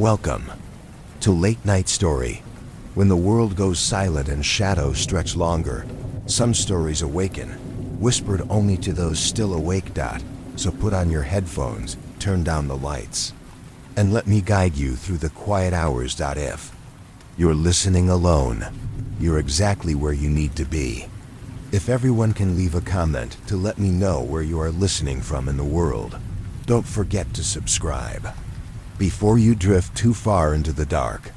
Welcome to Late Night Story. When the world goes silent and shadows stretch longer, some stories awaken, whispered only to those still awake. So put on your headphones, turn down the lights, and let me guide you through the quiet hours. If you're listening alone, you're exactly where you need to be. If everyone can leave a comment to let me know where you are listening from in the world, don't forget to subscribe before you drift too far into the dark.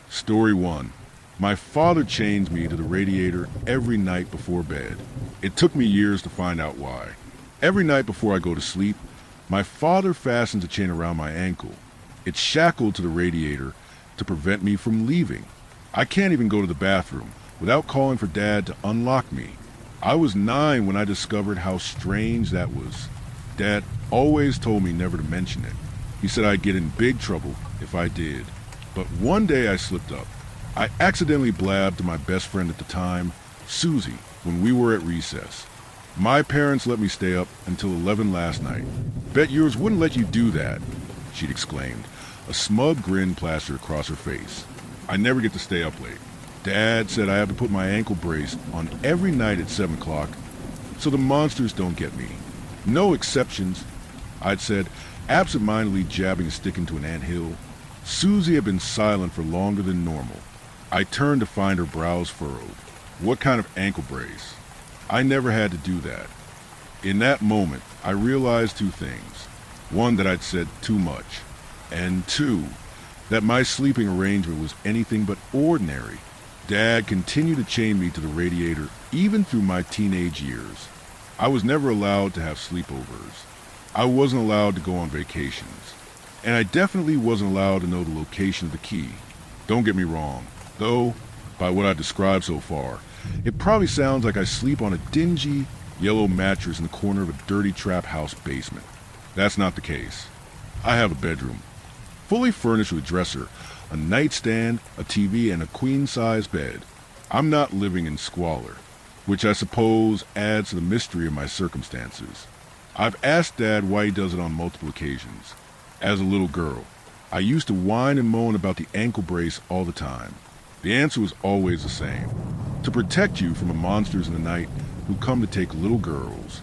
Story 1. My father chains me to the radiator every night before bed. It took me years to find out why. Every night before I go to sleep, my father fastens a chain around my ankle. It's shackled to the radiator to prevent me from leaving. I can't even go to the bathroom without calling for Dad to unlock me. I was 9 when I discovered how strange that was. Dad always told me never to mention it. He said I'd get in big trouble if I did. But one day I slipped up. I accidentally blabbed to my best friend at the time, Susie, when we were at recess. My parents let me stay up until 11 last night. Bet yours wouldn't let you do that, she'd exclaimed, a smug grin plastered across her face. I never get to stay up late. Dad said I have to put my ankle brace on every night at 7 o'clock so the monsters don't get me. No exceptions, I'd said, absent-mindedly jabbing a stick into an anthill. Susie had been silent for longer than normal. I turned to find her brows furrowed. What kind of ankle brace? I never had to do that. In that moment, I realized 2 things. 1, that I'd said too much. And 2, that my sleeping arrangement was anything but ordinary. Dad continued to chain me to the radiator even through my teenage years. I was never allowed to have sleepovers. I wasn't allowed to go on vacations. And I definitely wasn't allowed to know the location of the key. Don't get me wrong, though, by what I described so far, it probably sounds like I sleep on a dingy, yellow mattress in the corner of a dirty trap house basement. That's not the case. I have a bedroom, fully furnished with a dresser, a nightstand, a TV, and a queen-size bed. I'm not living in squalor, which I suppose adds to the mystery of my circumstances. I've asked Dad why he does it on multiple occasions. As a little girl, I used to whine and moan about the ankle brace all the time. The answer was always the same: to protect you from the monsters in the night who come to take little girls.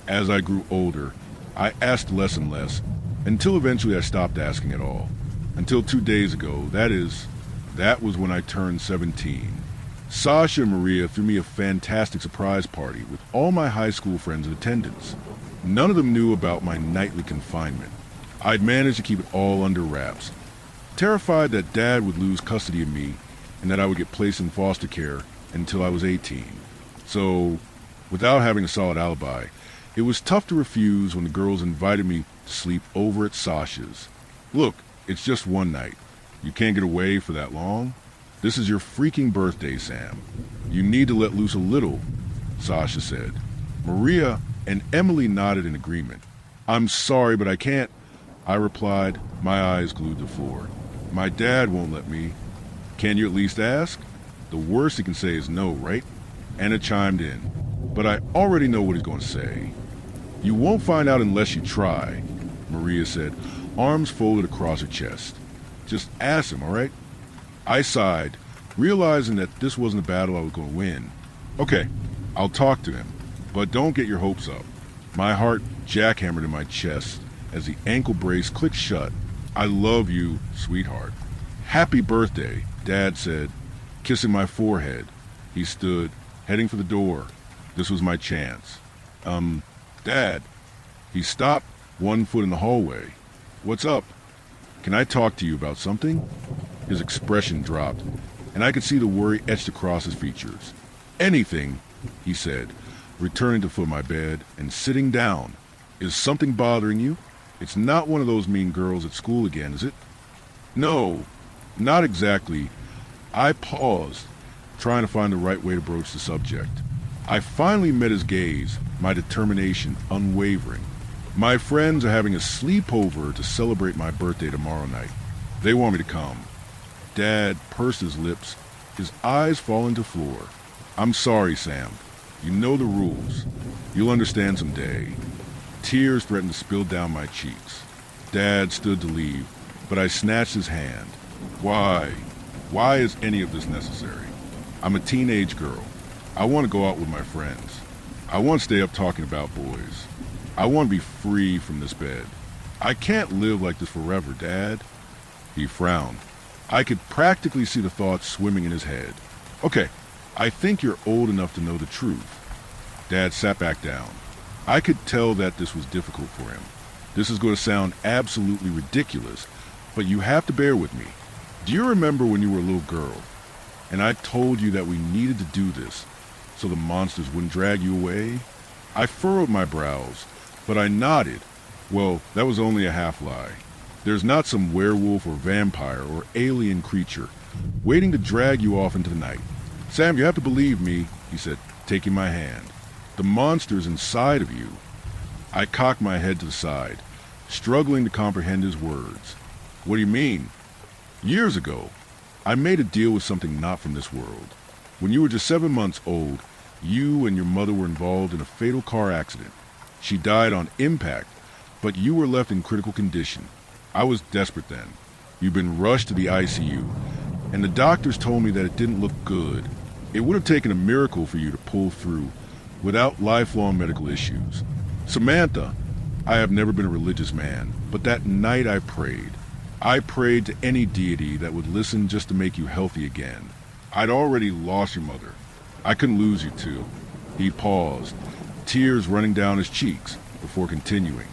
As I grew older, I asked less and less, until eventually I stopped asking at all. Until 2 days ago, that was when I turned 17. Sasha and Maria threw me a fantastic surprise party with all my high school friends in attendance. None of them knew about my nightly confinement. I'd managed to keep it all under wraps, terrified that Dad would lose custody of me and that I would get placed in foster care until I was 18. So, without having a solid alibi, it was tough to refuse when the girls invited me to sleep over at Sasha's. Look, it's just one night. You can't get away for that long. This is your freaking birthday, Sam. You need to let loose a little, Sasha said. Maria and Emily nodded in agreement. I'm sorry, but I can't, I replied, my eyes glued to the floor. My dad won't let me. Can you at least ask? The worst he can say is no, right? Anna chimed in. But I already know what he's going to say. You won't find out unless you try, Maria said, arms folded across her chest. Just ask him, all right? I sighed, realizing that this wasn't a battle I was going to win. Okay, I'll talk to him, but don't get your hopes up. My heart jackhammered in my chest as the ankle brace clicked shut. I love you, sweetheart. Happy birthday, Dad said, kissing my forehead. He stood, heading for the door. This was my chance. Dad. He stopped, 1 foot in the hallway. What's up? Can I talk to you about something? His expression dropped, and I could see the worry etched across his features. Anything, he said, returning to the foot of my bed and sitting down. Is something bothering you? It's not one of those mean girls at school again, is it? No, not exactly. I paused, trying to find the right way to broach the subject. I finally met his gaze, my determination unwavering. My friends are having a sleepover to celebrate my birthday tomorrow night. They want me to come. Dad pursed his lips, his eyes falling to the floor. I'm sorry, Sam. You know the rules. You'll understand someday. Tears threatened to spill down my cheeks. Dad stood to leave, but I snatched his hand. Why? Why is any of this necessary? I'm a teenage girl. I want to go out with my friends. I want to stay up talking about boys. I want to be free from this bed. I can't live like this forever, Dad. He frowned. I could practically see the thoughts swimming in his head. Okay, I think you're old enough to know the truth. Dad sat back down. I could tell that this was difficult for him. This is going to sound absolutely ridiculous, but you have to bear with me. Do you remember when you were a little girl, and I told you that we needed to do this so the monsters wouldn't drag you away? I furrowed my brows, but I nodded. Well, that was only a half-lie. There's not some werewolf or vampire or alien creature waiting to drag you off into the night. Sam, you have to believe me, he said, taking my hand. The monster's inside of you. I cocked my head to the side, struggling to comprehend his words. What do you mean? Years ago, I made a deal with something not from this world. When you were just 7 months old, you and your mother were involved in a fatal car accident. She died on impact, but you were left in critical condition. I was desperate then. You'd been rushed to the ICU, and the doctors told me that it didn't look good. It would have taken a miracle for you to pull through without lifelong medical issues. Samantha, I have never been a religious man, but that night I prayed. I prayed to any deity that would listen just to make you healthy again. I'd already lost your mother. I couldn't lose you too. He paused, tears running down his cheeks, before continuing.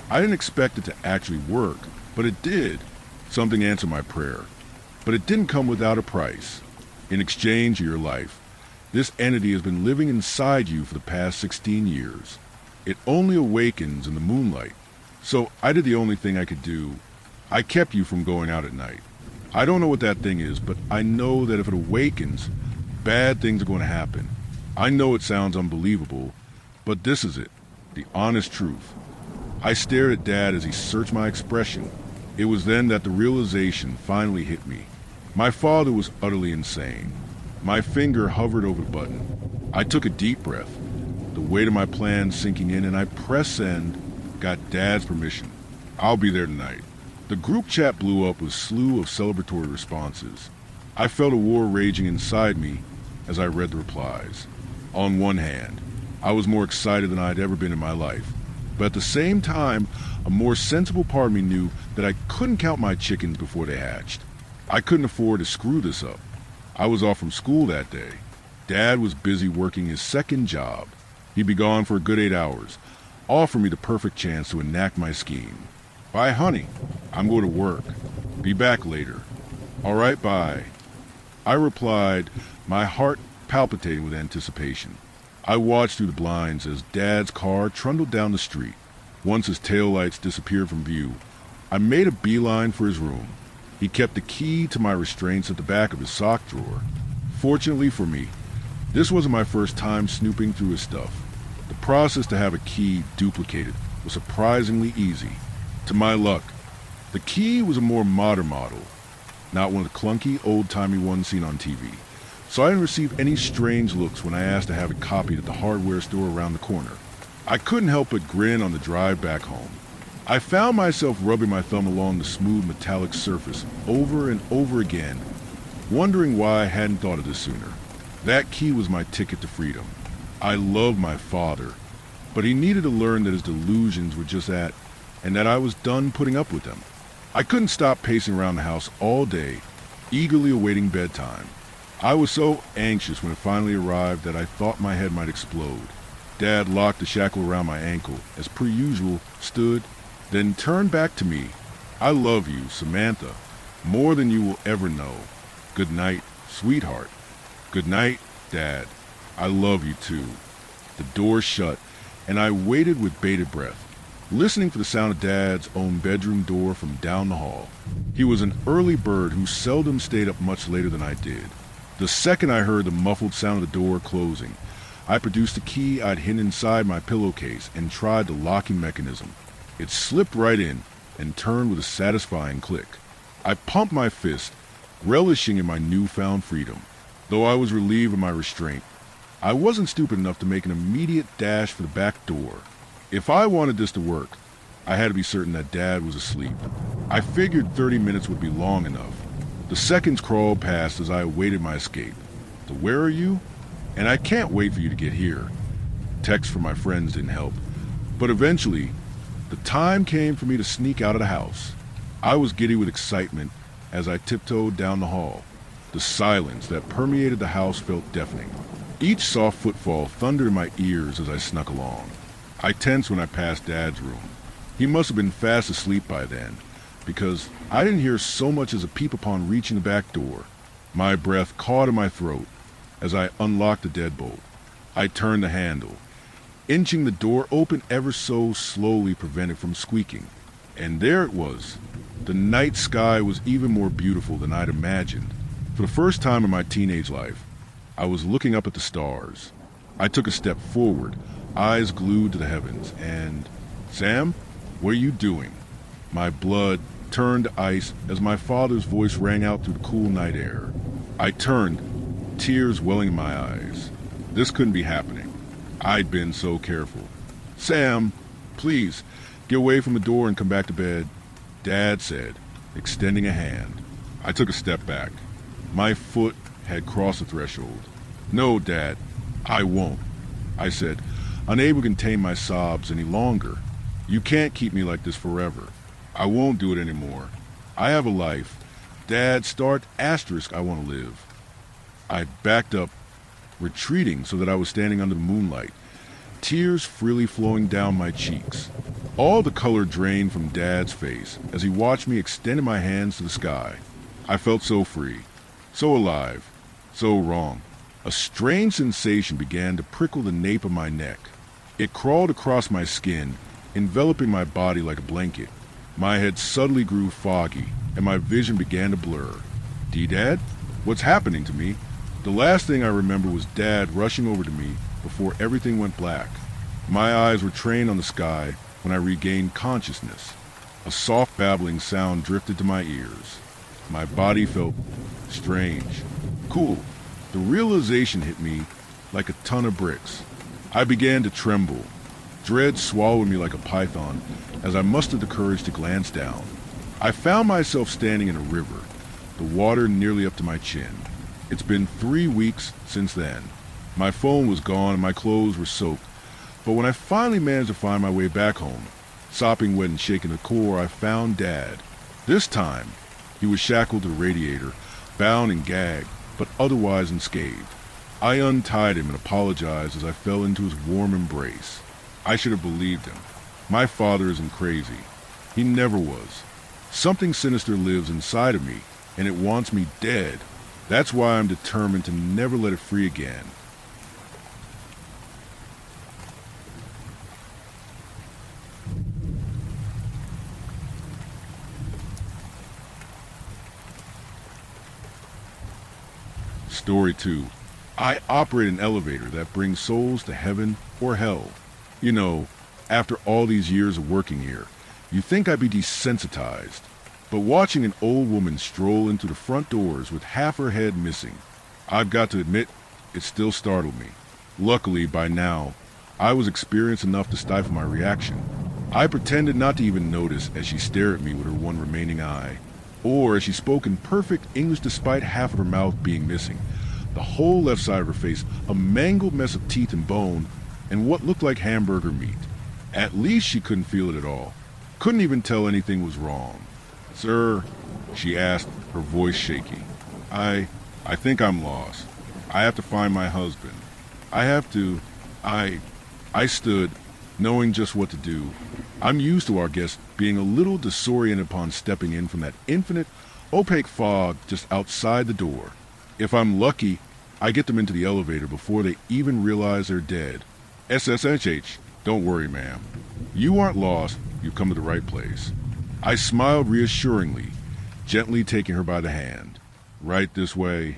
I didn't expect it to actually work, but it did. Something answered my prayer. But it didn't come without a price. In exchange for your life, this entity has been living inside you for the past 16 years. It only awakens in the moonlight. So I did the only thing I could do. I kept you from going out at night. I don't know what that thing is, but I know that if it awakens, bad things are going to happen. I know it sounds unbelievable, but this is it, the honest truth. I stared at Dad as he searched my expression. It was then that the realization finally hit me. My father was utterly insane. My finger hovered over the button. I took a deep breath, the weight of my plan sinking in, and I pressed send, got Dad's permission. I'll be there tonight. The group chat blew up with a slew of celebratory responses. I felt a war raging inside me as I read the replies. On one hand, I was more excited than I'd ever been in my life. But at the same time, a more sensible part of me knew that I couldn't count my chickens before they hatched. I couldn't afford to screw this up. I was off from school that day. Dad was busy working his second job. He'd be gone for a good 8 hours, offering me the perfect chance to enact my scheme. Bye, honey. I'm going to work. Be back later. All right, bye. I replied, my heart palpitating with anticipation. I watched through the blinds as Dad's car trundled down the street. Once his taillights disappeared from view, I made a beeline for his room. He kept the key to my restraints at the back of his sock drawer. Fortunately for me, this wasn't my first time snooping through his stuff. The process to have a key duplicated was surprisingly easy. To my luck, the key was a more modern model, not one of the clunky, old-timey ones seen on TV. So I didn't receive any strange looks when I asked to have it copied at the hardware store around the corner. I couldn't help but grin on the drive back home. I found myself rubbing my thumb along the smooth metallic surface over and over again, wondering why I hadn't thought of this sooner. That key was my ticket to freedom. I loved my father, but he needed to learn that his delusions were just that, and that I was done putting up with them. I couldn't stop pacing around the house all day, eagerly awaiting bedtime. I was so anxious when it finally arrived that I thought my head might explode. Dad locked the shackle around my ankle, as per usual, stood, then turned back to me. I love you, Samantha, more than you will ever know. Good night, sweetheart. Good night, Dad. I love you too. The door shut, and I waited with bated breath, listening for the sound of Dad's own bedroom door from down the hall. He was an early bird who seldom stayed up much later than I did. The second I heard the muffled sound of the door closing, I produced the key I'd hidden inside my pillowcase and tried the locking mechanism. It slipped right in and turned with a satisfying click. I pumped my fist, relishing in my newfound freedom. Though I was relieved of my restraint, I wasn't stupid enough to make an immediate dash for the back door. If I wanted this to work, I had to be certain that Dad was asleep. I figured 30 minutes would be long enough. The seconds crawled past as I awaited my escape. The "where are you?" And "I can't wait for you to get here." Texts from my friends didn't help. But eventually, the time came for me to sneak out of the house. I was giddy with excitement as I tiptoed down the hall. The silence that permeated the house felt deafening. Each soft footfall thundered in my ears as I snuck along. I tensed when I passed Dad's room. He must have been fast asleep by then, because I didn't hear so much as a peep upon reaching the back door. My breath caught in my throat as I unlocked the deadbolt. I turned the handle, inching the door open ever so slowly, prevented from squeaking. And there it was. The night sky was even more beautiful than I'd imagined. For the first time in my teenage life, I was looking up at the stars. I took a step forward, eyes glued to the heavens, and... "Sam, what are you doing?" My blood turned to ice as my father's voice rang out through the cool night air. I turned, tears welling in my eyes. This couldn't be happening. I'd been so careful. "Sam, please, get away from the door and come back to bed," Dad said, extending a hand. I took a step back. My foot had crossed the threshold. "No, Dad, I won't," I said, unable to contain my sobs any longer. "You can't keep me like this forever. I won't do it anymore. I have a life. Dad, start asterisk I want to live." I backed up, retreating so that I was standing under the moonlight, tears freely flowing down my cheeks. All the color drained from Dad's face as he watched me extending my hands to the sky. I felt so free, so alive, so wrong. A strange sensation began to prickle the nape of my neck. It crawled across my skin, enveloping my body like a blanket. My head suddenly grew foggy, and my vision began to blur. "D-Dad? What's happening to me?" The last thing I remember was Dad rushing over to me before everything went black. My eyes were trained on the sky when I regained consciousness. A soft babbling sound drifted to my ears. My body felt strange, cool. The realization hit me like a ton of bricks. I began to tremble. Dread swallowed me like a python as I mustered the courage to glance down. I found myself standing in a river, the water nearly up to my chin. It's been 3 weeks since then. My phone was gone and my clothes were soaked, but when I finally managed to find my way back home, sopping wet and shaking to the core, I found Dad. This time, he was shackled to the radiator, bound and gagged, but otherwise unscathed. I untied him and apologized as I fell into his warm embrace. I should have believed him. My father isn't crazy. He never was. Something sinister lives inside of me, and it wants me dead. That's why I'm determined to never let it free again. Story 2. I operate an elevator that brings souls to heaven or hell. You know, after all these years of working here, you think I'd be desensitized. But watching an old woman stroll into the front doors with half her head missing, I've got to admit, it still startled me. Luckily, by now, I was experienced enough to stifle my reaction. I pretended not to even notice as she stared at me with her one remaining eye, or as she spoke in perfect English despite half of her mouth being missing, the whole left side of her face a mangled mess of teeth and bone, and what looked like hamburger meat. At least she couldn't feel it at all. Couldn't even tell anything was wrong. "Sir," she asked, her voice shaky. I think I'm lost. I have to find my husband. I stood, knowing just what to do. I'm used to our guests being a little disoriented upon stepping in from that infinite, opaque fog just outside the door. If I'm lucky, I get them into the elevator before they even realize they're dead. "SSHH, don't worry, ma'am. You aren't lost. You've come to the right place." I smiled reassuringly, gently taking her by the hand. "Right this way."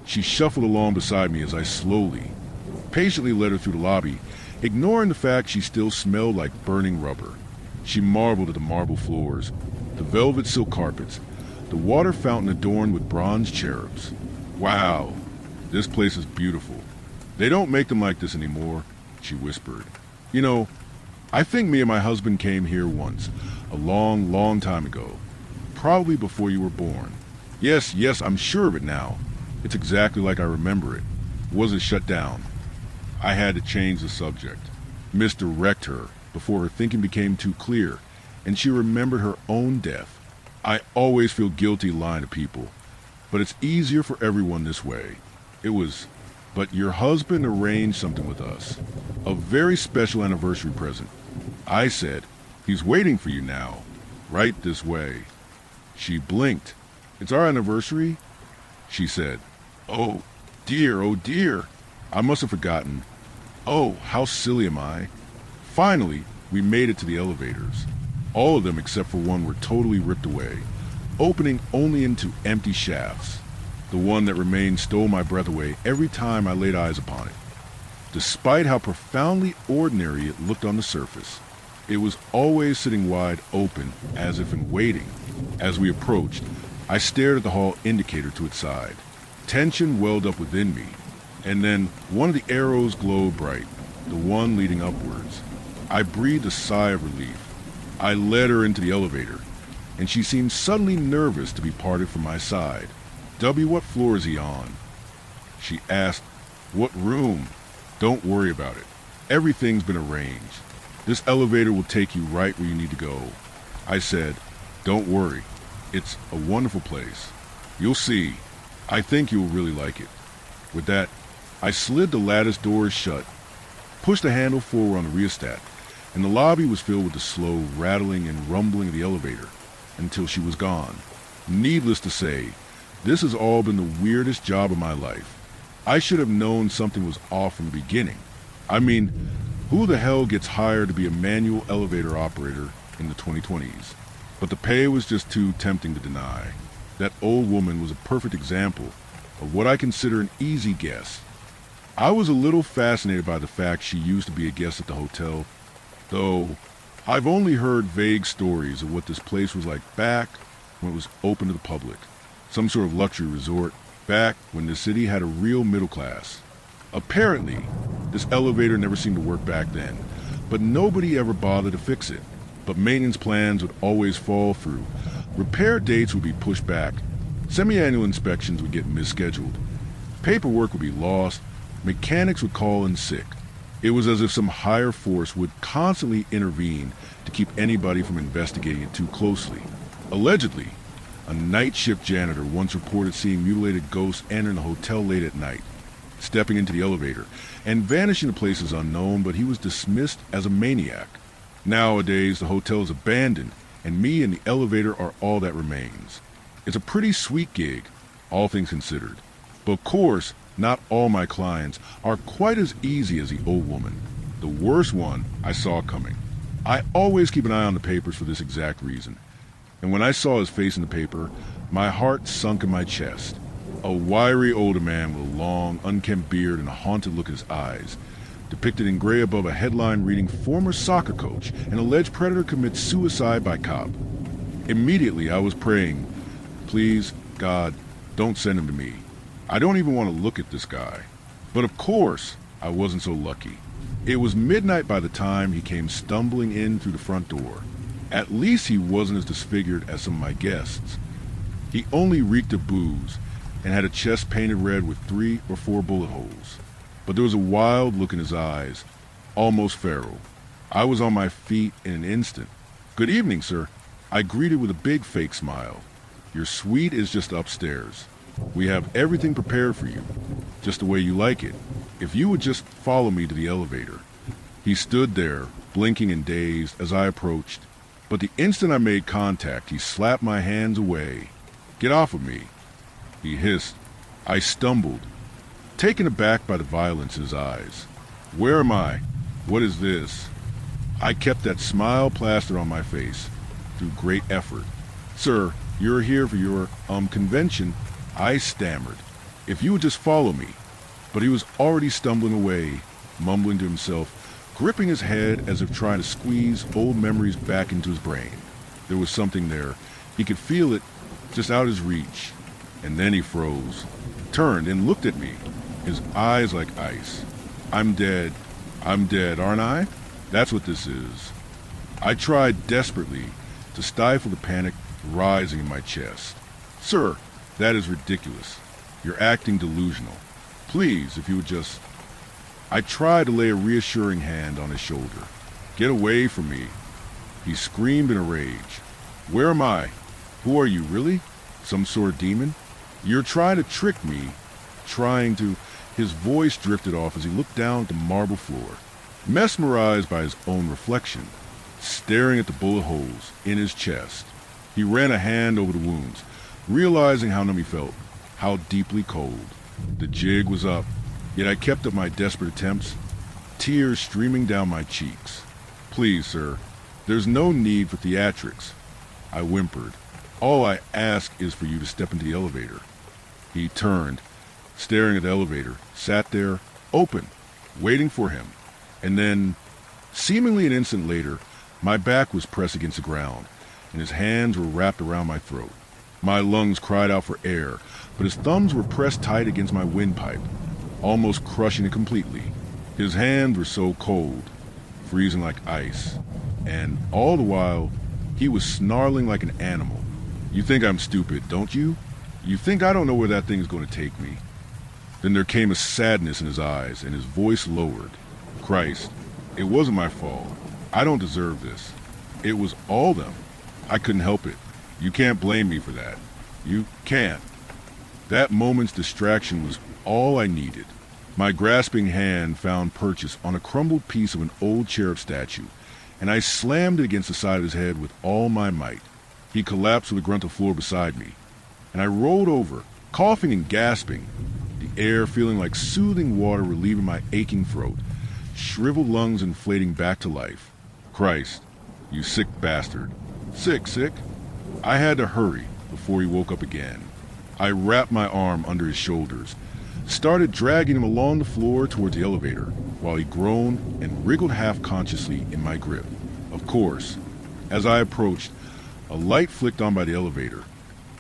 She shuffled along beside me as I slowly, patiently led her through the lobby, ignoring the fact she still smelled like burning rubber. She marveled at the marble floors, the velvet silk carpets, the water fountain adorned with bronze cherubs. Wow, this place is beautiful. They don't make them like this anymore, she whispered. You know, I think me and my husband came here once, a long, long time ago. Probably before you were born. Yes, I'm sure of it now. It's exactly like I remember it. Was it shut down? I had to change the subject, misdirect her before her thinking became too clear, and she remembered her own death. I always feel guilty lying to people, but it's easier for everyone this way. But your husband arranged something with us, a very special anniversary present. I said, he's waiting for you now, right this way. She blinked. It's our anniversary? She said, oh dear, I must have forgotten. Oh, how silly am I? Finally, we made it to the elevators. All of them except for one were totally ripped away, opening only into empty shafts. The one that remained stole my breath away every time I laid eyes upon it. Despite how profoundly ordinary it looked on the surface, it was always sitting wide open, as if in waiting. As we approached, I stared at the hall indicator to its side. Tension welled up within me, and then one of the arrows glowed bright, the one leading upwards. I breathed a sigh of relief. I led her into the elevator, and she seemed suddenly nervous to be parted from my side. W, what floor is he on? She asked, what room? Don't worry about it. Everything's been arranged. This elevator will take you right where you need to go. I said, don't worry. It's a wonderful place. You'll see. I think you'll really like it. With that, I slid the lattice doors shut, pushed the handle forward on the rheostat, and the lobby was filled with the slow rattling and rumbling of the elevator until she was gone. Needless to say, this has all been the weirdest job of my life. I should have known something was off from the beginning. I mean, who the hell gets hired to be a manual elevator operator in the 2020s? But the pay was just too tempting to deny. That old woman was a perfect example of what I consider an easy guess. I was a little fascinated by the fact she used to be a guest at the hotel, though I've only heard vague stories of what this place was like back when it was open to the public. Some sort of luxury resort back when the city had a real middle class. Apparently, this elevator never seemed to work back then, but nobody ever bothered to fix it. But maintenance plans would always fall through. Repair dates would be pushed back. Semi-annual inspections would get misscheduled. Paperwork would be lost. Mechanics would call in sick. It was as if some higher force would constantly intervene to keep anybody from investigating it too closely. Allegedly, a night shift janitor once reported seeing mutilated ghosts entering the hotel late at night, stepping into the elevator, and vanishing to places unknown, but he was dismissed as a maniac. Nowadays, the hotel is abandoned, and me and the elevator are all that remains. It's a pretty sweet gig, all things considered. But of course, not all my clients are quite as easy as the old woman. The worst one I saw coming. I always keep an eye on the papers for this exact reason. And when I saw his face in the paper, my heart sunk in my chest. A wiry older man with a long, unkempt beard and a haunted look in his eyes, depicted in gray above a headline reading former soccer coach and alleged predator commits suicide by cop. Immediately I was praying, please, God, don't send him to me. I don't even want to look at this guy. But of course, I wasn't so lucky. It was midnight by the time he came stumbling in through the front door. At least he wasn't as disfigured as some of my guests. He only reeked of booze and had a chest painted red with 3 or 4 bullet holes. But there was a wild look in his eyes, almost feral. I was on my feet in an instant. Good evening, sir. I greeted with a big fake smile. Your suite is just upstairs. We have everything prepared for you, just the way you like it. If you would just follow me to the elevator. He stood there, blinking and dazed as I approached. But the instant I made contact, he slapped my hands away. Get off of me, he hissed. I stumbled, taken aback by the violence in his eyes. Where am I? What is this? I kept that smile plastered on my face through great effort. Sir, you're here for your, convention, I stammered. If you would just follow me. But he was already stumbling away, mumbling to himself, gripping his head as if trying to squeeze old memories back into his brain. There was something there. He could feel it, just out his reach. And then he froze, turned and looked at me. his eyes like ice. I'm dead. I'm dead, aren't I? That's what this is. I tried desperately to stifle the panic rising in my chest. Sir, that is ridiculous. You're acting delusional. Please, if you would just... I tried to lay a reassuring hand on his shoulder. Get away from me. He screamed in a rage. Where am I? Who are you, really? Some sort of demon? You're trying to trick me. Trying to... His voice drifted off as he looked down at the marble floor, mesmerized by his own reflection, staring at the bullet holes in his chest. He ran a hand over the wounds, realizing how numb he felt, how deeply cold. The jig was up, yet I kept up my desperate attempts, tears streaming down my cheeks. Please, sir, there's no need for theatrics. I whimpered. All I ask is for you to step into the elevator. He turned, staring at the elevator, sat there, open, waiting for him. And then, seemingly an instant later, my back was pressed against the ground, and his hands were wrapped around my throat. My lungs cried out for air, but his thumbs were pressed tight against my windpipe, almost crushing it completely. His hands were so cold, freezing like ice, and all the while, he was snarling like an animal. You think I'm stupid, don't you? You think I don't know where that thing is going to take me? Then there came a sadness in his eyes, and his voice lowered. Christ, it wasn't my fault. I don't deserve this. It was all them. I couldn't help it. You can't blame me for that. You can't. That moment's distraction was all I needed. My grasping hand found purchase on a crumbled piece of an old cherub statue, and I slammed it against the side of his head with all my might. He collapsed to the grunt of floor beside me, and I rolled over, coughing and gasping, the air feeling like soothing water relieving my aching throat, shriveled lungs inflating back to life. Christ, you sick bastard. Sick. I had to hurry before he woke up again. I wrapped my arm under his shoulders, started dragging him along the floor towards the elevator, while he groaned and wriggled half-consciously in my grip. Of course, as I approached, a light flicked on by the elevator,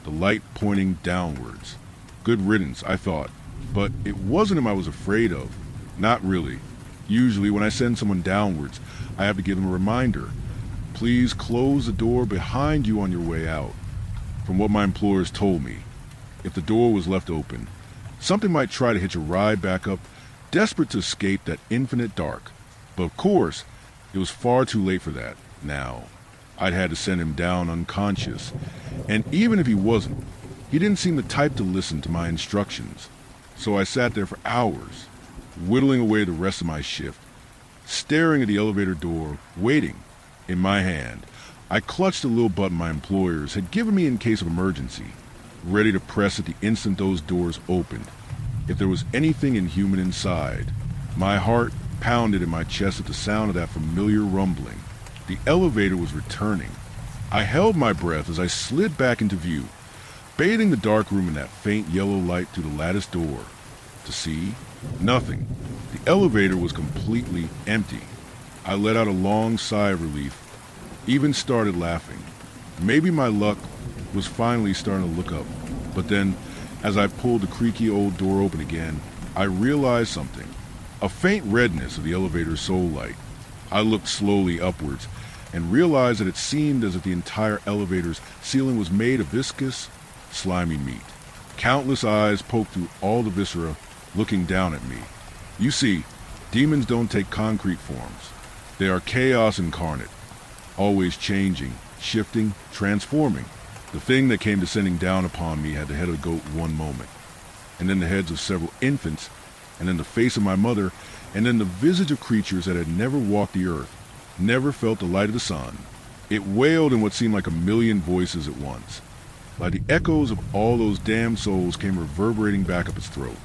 the light pointing downwards. Good riddance, I thought, but it wasn't him I was afraid of. Not really. Usually when I send someone downwards, I have to give them a reminder. Please close the door behind you on your way out. From what my employers told me, if the door was left open, something might try to hitch a ride back up, desperate to escape that infinite dark. But of course, it was far too late for that now. I'd had to send him down unconscious, and even if he wasn't, he didn't seem the type to listen to my instructions. So I sat there for hours, whittling away the rest of my shift, staring at the elevator door, waiting. In my hand, I clutched the little button my employers had given me in case of emergency, ready to press at the instant those doors opened. If there was anything inhuman inside, my heart pounded in my chest at the sound of that familiar rumbling. The elevator was returning. I held my breath as I slid back into view, bathing the dark room in that faint yellow light through the lattice door. To see? Nothing. The elevator was completely empty. I let out a long sigh of relief, even started laughing. Maybe my luck was finally starting to look up, but then, as I pulled the creaky old door open again, I realized something. A faint redness of the elevator's soul light. I looked slowly upwards and realized that it seemed as if the entire elevator's ceiling was made of viscous, slimy meat. Countless eyes poked through all the viscera, looking down at me. You see, demons don't take concrete forms. They are chaos incarnate, always changing, shifting, transforming. The thing that came descending down upon me had the head of a goat one moment, and then the heads of several infants, and then the face of my mother, and then the visage of creatures that had never walked the earth, never felt the light of the sun. It wailed in what seemed like a million voices at once. Like the echoes of all those damned souls came reverberating back up its throat.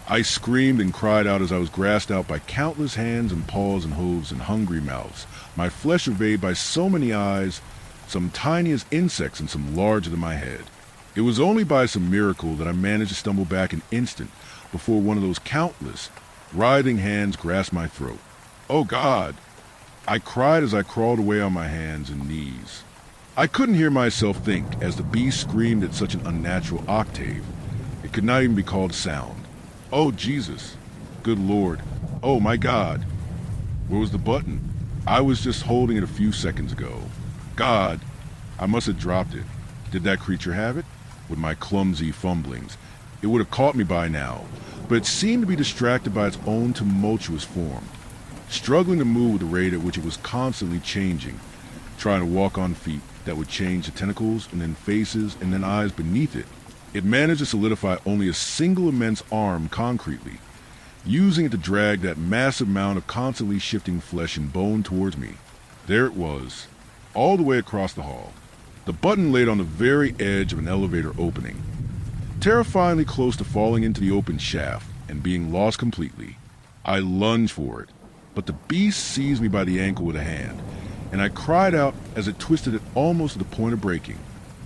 I screamed and cried out as I was grasped out by countless hands and paws and hooves and hungry mouths, my flesh invaded by so many eyes, some tiny as insects and some larger than my head. It was only by some miracle that I managed to stumble back an instant before one of those countless, writhing hands grasped my throat. Oh God! I cried as I crawled away on my hands and knees. I couldn't hear myself think as the beast screamed at such an unnatural octave. It could not even be called sound. Oh, Jesus. Good Lord. Oh, my God. Where was the button? I was just holding it a few seconds ago. God, I must have dropped it. Did that creature have it? With my clumsy fumblings, it would have caught me by now, but it seemed to be distracted by its own tumultuous form, struggling to move with the rate at which it was constantly changing, trying to walk on feet that would change to tentacles and then faces and then eyes beneath it. It managed to solidify only a single immense arm concretely, using it to drag that massive mound of constantly shifting flesh and bone towards me. There it was, all the way across the hall. The button laid on the very edge of an elevator opening, terrifyingly close to falling into the open shaft and being lost completely. I lunged for it, but the beast seized me by the ankle with a hand, and I cried out as it twisted it almost to the point of breaking.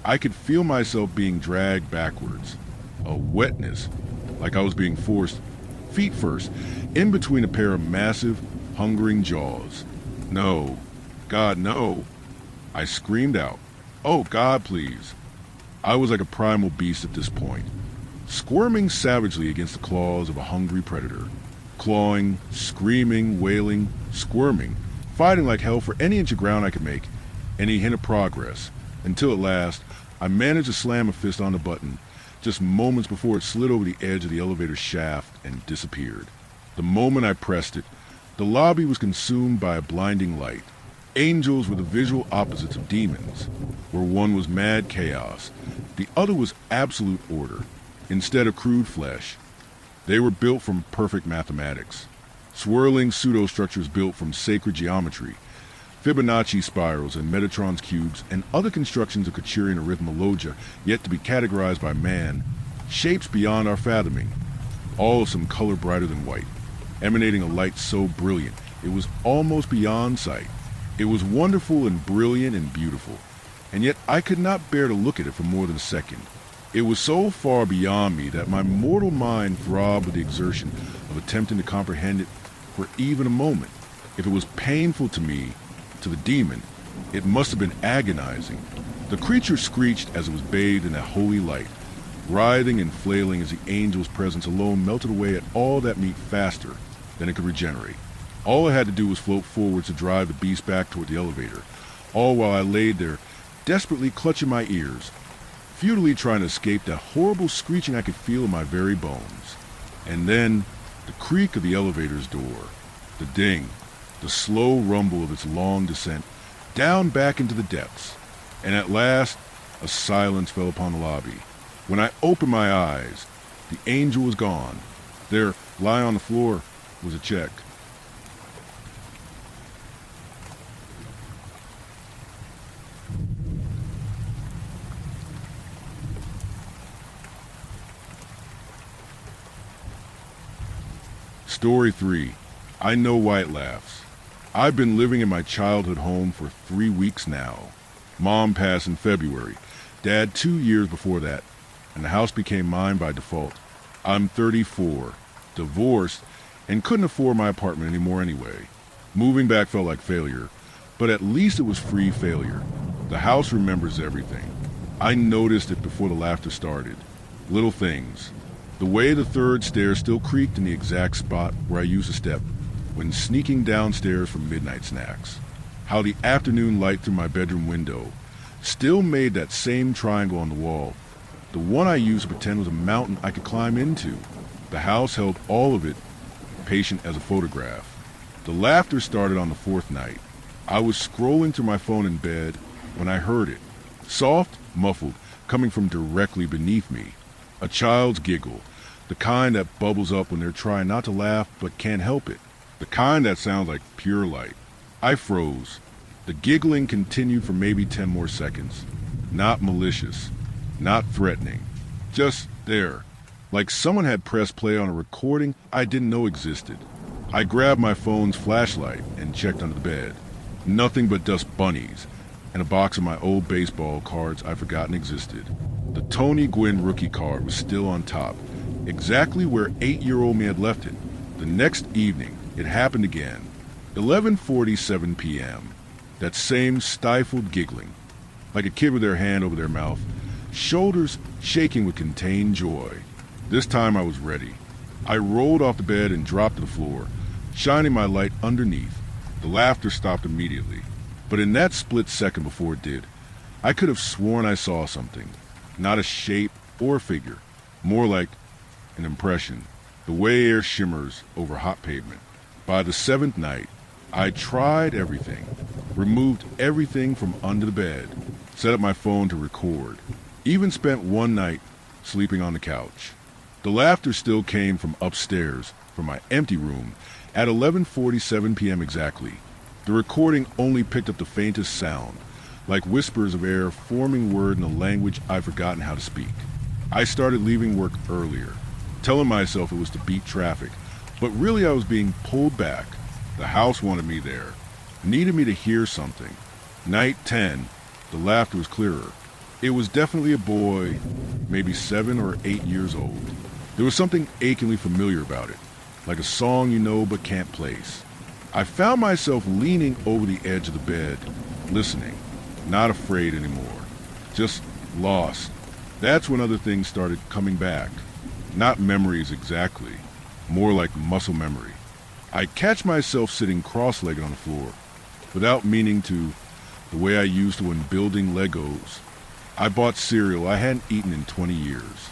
I could feel myself being dragged backwards, a wetness, like I was being forced, feet first, in between a pair of massive, hungering jaws. No, God, no. I screamed out, "Oh, God, please." I was like a primal beast at this point, squirming savagely against the claws of a hungry predator, clawing, screaming, wailing, squirming, fighting like hell for any inch of ground I could make, any hint of progress, until at last I managed to slam a fist on the button just moments before it slid over the edge of the elevator shaft and disappeared. The moment I pressed it, the lobby was consumed by a blinding light. Angels were the visual opposites of demons, where one was mad chaos, the other was absolute order. Instead of crude flesh, they were built from perfect mathematics, swirling pseudo-structures built from sacred geometry, Fibonacci spirals and Metatron's cubes, and other constructions of Kachurian arithmologia yet to be categorized by man, shapes beyond our fathoming, all of some color brighter than white, emanating a light so brilliant it was almost beyond sight. It was wonderful and brilliant and beautiful, and yet I could not bear to look at it for more than a second. It was so far beyond me that my mortal mind throbbed with the exertion of attempting to comprehend it for even a moment. If it was painful to me, to the demon, it must have been agonizing. The creature screeched as it was bathed in that holy light, writhing and flailing as the angel's presence alone melted away at all that meat faster than it could regenerate. All I had to do was float forwards to drive the beast back toward the elevator, all while I laid there, desperately clutching my ears, futilely trying to escape that horrible screeching I could feel in my very bones. And then, the creak of the elevator's door, the ding, the slow rumble of its long descent, down back into the depths, and at last, a silence fell upon the lobby. When I opened my eyes, the angel was gone. There, lying on the floor, was a check. Story 3. I know why it laughs. I've been living in my childhood home for 3 weeks now. Mom passed in February, Dad 2 years before that, and the house became mine by default. I'm 34, divorced, and couldn't afford my apartment anymore anyway. Moving back felt like failure, but at least it was free failure. The house remembers everything. I noticed it before the laughter started. Little things. The way the third stair still creaked in the exact spot where I used to step when sneaking downstairs for midnight snacks. How the afternoon light through my bedroom window still made that same triangle on the wall, the one I used to pretend was a mountain I could climb into. The house held all of it, patient as a photograph. The laughter started on the 4th night. I was scrolling through my phone in bed when I heard it, soft, muffled, coming from directly beneath me. A child's giggle, the kind that bubbles up when they're trying not to laugh but can't help it. The kind that sounds like pure light. I froze. The giggling continued for maybe 10 more seconds. Not malicious, not threatening. Just there, like someone had pressed play on a recording I didn't know existed. I grabbed my phone's flashlight and checked under the bed. Nothing but dust bunnies and a box of my old baseball cards I'd forgotten existed. The Tony Gwynn rookie card was still on top, exactly where 8-year-old me had left it. The next evening, it happened again. 11:47 p.m. That same stifled giggling, like a kid with their hand over their mouth, shoulders shaking with contained joy. This time I was ready. I rolled off the bed and dropped to the floor, shining my light underneath. The laughter stopped immediately, but in that split second before it did, I could have sworn I saw something. Not a shape or figure, more like an impression, the way air shimmers over hot pavement. By the seventh night, I tried everything, removed everything from under the bed, set up my phone to record, even spent one night sleeping on the couch. The laughter still came from upstairs, from my empty room, at 11:47 p.m. exactly. The recording only picked up the faintest sound, like whispers of air forming word in a language I've forgotten how to speak. I started leaving work earlier, telling myself it was to beat traffic, but really I was being pulled back. The house wanted me there, needed me to hear something. Night 10, the laughter was clearer. It was definitely a boy, maybe 7 or 8 years old. There was something achingly familiar about it, like a song you know but can't place. I found myself leaning over the edge of the bed, listening, not afraid anymore, just lost. That's when other things started coming back. Not memories exactly, more like muscle memory. I catch myself sitting cross-legged on the floor, without meaning to, the way I used to when building Legos. I bought cereal I hadn't eaten in 20 years.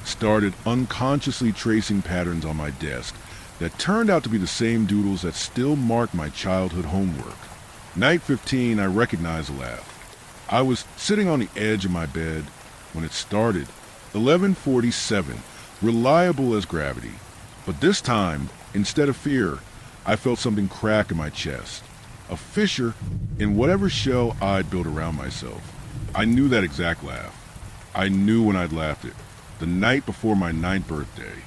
Started unconsciously tracing patterns on my desk that turned out to be the same doodles that still mark my childhood homework. Night 15, I recognized the laugh. I was sitting on the edge of my bed when it started. 11:47, reliable as gravity. But this time, instead of fear, I felt something crack in my chest. A fissure in whatever shell I'd built around myself. I knew that exact laugh. I knew when I'd laughed it. The night before my 9th birthday.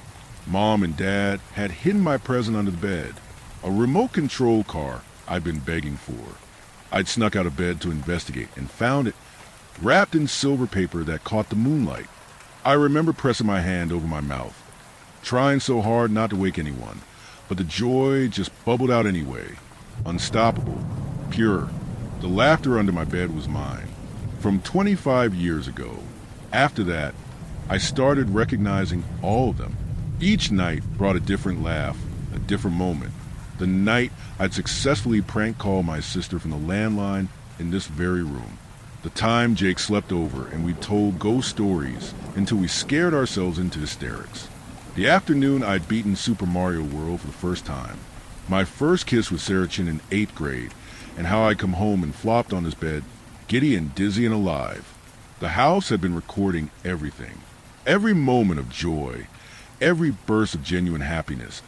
Mom and Dad had hidden my present under the bed. A remote control car I'd been begging for. I'd snuck out of bed to investigate and found it wrapped in silver paper that caught the moonlight. I remember pressing my hand over my mouth, trying so hard not to wake anyone, but the joy just bubbled out anyway. Unstoppable, pure. The laughter under my bed was mine. From 25 years ago. After that, I started recognizing all of them. Each night brought a different laugh, a different moment. The night I'd successfully prank called my sister from the landline in this very room. The time Jake slept over and we told ghost stories until we scared ourselves into hysterics. The afternoon I'd beaten Super Mario World for the first time. My first kiss with Sarah Chin in 8th grade, and how I'd come home and flopped on his bed, giddy and dizzy and alive. The house had been recording everything. Every moment of joy, every burst of genuine happiness,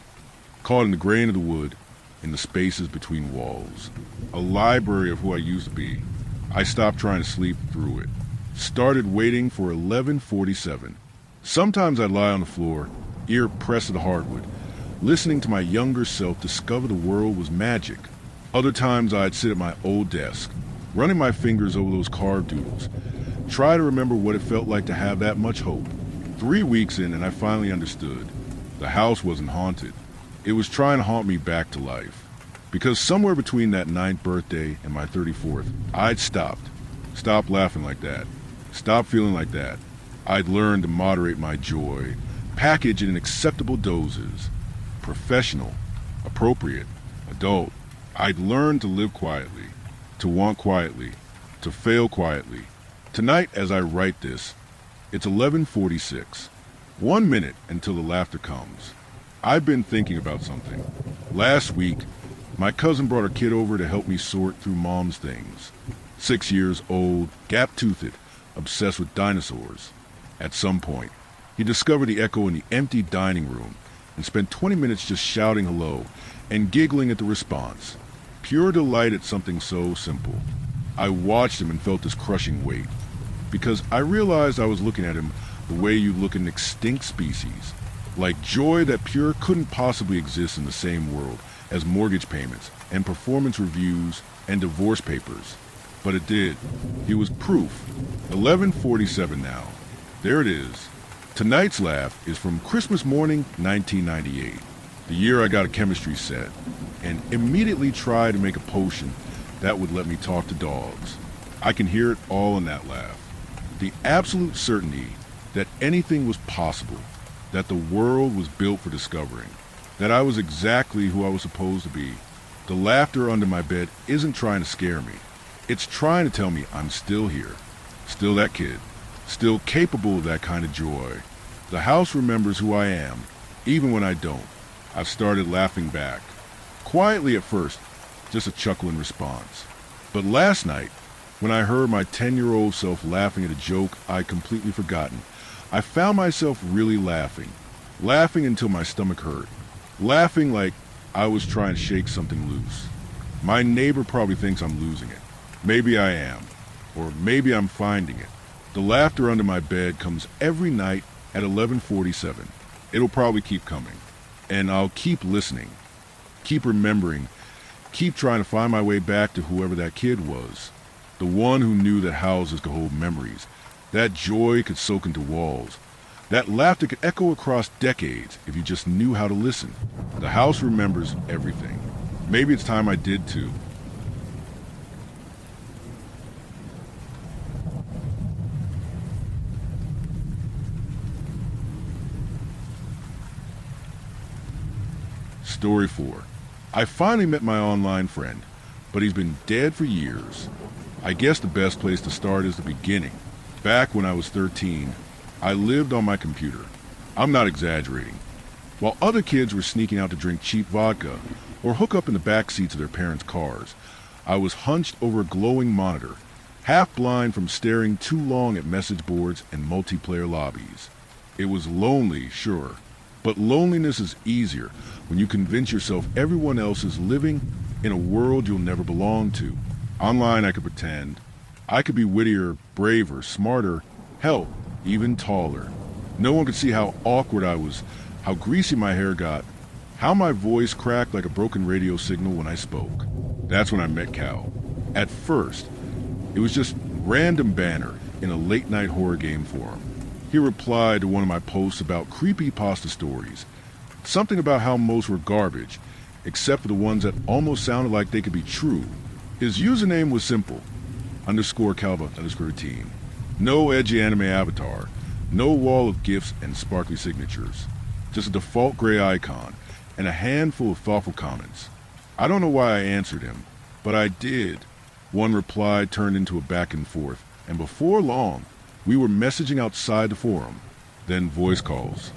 caught in the grain of the wood, in the spaces between walls. A library of who I used to be. I stopped trying to sleep through it. Started waiting for 11:47. Sometimes I'd lie on the floor, ear pressed to the hardwood, listening to my younger self discover the world was magic. Other times I'd sit at my old desk, running my fingers over those carved doodles, try to remember what it felt like to have that much hope. 3 weeks in and I finally understood. The house wasn't haunted. It was trying to haunt me back to life. Because somewhere between that 9th birthday and my 34th, I'd stopped laughing like that, stopped feeling like that. I'd learned to moderate my joy, package it in acceptable doses. Professional, appropriate, adult. I'd learned to live quietly, to want quietly, to fail quietly. Tonight, as I write this, it's 11:46. 1 minute until the laughter comes. I've been thinking about something. Last week, my cousin brought her kid over to help me sort through Mom's things. 6 years old, gap-toothed, obsessed with dinosaurs. At some point, he discovered the echo in the empty dining room and spent 20 minutes just shouting hello and giggling at the response. Pure delight at something so simple. I watched him and felt this crushing weight, because I realized I was looking at him the way you look at an extinct species, like joy that Pure couldn't possibly exist in the same world as mortgage payments and performance reviews and divorce papers. But it did. He was proof. 11:47 now. There it is. Tonight's laugh is from Christmas morning 1998, the year I got a chemistry set, and immediately tried to make a potion that would let me talk to dogs. I can hear it all in that laugh. The absolute certainty that anything was possible. that the world was built for discovering, that I was exactly who I was supposed to be. The laughter under my bed isn't trying to scare me. It's trying to tell me I'm still here, still that kid, still capable of that kind of joy. The house remembers who I am, even when I don't. I've started laughing back. Quietly at first, just a chuckle in response. But last night, when I heard my 10-year-old self laughing at a joke I'd completely forgotten, I found myself really laughing. Laughing until my stomach hurt. Laughing like I was trying to shake something loose. My neighbor probably thinks I'm losing it. Maybe I am. Or maybe I'm finding it. The laughter under my bed comes every night at 11:47. It'll probably keep coming. And I'll keep listening. Keep remembering. Keep trying to find my way back to whoever that kid was. The one who knew that houses could hold memories. That joy could soak into walls. That laughter could echo across decades if you just knew how to listen. The house remembers everything. Maybe it's time I did too. Story 4. I finally met my online friend, but he's been dead for years. I guess the best place to start is the beginning. Back when I was 13, I lived on my computer. I'm not exaggerating. While other kids were sneaking out to drink cheap vodka or hook up in the back seats of their parents' cars, I was hunched over a glowing monitor, half blind from staring too long at message boards and multiplayer lobbies. It was lonely, sure, but loneliness is easier when you convince yourself everyone else is living in a world you'll never belong to. Online I could pretend. I could be wittier, braver, smarter, hell, even taller. No one could see how awkward I was, how greasy my hair got, how my voice cracked like a broken radio signal when I spoke. That's when I met Cal. At first, it was just random banner in a late-night horror game forum. He replied to one of my posts about creepypasta stories. Something about how most were garbage, except for the ones that almost sounded like they could be true. His username was simple, _Calva_routine. No edgy anime avatar, no wall of gifs and sparkly signatures. Just a default gray icon and a handful of thoughtful comments. I don't know why I answered him, but I did. One reply turned into a back and forth, and before long, we were messaging outside the forum, then voice calls,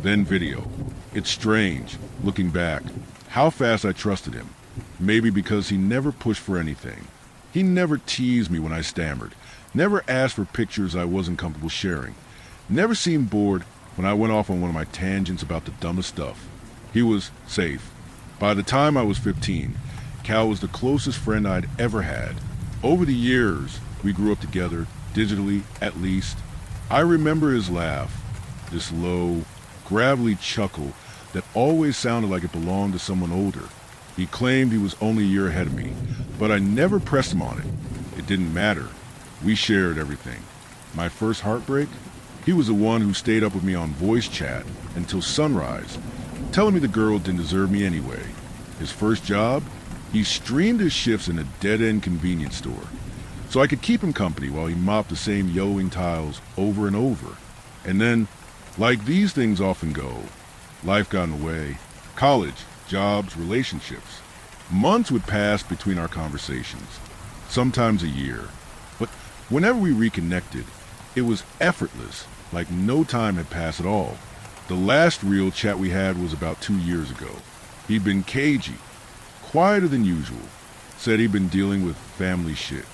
then video. It's strange, looking back, how fast I trusted him. Maybe because he never pushed for anything. He never teased me when I stammered, never asked for pictures I wasn't comfortable sharing, never seemed bored when I went off on one of my tangents about the dumbest stuff. He was safe. By the time I was 15, Cal was the closest friend I'd ever had. Over the years, we grew up together, digitally at least. I remember his laugh, this low, gravelly chuckle that always sounded like it belonged to someone older. He claimed he was only a year ahead of me, but I never pressed him on it. It didn't matter. We shared everything. My first heartbreak? He was the one who stayed up with me on voice chat until sunrise, telling me the girl didn't deserve me anyway. His first job? He streamed his shifts in a dead-end convenience store, so I could keep him company while he mopped the same yellowing tiles over and over. And then, like these things often go, life got in the way. College, jobs, relationships. Months would pass between our conversations, sometimes a year. But whenever we reconnected, it was effortless, like no time had passed at all. The last real chat we had was about 2 years ago. He'd been cagey, quieter than usual, said he'd been dealing with family shit.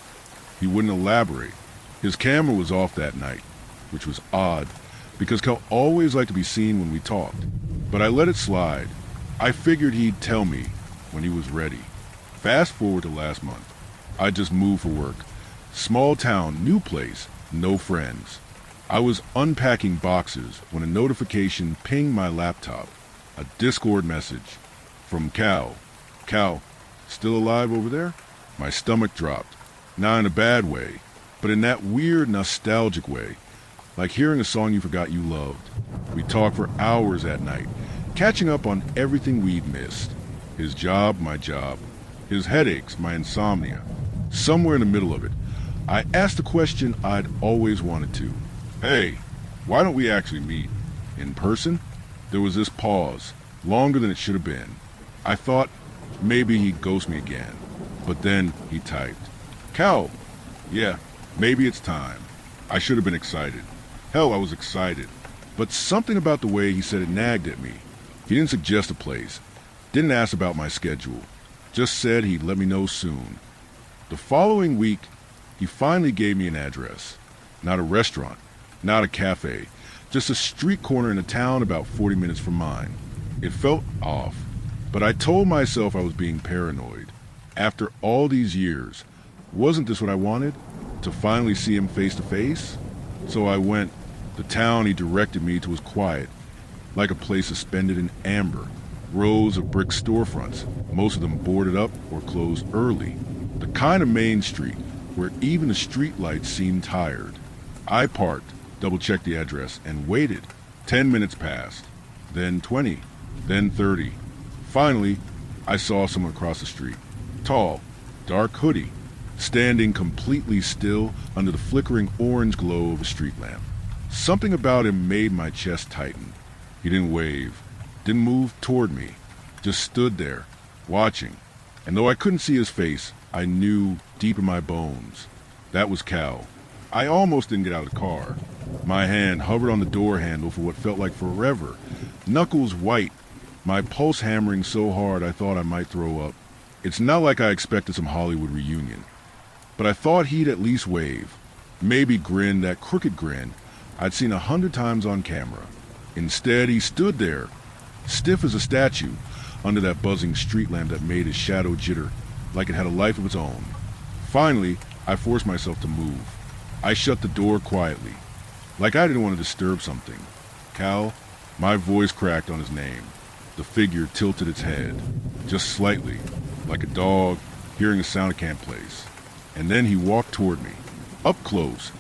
He wouldn't elaborate. His camera was off that night, which was odd, because Cal always liked to be seen when we talked. But I let it slide. I figured he'd tell me when he was ready. Fast forward to last month. I just moved for work. Small town, new place, no friends. I was unpacking boxes when a notification pinged my laptop. A Discord message from Cal. Cal, still alive over there? My stomach dropped. Not in a bad way, but in that weird nostalgic way. Like hearing a song you forgot you loved. We talked for hours at night, catching up on everything we'd missed. His job, my job. His headaches, my insomnia. Somewhere in the middle of it, I asked the question I'd always wanted to. Hey, why don't we actually meet? In person, there was this pause, longer than it should have been. I thought maybe he'd ghost me again, but then he typed, "Cal, yeah, maybe it's time." I should have been excited. Hell, I was excited. But something about the way he said it nagged at me. He didn't suggest a place, didn't ask about my schedule, just said he'd let me know soon. The following week, he finally gave me an address. Not a restaurant, not a cafe, just a street corner in a town about 40 minutes from mine. It felt off, but I told myself I was being paranoid. After all these years, wasn't this what I wanted? To finally see him face to face? So I went. The town he directed me to was quiet, like a place suspended in amber. Rows of brick storefronts, most of them boarded up or closed early. The kind of main street where even the street lights seemed tired. I parked, double-checked the address, and waited. 10 minutes passed, then 20, then 30. Finally, I saw someone across the street. Tall, dark hoodie, standing completely still under the flickering orange glow of a street lamp. Something about him made my chest tighten. He didn't wave, didn't move toward me, just stood there, watching. And though I couldn't see his face, I knew deep in my bones. That was Cal. I almost didn't get out of the car. My hand hovered on the door handle for what felt like forever. Knuckles white, my pulse hammering so hard I thought I might throw up. It's not like I expected some Hollywood reunion. But I thought he'd at least wave. Maybe grin, that crooked grin I'd seen 100 times on camera. Instead, he stood there, stiff as a statue, under that buzzing street lamp that made his shadow jitter like it had a life of its own. Finally, I forced myself to move. I shut the door quietly, like I didn't want to disturb something. "Cal," my voice cracked on his name. The figure tilted its head, just slightly, like a dog hearing a sound it can't place. And then he walked toward me, up close.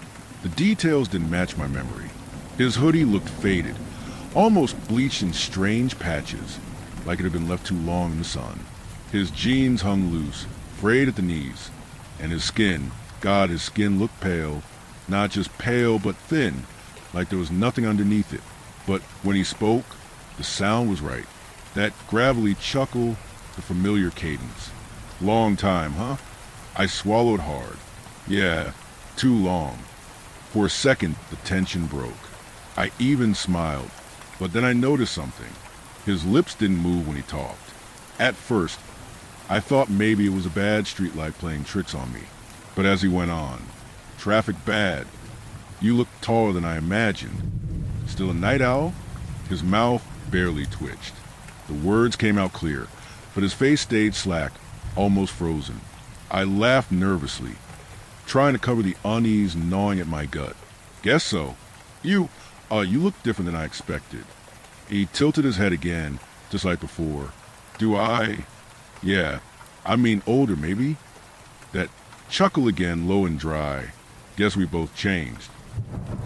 The details didn't match my memory. His hoodie looked faded, almost bleached in strange patches, like it had been left too long in the sun. His jeans hung loose, frayed at the knees, and his skin, God, his skin looked pale, not just pale but thin, like there was nothing underneath it. But when he spoke, the sound was right. That gravelly chuckle, the familiar cadence. "Long time, huh?" I swallowed hard. Yeah, too long. For a second, the tension broke. I even smiled, but then I noticed something. His lips didn't move when he talked. At first, I thought maybe it was a bad streetlight playing tricks on me. But as he went on, "Traffic bad. You look taller than I imagined. Still a night owl?" His mouth barely twitched. The words came out clear, but his face stayed slack, almost frozen. I laughed nervously, trying to cover the unease gnawing at my gut. "Guess so. You look different than I expected." He tilted his head again, just like before. "Do I?" "Yeah. I mean older, maybe." That chuckle again, low and dry. Guess we both changed.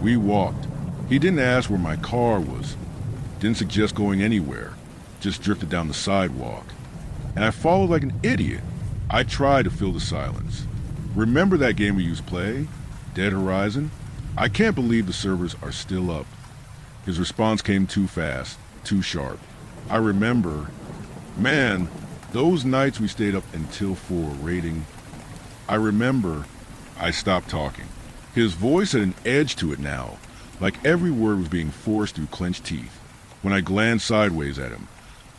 We walked. He didn't ask where my car was. Didn't suggest going anywhere. Just drifted down the sidewalk. And I followed like an idiot. I tried to fill the silence. "Remember that game we used to play? Dead Horizon? I can't believe the servers are still up." His response came too fast, too sharp. "I remember. Man, those nights we stayed up until 4 raiding. I remember." I stopped talking. His voice had an edge to it now, like every word was being forced through clenched teeth. When I glanced sideways at him,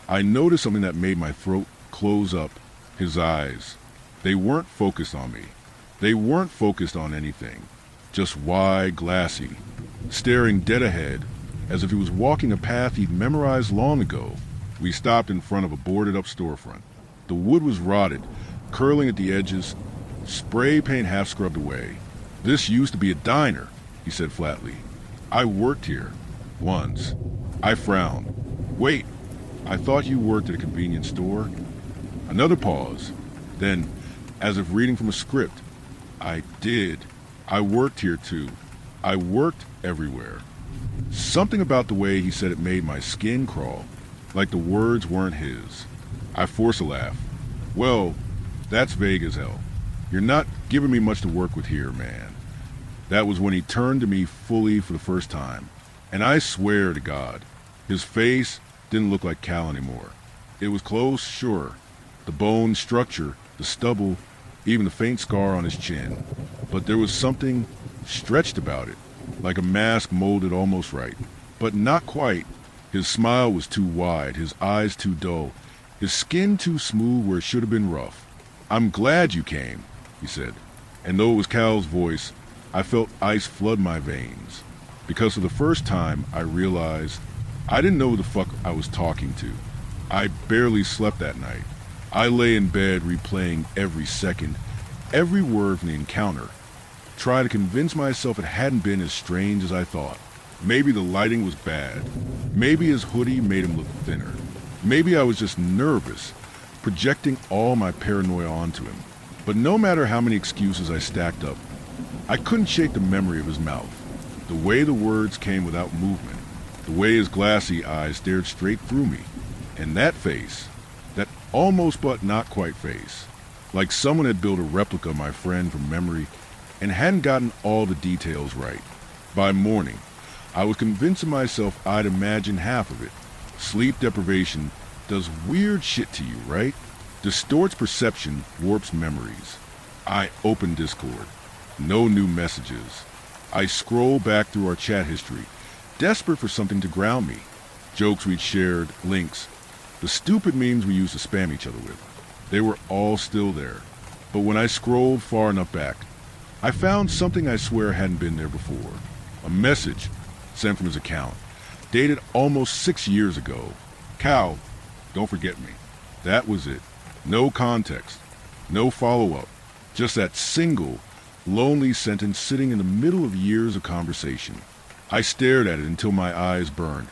I noticed something that made my throat close up. His eyes. They weren't focused on me. They weren't focused on anything. Just wide, glassy, staring dead ahead, as if he was walking a path he'd memorized long ago. We stopped in front of a boarded-up storefront. The wood was rotted, curling at the edges, spray paint half scrubbed away. "This used to be a diner," he said flatly. "I worked here. Once." I frowned. "Wait, I thought you worked at a convenience store?" Another pause. Then, as if reading from a script, "I did. I worked here too. I worked everywhere." Something about the way he said it made my skin crawl, like the words weren't his. I forced a laugh. "Well, that's vague as hell. You're not giving me much to work with here, man." That was when he turned to me fully for the first time. And I swear to God, his face didn't look like Cal anymore. It was close, sure. The bone structure, the stubble, even the faint scar on his chin. But there was something stretched about it, like a mask molded almost right. But not quite. His smile was too wide, his eyes too dull, his skin too smooth where it should have been rough. "I'm glad you came," he said. And though it was Cal's voice, I felt ice flood my veins. Because for the first time, I realized I didn't know who the fuck I was talking to. I barely slept that night. I lay in bed replaying every second, every word from the encounter, trying to convince myself it hadn't been as strange as I thought. Maybe the lighting was bad. Maybe his hoodie made him look thinner. Maybe I was just nervous, projecting all my paranoia onto him. But no matter how many excuses I stacked up, I couldn't shake the memory of his mouth, the way the words came without movement, the way his glassy eyes stared straight through me, and that face, that almost but not quite face, like someone had built a replica of my friend from memory and hadn't gotten all the details right. By morning, I was convincing myself I'd imagined half of it. Sleep deprivation does weird shit to you, right? Distorts perception, warps memories. I opened Discord. No new messages. I scroll back through our chat history, desperate for something to ground me. Jokes we'd shared, links, the stupid memes we used to spam each other with. They were all still there. But when I scrolled far enough back, I found something I swear hadn't been there before. A message sent from his account, dated almost 6 years ago. "Cal, don't forget me." That was it. No context, no follow-up, just that single, lonely sentence sitting in the middle of years of conversation. I stared at it until my eyes burned,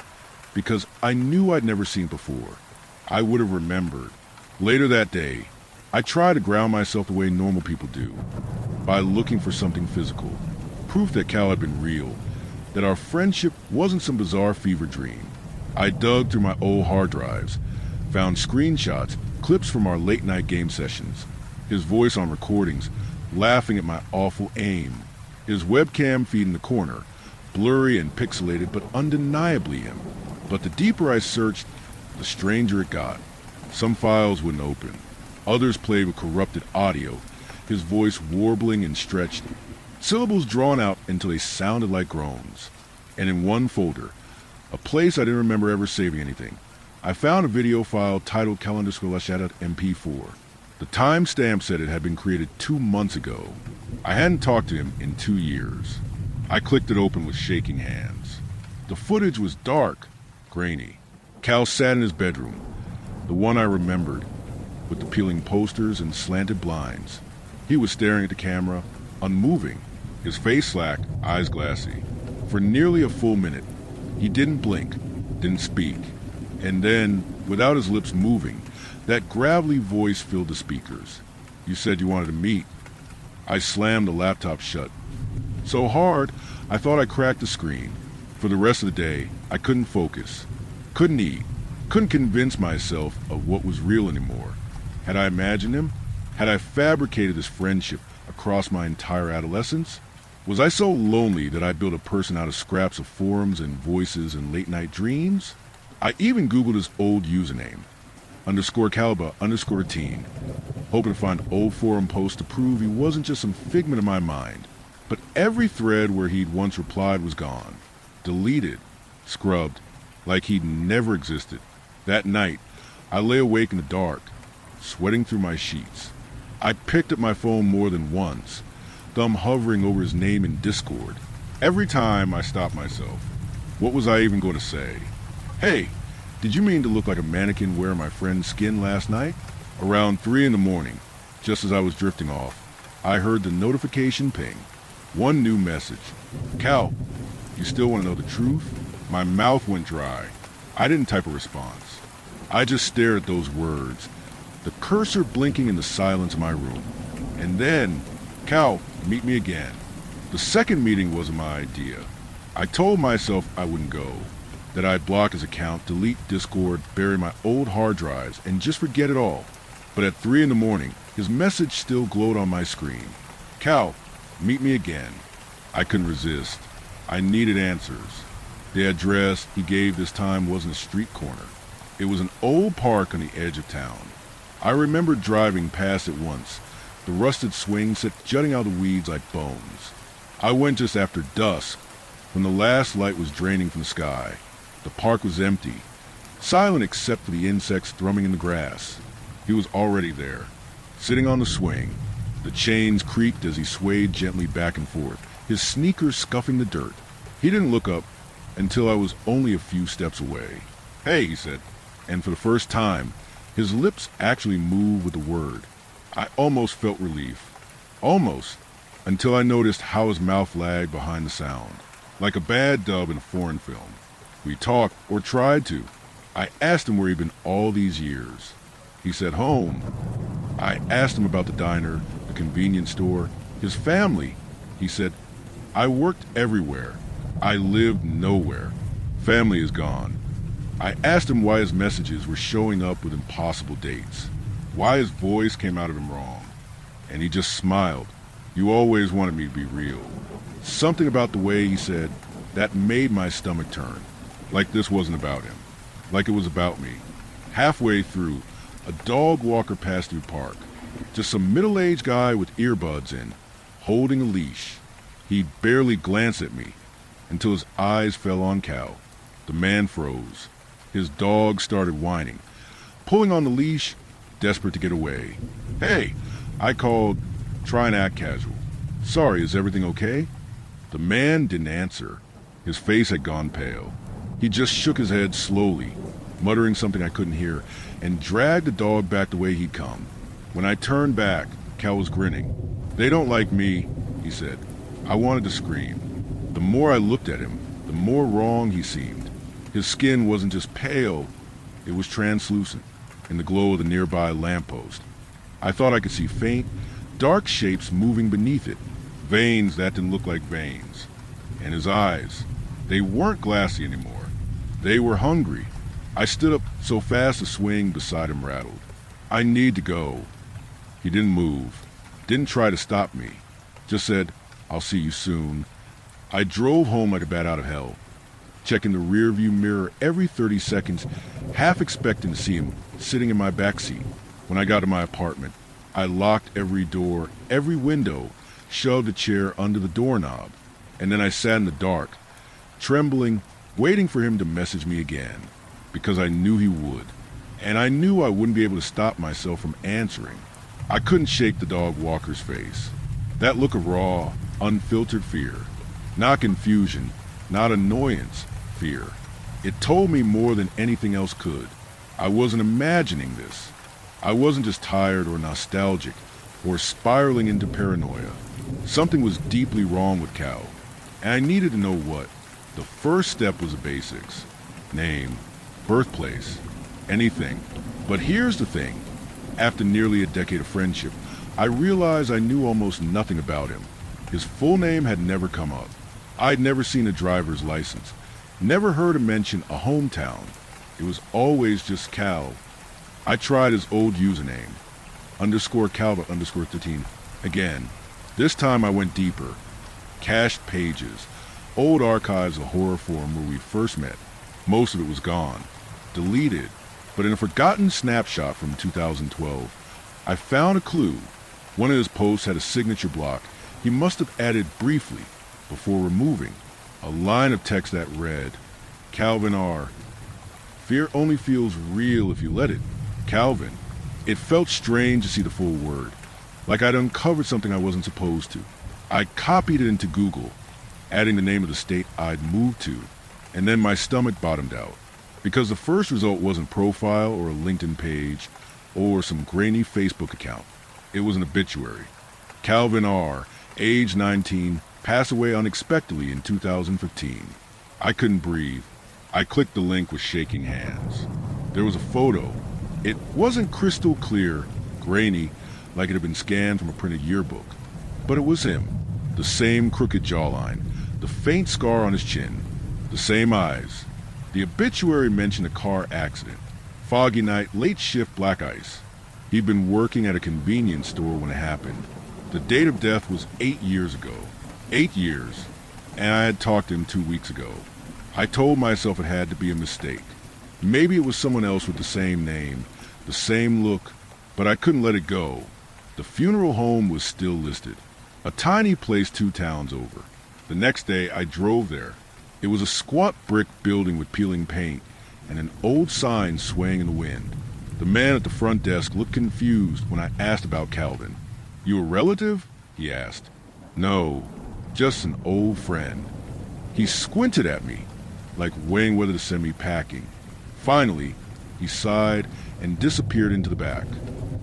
because I knew I'd never seen it before. I would have remembered. Later that day, I tried to ground myself the way normal people do, by looking for something physical, proof that Cal had been real, that our friendship wasn't some bizarre fever dream. I dug through my old hard drives, found screenshots, clips from our late-night game sessions, his voice on recordings, laughing at my awful aim, his webcam feed in the corner, blurry and pixelated, but undeniably him. But the deeper I searched, the stranger it got. Some files wouldn't open. Others played with corrupted audio, his voice warbling and stretched, syllables drawn out until they sounded like groans. And in one folder, a place I didn't remember ever saving anything, I found a video file titled Cal_MP4. The timestamp said it had been created 2 months ago. I hadn't talked to him in 2 years. I clicked it open with shaking hands. The footage was dark, grainy. Cal sat in his bedroom, the one I remembered, with the peeling posters and slanted blinds. He was staring at the camera, unmoving, his face slack, eyes glassy. For nearly a full minute, he didn't blink, didn't speak. And then, without his lips moving, that gravelly voice filled the speakers. "You said you wanted to meet." I slammed the laptop shut. So hard, I thought I cracked the screen. For the rest of the day, I couldn't focus, couldn't eat, couldn't convince myself of what was real anymore. Had I imagined him? Had I fabricated this friendship across my entire adolescence? Was I so lonely that I built a person out of scraps of forums and voices and late-night dreams? I even Googled his old username, _Caliba_teen, hoping to find old forum posts to prove he wasn't just some figment of my mind. But every thread where he'd once replied was gone, deleted, scrubbed, like he'd never existed. That night, I lay awake in the dark, sweating through my sheets. I picked up my phone more than once, thumb hovering over his name in Discord. Every time I stopped myself, what was I even going to say? "Hey, did you mean to look like a mannequin wearing my friend's skin last night?" Around 3 in the morning, just as I was drifting off, I heard the notification ping. One new message. "Cal, you still want to know the truth?" My mouth went dry. I didn't type a response. I just stared at those words, the cursor blinking in the silence of my room. And then, "Cal, meet me again." The second meeting wasn't my idea. I told myself I wouldn't go, that I'd block his account, delete Discord, bury my old hard drives, and just forget it all. But at 3 in the morning, his message still glowed on my screen. "Cal, meet me again." I couldn't resist. I needed answers. The address he gave this time wasn't a street corner. It was an old park on the edge of town. I remember driving past it once, the rusted swing set jutting out of the weeds like bones. I went just after dusk, when the last light was draining from the sky. The park was empty, silent except for the insects thrumming in the grass. He was already there, sitting on the swing. The chains creaked as he swayed gently back and forth, his sneakers scuffing the dirt. He didn't look up until I was only a few steps away. "Hey," he said, and for the first time, his lips actually moved with the word. I almost felt relief. Almost, until I noticed how his mouth lagged behind the sound, like a bad dub in a foreign film. We talked, or tried to. I asked him where he'd been all these years. He said home. I asked him about the diner, the convenience store, his family. He said, "I worked everywhere. I lived nowhere. Family is gone." I asked him why his messages were showing up with impossible dates, why his voice came out of him wrong, and he just smiled. "You always wanted me to be real." Something about the way he said that made my stomach turn, like this wasn't about him, like it was about me. Halfway through, a dog walker passed through the park, just some middle-aged guy with earbuds in, holding a leash. He barely glanced at me until his eyes fell on Cal. The man froze. His dog started whining, pulling on the leash, desperate to get away. "Hey," I called, trying to act casual. "Sorry, is everything okay?" The man didn't answer. His face had gone pale. He just shook his head slowly, muttering something I couldn't hear, and dragged the dog back the way he'd come. When I turned back, Cal was grinning. "They don't like me," he said. I wanted to scream. The more I looked at him, the more wrong he seemed. His skin wasn't just pale, it was translucent in the glow of the nearby lamppost. I thought I could see faint, dark shapes moving beneath it, veins that didn't look like veins. And his eyes, they weren't glassy anymore. They were hungry. I stood up so fast the swing beside him rattled. "I need to go." He didn't move, didn't try to stop me, just said, "I'll see you soon." I drove home like a bat out of hell, checking the rearview mirror every 30 seconds, half expecting to see him sitting in my backseat. When I got to my apartment, I locked every door, every window, shoved a chair under the doorknob, and then I sat in the dark, trembling, waiting for him to message me again, because I knew he would, and I knew I wouldn't be able to stop myself from answering. I couldn't shake the dog walker's face, that look of raw, unfiltered fear, not confusion, not annoyance, fear. It told me more than anything else could. I wasn't imagining this. I wasn't just tired or nostalgic or spiraling into paranoia. Something was deeply wrong with Cal, and I needed to know what. The first step was the basics. Name, birthplace, anything. But here's the thing. After nearly a decade of friendship, I realized I knew almost nothing about him. His full name had never come up. I'd never seen a driver's license, never heard him mention a hometown. It was always just Cal. I tried his old username, _Calvert_13, again. This time I went deeper. Cached pages, old archives of horror forum where we first met. Most of it was gone, deleted, but in a forgotten snapshot from 2012, I found a clue. One of his posts had a signature block he must have added briefly before removing. A line of text that read, "Calvin R. Fear only feels real if you let it. Calvin." It felt strange to see the full word, like I'd uncovered something I wasn't supposed to. I copied it into Google, adding the name of the state I'd moved to, and then my stomach bottomed out, because the first result wasn't profile or a LinkedIn page or some grainy Facebook account. It was an obituary. Calvin R., age 19, passed away unexpectedly in 2015. I couldn't breathe. I clicked the link with shaking hands. There was a photo. It wasn't crystal clear, grainy, like it had been scanned from a printed yearbook. But it was him. The same crooked jawline, the faint scar on his chin, the same eyes. The obituary mentioned a car accident. Foggy night, late shift black ice. He'd been working at a convenience store when it happened. The date of death was 8 years ago. 8 years. And I had talked to him 2 weeks ago. I told myself it had to be a mistake. Maybe it was someone else with the same name, the same look, but I couldn't let it go. The funeral home was still listed. A tiny place 2 towns over. The next day I drove there. It was a squat brick building with peeling paint and an old sign swaying in the wind. The man at the front desk looked confused when I asked about Calvin. "You a relative?" he asked. "No, just an old friend." He squinted at me, like weighing whether to send me packing. Finally, he sighed and disappeared into the back.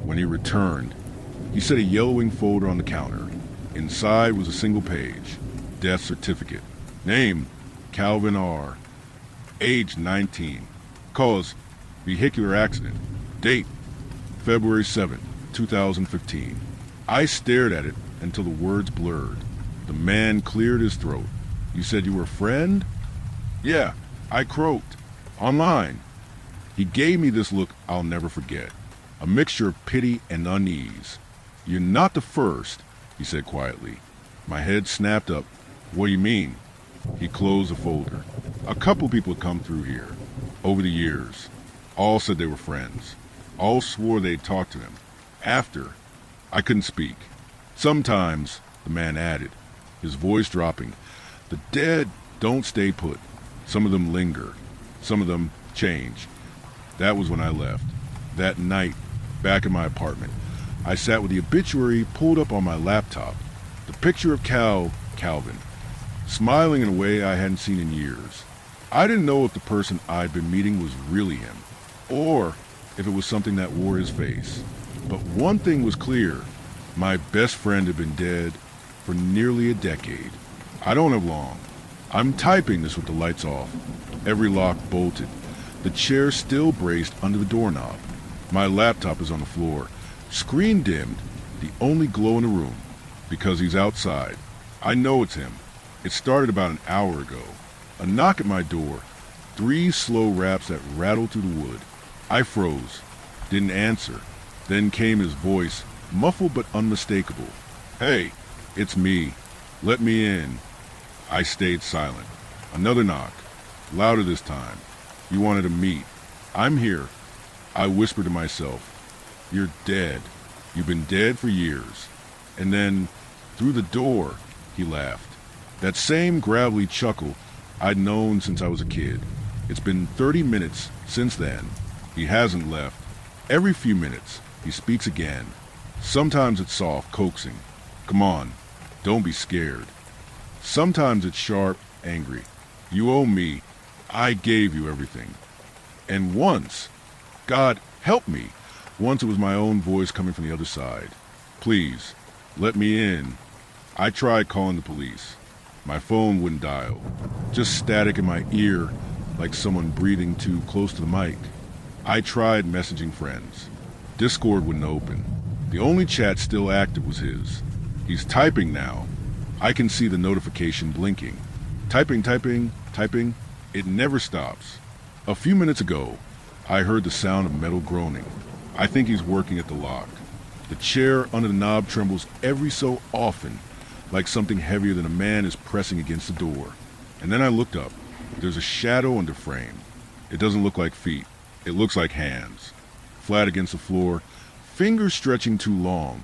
When he returned, he set a yellowing folder on the counter. Inside was a single page. Death certificate. Name, Calvin R. Age 19. Cause, vehicular accident. Date, February 7, 2015. I stared at it until the words blurred. The man cleared his throat. "You said you were a friend?" "Yeah," I croaked. "Online." He gave me this look I'll never forget. A mixture of pity and unease. "You're not the first," he said quietly. My head snapped up. "What do you mean?" He closed the folder. "A couple people had come through here over the years. All said they were friends. All swore they'd talked to him. After, I couldn't speak. Sometimes," the man added, his voice dropping, "the dead don't stay put. Some of them linger. Some of them change." That was when I left. That night, back in my apartment, I sat with the obituary pulled up on my laptop. The picture of Calvin, smiling in a way I hadn't seen in years. I didn't know if the person I'd been meeting was really him, or if it was something that wore his face. But one thing was clear. My best friend had been dead for nearly a decade. I don't have long. I'm typing this with the lights off. Every lock bolted. The chair still braced under the doorknob. My laptop is on the floor. Screen dimmed, the only glow in the room. Because he's outside. I know it's him. It started about an hour ago. A knock at my door. 3 slow raps that rattled through the wood. I froze. Didn't answer. Then came his voice, muffled but unmistakable. "Hey, it's me. Let me in." I stayed silent. Another knock. Louder this time. "You wanted to meet." "I'm here." I whispered to myself. "You're dead. You've been dead for years." And then, through the door, he laughed. That same gravelly chuckle I'd known since I was a kid. It's been 30 minutes since then. He hasn't left. Every few minutes, he speaks again. Sometimes it's soft, coaxing. "Come on, don't be scared." Sometimes it's sharp, angry. "You owe me. I gave you everything." And once, God help me, once it was my own voice coming from the other side. "Please, let me in." I tried calling the police. My phone wouldn't dial. Just static in my ear, like someone breathing too close to the mic. I tried messaging friends. Discord wouldn't open. The only chat still active was his. He's typing now. I can see the notification blinking. Typing, typing, typing. It never stops. A few minutes ago, I heard the sound of metal groaning. I think he's working at the lock. The chair under the knob trembles every so often, like something heavier than a man is pressing against the door. And then I looked up. There's a shadow under frame. It doesn't look like feet. It looks like hands. Flat against the floor, fingers stretching too long,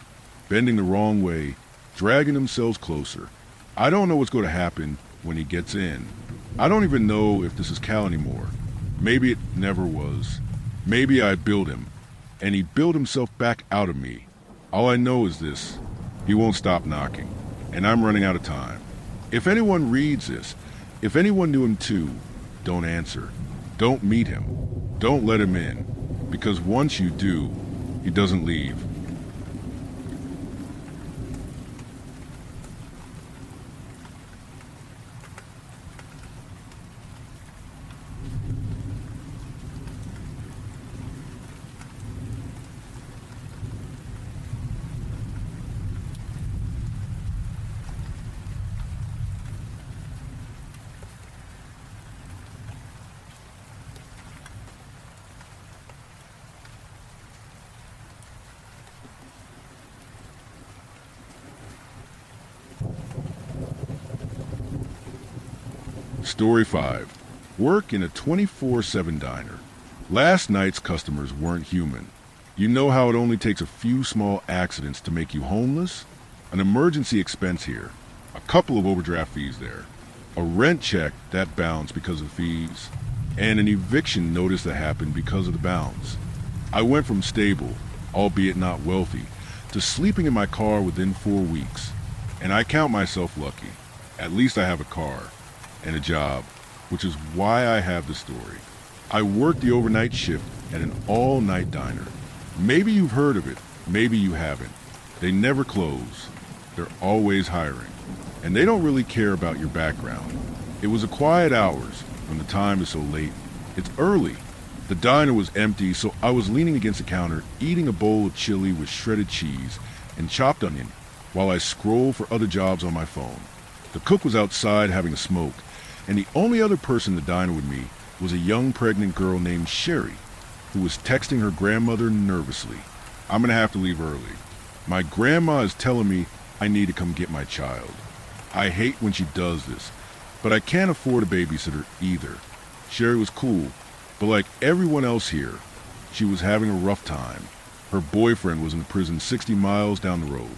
bending the wrong way, dragging themselves closer. I don't know what's going to happen when he gets in. I don't even know if this is Cal anymore. Maybe it never was. Maybe I built him, and he built himself back out of me. All I know is this. He won't stop knocking, and I'm running out of time. If anyone reads this, if anyone knew him too, don't answer. Don't meet him. Don't let him in. Because once you do, he doesn't leave. Story 5. Work in a 24/7 diner. Last night's customers weren't human. You know how it only takes a few small accidents to make you homeless? An emergency expense here, a couple of overdraft fees there, a rent check that bounced because of fees, and an eviction notice that happened because of the bounce. I went from stable, albeit not wealthy, to sleeping in my car within 4 weeks. And I count myself lucky. At least I have a car and a job, which is why I have the story. I worked the overnight shift at an all-night diner. Maybe you've heard of it, maybe you haven't. They never close. They're always hiring. And they don't really care about your background. It was a quiet hours when the time is so late. It's early. The diner was empty, so I was leaning against the counter, eating a bowl of chili with shredded cheese and chopped onion while I scrolled for other jobs on my phone. The cook was outside having a smoke, and the only other person in the diner with me was a young pregnant girl named Sherry, who was texting her grandmother nervously. I'm gonna have to leave early. My grandma is telling me I need to come get my child. I hate when she does this, but I can't afford a babysitter either. Sherry was cool, but like everyone else here, she was having a rough time. Her boyfriend was in prison 60 miles down the road,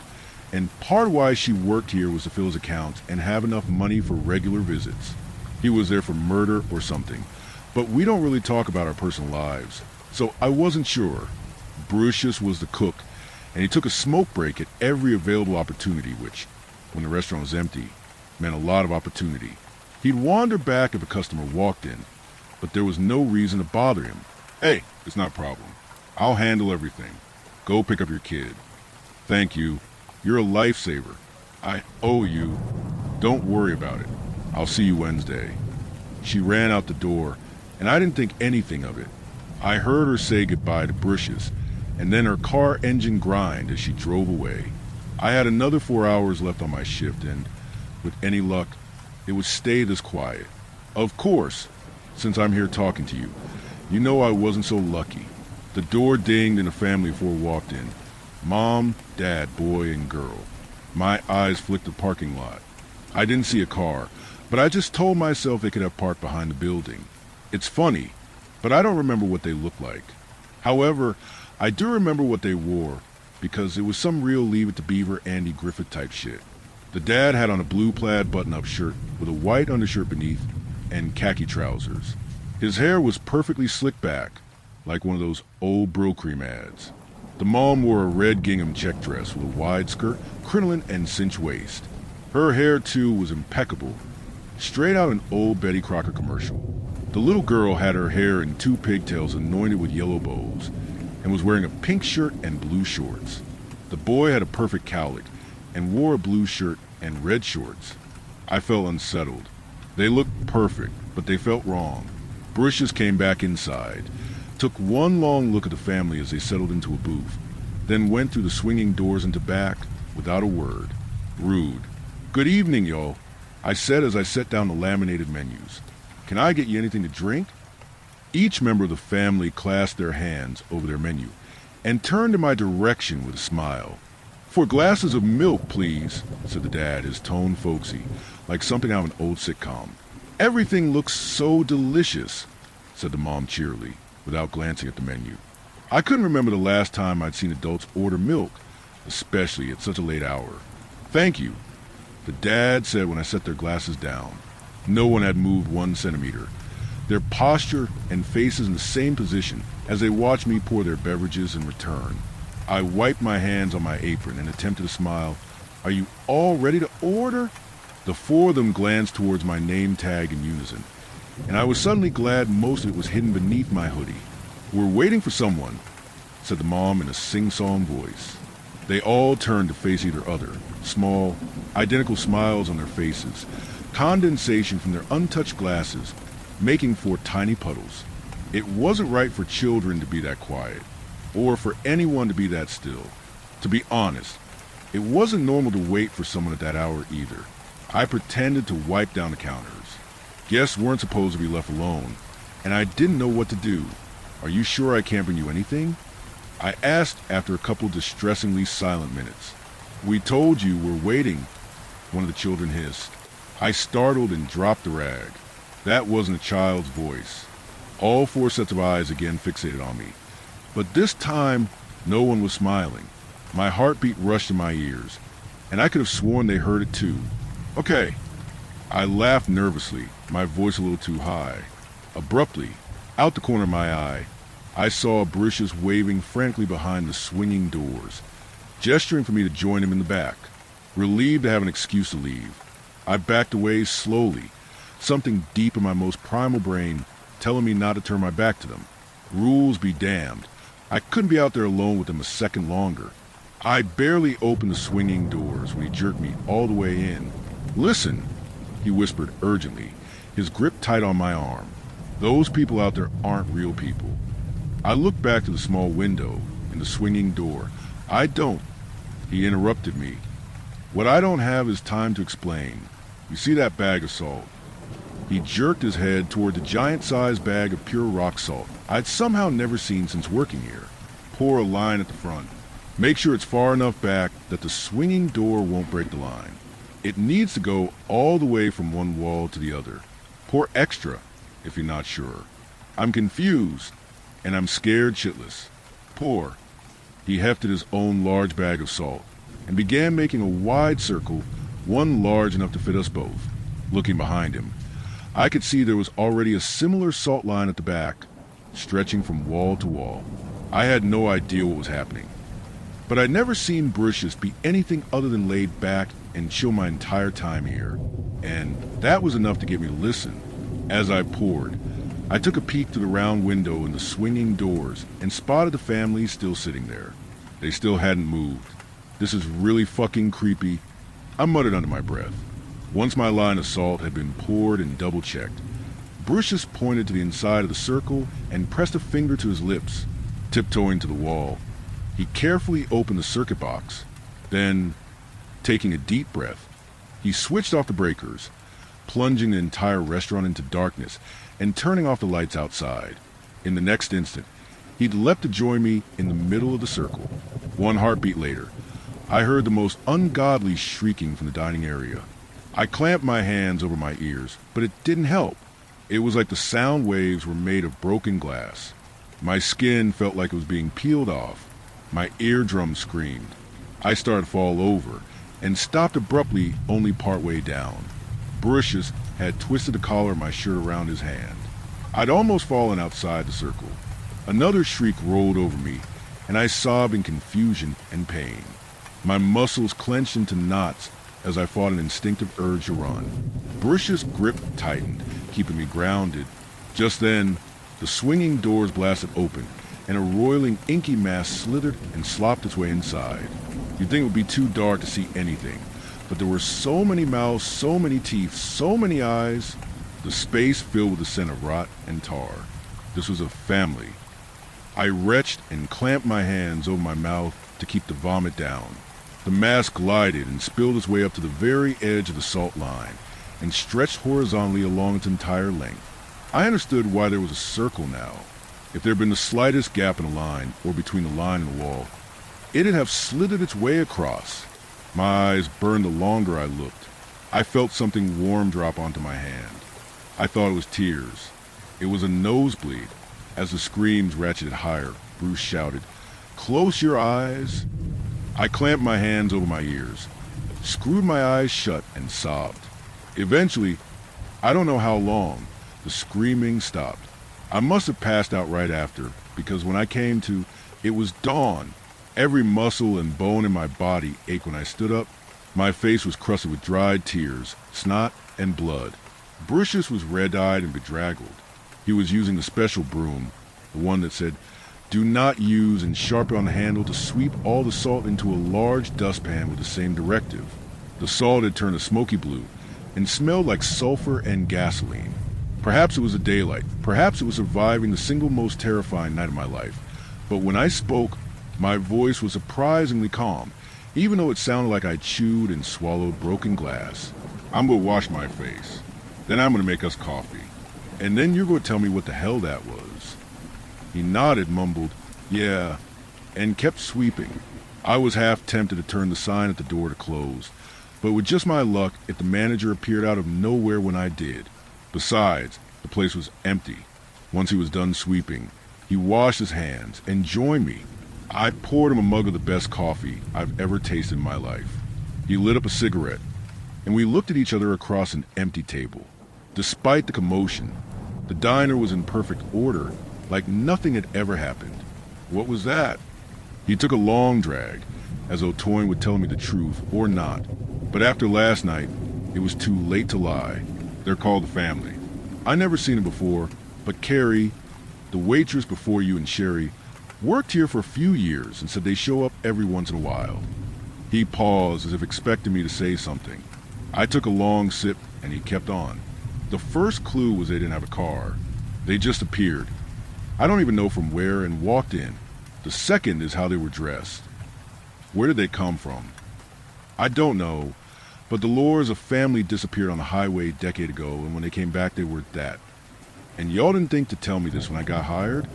and part of why she worked here was to fill his accounts and have enough money for regular visits. He was there for murder or something, but we don't really talk about our personal lives, so I wasn't sure. Brucius was the cook, and he took a smoke break at every available opportunity, which, when the restaurant was empty, meant a lot of opportunity. He'd wander back if a customer walked in, but there was no reason to bother him. Hey, it's not a problem. I'll handle everything. Go pick up your kid. Thank you. You're a lifesaver. I owe you. Don't worry about it. I'll see you Wednesday. She ran out the door, and I didn't think anything of it. I heard her say goodbye to Brucius, and then her car engine grind as she drove away. I had another 4 hours left on my shift, and with any luck, it would stay this quiet. Of course, since I'm here talking to you, you know I wasn't so lucky. The door dinged and a family of 4 walked in. Mom, dad, boy, and girl. My eyes flicked the parking lot. I didn't see a car, but I just told myself they could have parked behind the building. It's funny, but I don't remember what they looked like. However, I do remember what they wore, because it was some real Leave It to Beaver Andy Griffith type shit. The dad had on a blue plaid button-up shirt with a white undershirt beneath and khaki trousers. His hair was perfectly slicked back, like one of those old Brill-Cream ads. The mom wore a red gingham check dress with a wide skirt, crinoline, and cinch waist. Her hair, too, was impeccable, straight out an old Betty Crocker commercial. The little girl had her hair in 2 pigtails anointed with yellow bows, and was wearing a pink shirt and blue shorts. The boy had a perfect cowlick, and wore a blue shirt and red shorts. I felt unsettled. They looked perfect, but they felt wrong. Brucius came back inside, took one long look at the family as they settled into a booth, then went through the swinging doors into back without a word. Rude. Good evening, y'all, I said as I set down the laminated menus. Can I get you anything to drink? Each member of the family clasped their hands over their menu and turned in my direction with a smile. 4 glasses of milk, please, said the dad, his tone folksy, like something out of an old sitcom. Everything looks so delicious, said the mom cheerily, without glancing at the menu. I couldn't remember the last time I'd seen adults order milk, especially at such a late hour. Thank you, the dad said when I set their glasses down. No one had moved 1 centimeter, their posture and faces in the same position as they watched me pour their beverages in return. I wiped my hands on my apron and attempted to smile. Are you all ready to order? The 4 of them glanced towards my name tag in unison, and I was suddenly glad most of it was hidden beneath my hoodie. We're waiting for someone, said the mom in a sing-song voice. They all turned to face each other, small, identical smiles on their faces, condensation from their untouched glasses, making 4 tiny puddles. It wasn't right for children to be that quiet, or for anyone to be that still. To be honest, it wasn't normal to wait for someone at that hour either. I pretended to wipe down the counters. Guests weren't supposed to be left alone, and I didn't know what to do. Are you sure I can't bring you anything? I asked after a couple distressingly silent minutes. We told you we're waiting, one of the children hissed. I startled and dropped the rag. That wasn't a child's voice. All four sets of eyes again fixated on me. But this time, no one was smiling. My heartbeat rushed in my ears, and I could have sworn they heard it too. Okay. I laughed nervously, my voice a little too high. Abruptly, out the corner of my eye, I saw Britius waving frantically behind the swinging doors, gesturing for me to join him in the back. Relieved to have an excuse to leave, I backed away slowly, something deep in my most primal brain telling me not to turn my back to them. Rules be damned. I couldn't be out there alone with them a second longer. I barely opened the swinging doors when he jerked me all the way in. "Listen," he whispered urgently, his grip tight on my arm. "Those people out there aren't real people." I looked back to the small window in the swinging door. "I don't," he interrupted me. "What I don't have is time to explain. You see that bag of salt?" He jerked his head toward the giant-sized bag of pure rock salt I'd somehow never seen since working here. "Pour a line at the front. Make sure it's far enough back that the swinging door won't break the line. It needs to go all the way from one wall to the other. Pour extra, if you're not sure. I'm confused, and I'm scared shitless. Pour." He hefted his own large bag of salt and began making a wide circle, one large enough to fit us both. Looking behind him, I could see there was already a similar salt line at the back, stretching from wall to wall. I had no idea what was happening, but I'd never seen Britius be anything other than laid back and chill my entire time here, and that was enough to get me to listen. As I poured, I took a peek through the round window in the swinging doors and spotted the family still sitting there. They still hadn't moved. "This is really fucking creepy," I muttered under my breath. Once my line of salt had been poured and double-checked, Britius pointed to the inside of the circle and pressed a finger to his lips. Tiptoeing to the wall, he carefully opened the circuit box. Then, taking a deep breath, he switched off the breakers, plunging the entire restaurant into darkness and turning off the lights outside. In the next instant, he'd leapt to join me in the middle of the circle. One heartbeat later, I heard the most ungodly shrieking from the dining area. I clamped my hands over my ears, but it didn't help. It was like the sound waves were made of broken glass. My skin felt like it was being peeled off. My eardrum screamed. I started to fall over and stopped abruptly only partway down. Britius had twisted the collar of my shirt around his hand. I'd almost fallen outside the circle. Another shriek rolled over me, and I sobbed in confusion and pain. My muscles clenched into knots as I fought an instinctive urge to run. Britius' grip tightened, keeping me grounded. Just then, the swinging doors blasted open, and a roiling, inky mass slithered and slopped its way inside. You'd think it would be too dark to see anything, but there were so many mouths, so many teeth, so many eyes. The space filled with the scent of rot and tar. This was a family. I retched and clamped my hands over my mouth to keep the vomit down. The mass glided and spilled its way up to the very edge of the salt line and stretched horizontally along its entire length. I understood why there was a circle now. If there had been the slightest gap in the line, or between the line and the wall, it'd have slithered its way across. My eyes burned the longer I looked. I felt something warm drop onto my hand. I thought it was tears. It was a nosebleed. As the screams ratcheted higher, Bruce shouted, "Close your eyes." I clamped my hands over my ears, screwed my eyes shut, and sobbed. Eventually, I don't know how long, the screaming stopped. I must have passed out right after, because when I came to, it was dawn. Every muscle and bone in my body ached when I stood up. My face was crusted with dried tears, snot, and blood. Britius was red-eyed and bedraggled. He was using the special broom, the one that said, "Do not use," and sharp on the handle to sweep all the salt into a large dustpan with the same directive. The salt had turned a smoky blue and smelled like sulfur and gasoline. Perhaps it was the daylight. Perhaps it was surviving the single most terrifying night of my life. But when I spoke, my voice was surprisingly calm, even though it sounded like I chewed and swallowed broken glass. "I'm going to wash my face. Then I'm going to make us coffee. And then you're going to tell me what the hell that was." He nodded, mumbled, "Yeah," and kept sweeping. I was half tempted to turn the sign at the door to close, but with just my luck, if the manager appeared out of nowhere when I did. Besides, the place was empty. Once he was done sweeping, he washed his hands and joined me. I poured him a mug of the best coffee I've ever tasted in my life. He lit up a cigarette, and we looked at each other across an empty table. Despite the commotion, the diner was in perfect order, like nothing had ever happened. What was that? He took a long drag, as though toying with telling me the truth or not. But after last night, it was too late to lie. They're called the family. I never seen them before, but Carrie, the waitress before you and Sherry, worked here for a few years and said they show up every once in a while. He paused as if expecting me to say something. I took a long sip and he kept on. The first clue was they didn't have a car. They just appeared. I don't even know from where and walked in. The second is how they were dressed. Where did they come from? I don't know, but the Lores of family disappeared on the highway a decade ago, and when they came back they were that. And y'all didn't think to tell me this when I got hired?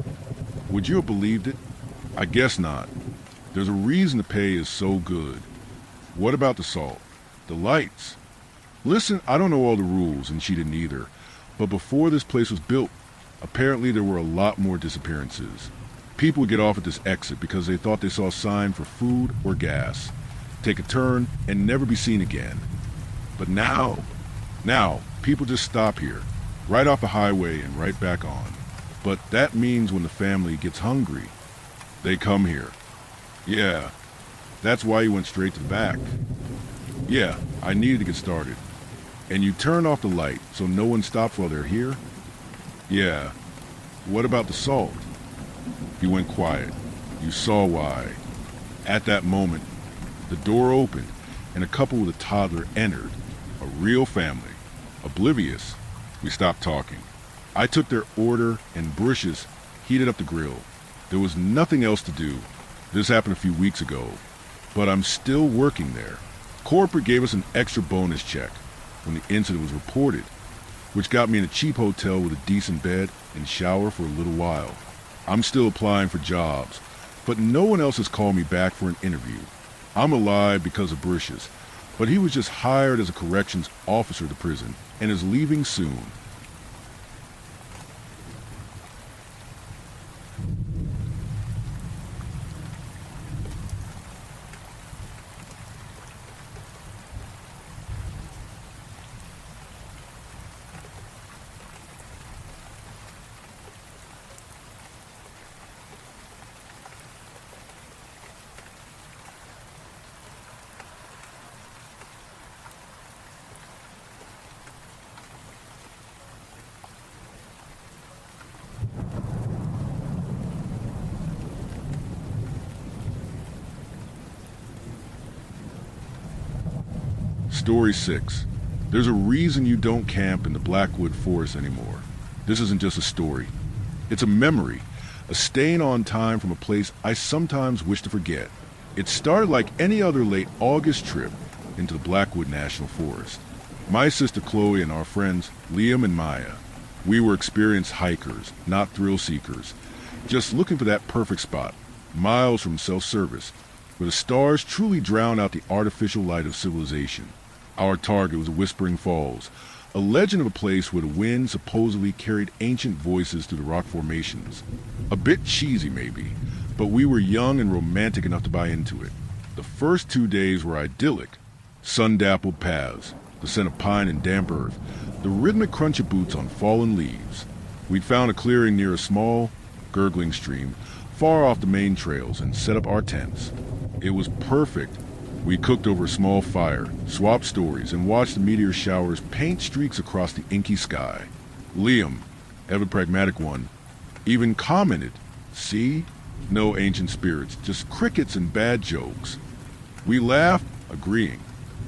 Would you have believed it? I guess not. There's a reason the pay is so good. What about the salt? The lights? Listen, I don't know all the rules, and she didn't either, but before this place was built, apparently there were a lot more disappearances. People would get off at this exit because they thought they saw a sign for food or gas, take a turn, and never be seen again. But now, people just stop here, right off the highway and right back on. But that means when the family gets hungry, they come here. Yeah, that's why you went straight to the back. Yeah, I needed to get started. And you turned off the light so no one stops while they're here? Yeah. What about the salt? He went quiet. You saw why. At that moment, the door opened and a couple with a toddler entered. A real family. Oblivious. We stopped talking. I took their order and brushes heated up the grill. There was nothing else to do. This happened a few weeks ago, but I'm still working there. Corporate gave us an extra bonus check when the incident was reported, which got me in a cheap hotel with a decent bed and shower for a little while. I'm still applying for jobs, but no one else has called me back for an interview. I'm alive because of British, but he was just hired as a corrections officer at the prison and is leaving soon. Story 6. There's a reason you don't camp in the Blackwood Forest anymore. This isn't just a story. It's a memory, a stain on time from a place I sometimes wish to forget. It started like any other late August trip into the Blackwood National Forest. My sister Chloe and our friends Liam and Maya. We were experienced hikers, not thrill seekers, just looking for that perfect spot, miles from self-service, where the stars truly drown out the artificial light of civilization. Our target was Whispering Falls, a legend of a place where the wind supposedly carried ancient voices through the rock formations. A bit cheesy maybe, but we were young and romantic enough to buy into it. The first 2 days were idyllic. Sun-dappled paths, the scent of pine and damp earth, the rhythmic crunch of boots on fallen leaves. We'd found a clearing near a small, gurgling stream, far off the main trails, and set up our tents. It was perfect. We cooked over a small fire, swapped stories, and watched the meteor showers paint streaks across the inky sky. Liam, ever pragmatic one, even commented, "See? No ancient spirits, just crickets and bad jokes." We laughed, agreeing.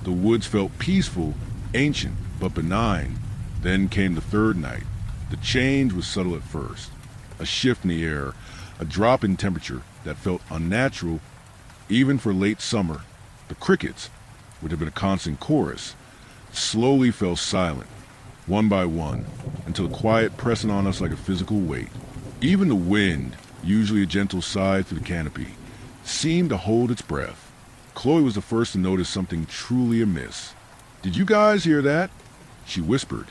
The woods felt peaceful, ancient, but benign. Then came the third night. The change was subtle at first. A shift in the air, a drop in temperature that felt unnatural, even for late summer. The crickets, which had been a constant chorus, slowly fell silent, one by one, until the quiet pressing on us like a physical weight. Even the wind, usually a gentle sigh through the canopy, seemed to hold its breath. Chloe was the first to notice something truly amiss. "Did you guys hear that?" She whispered,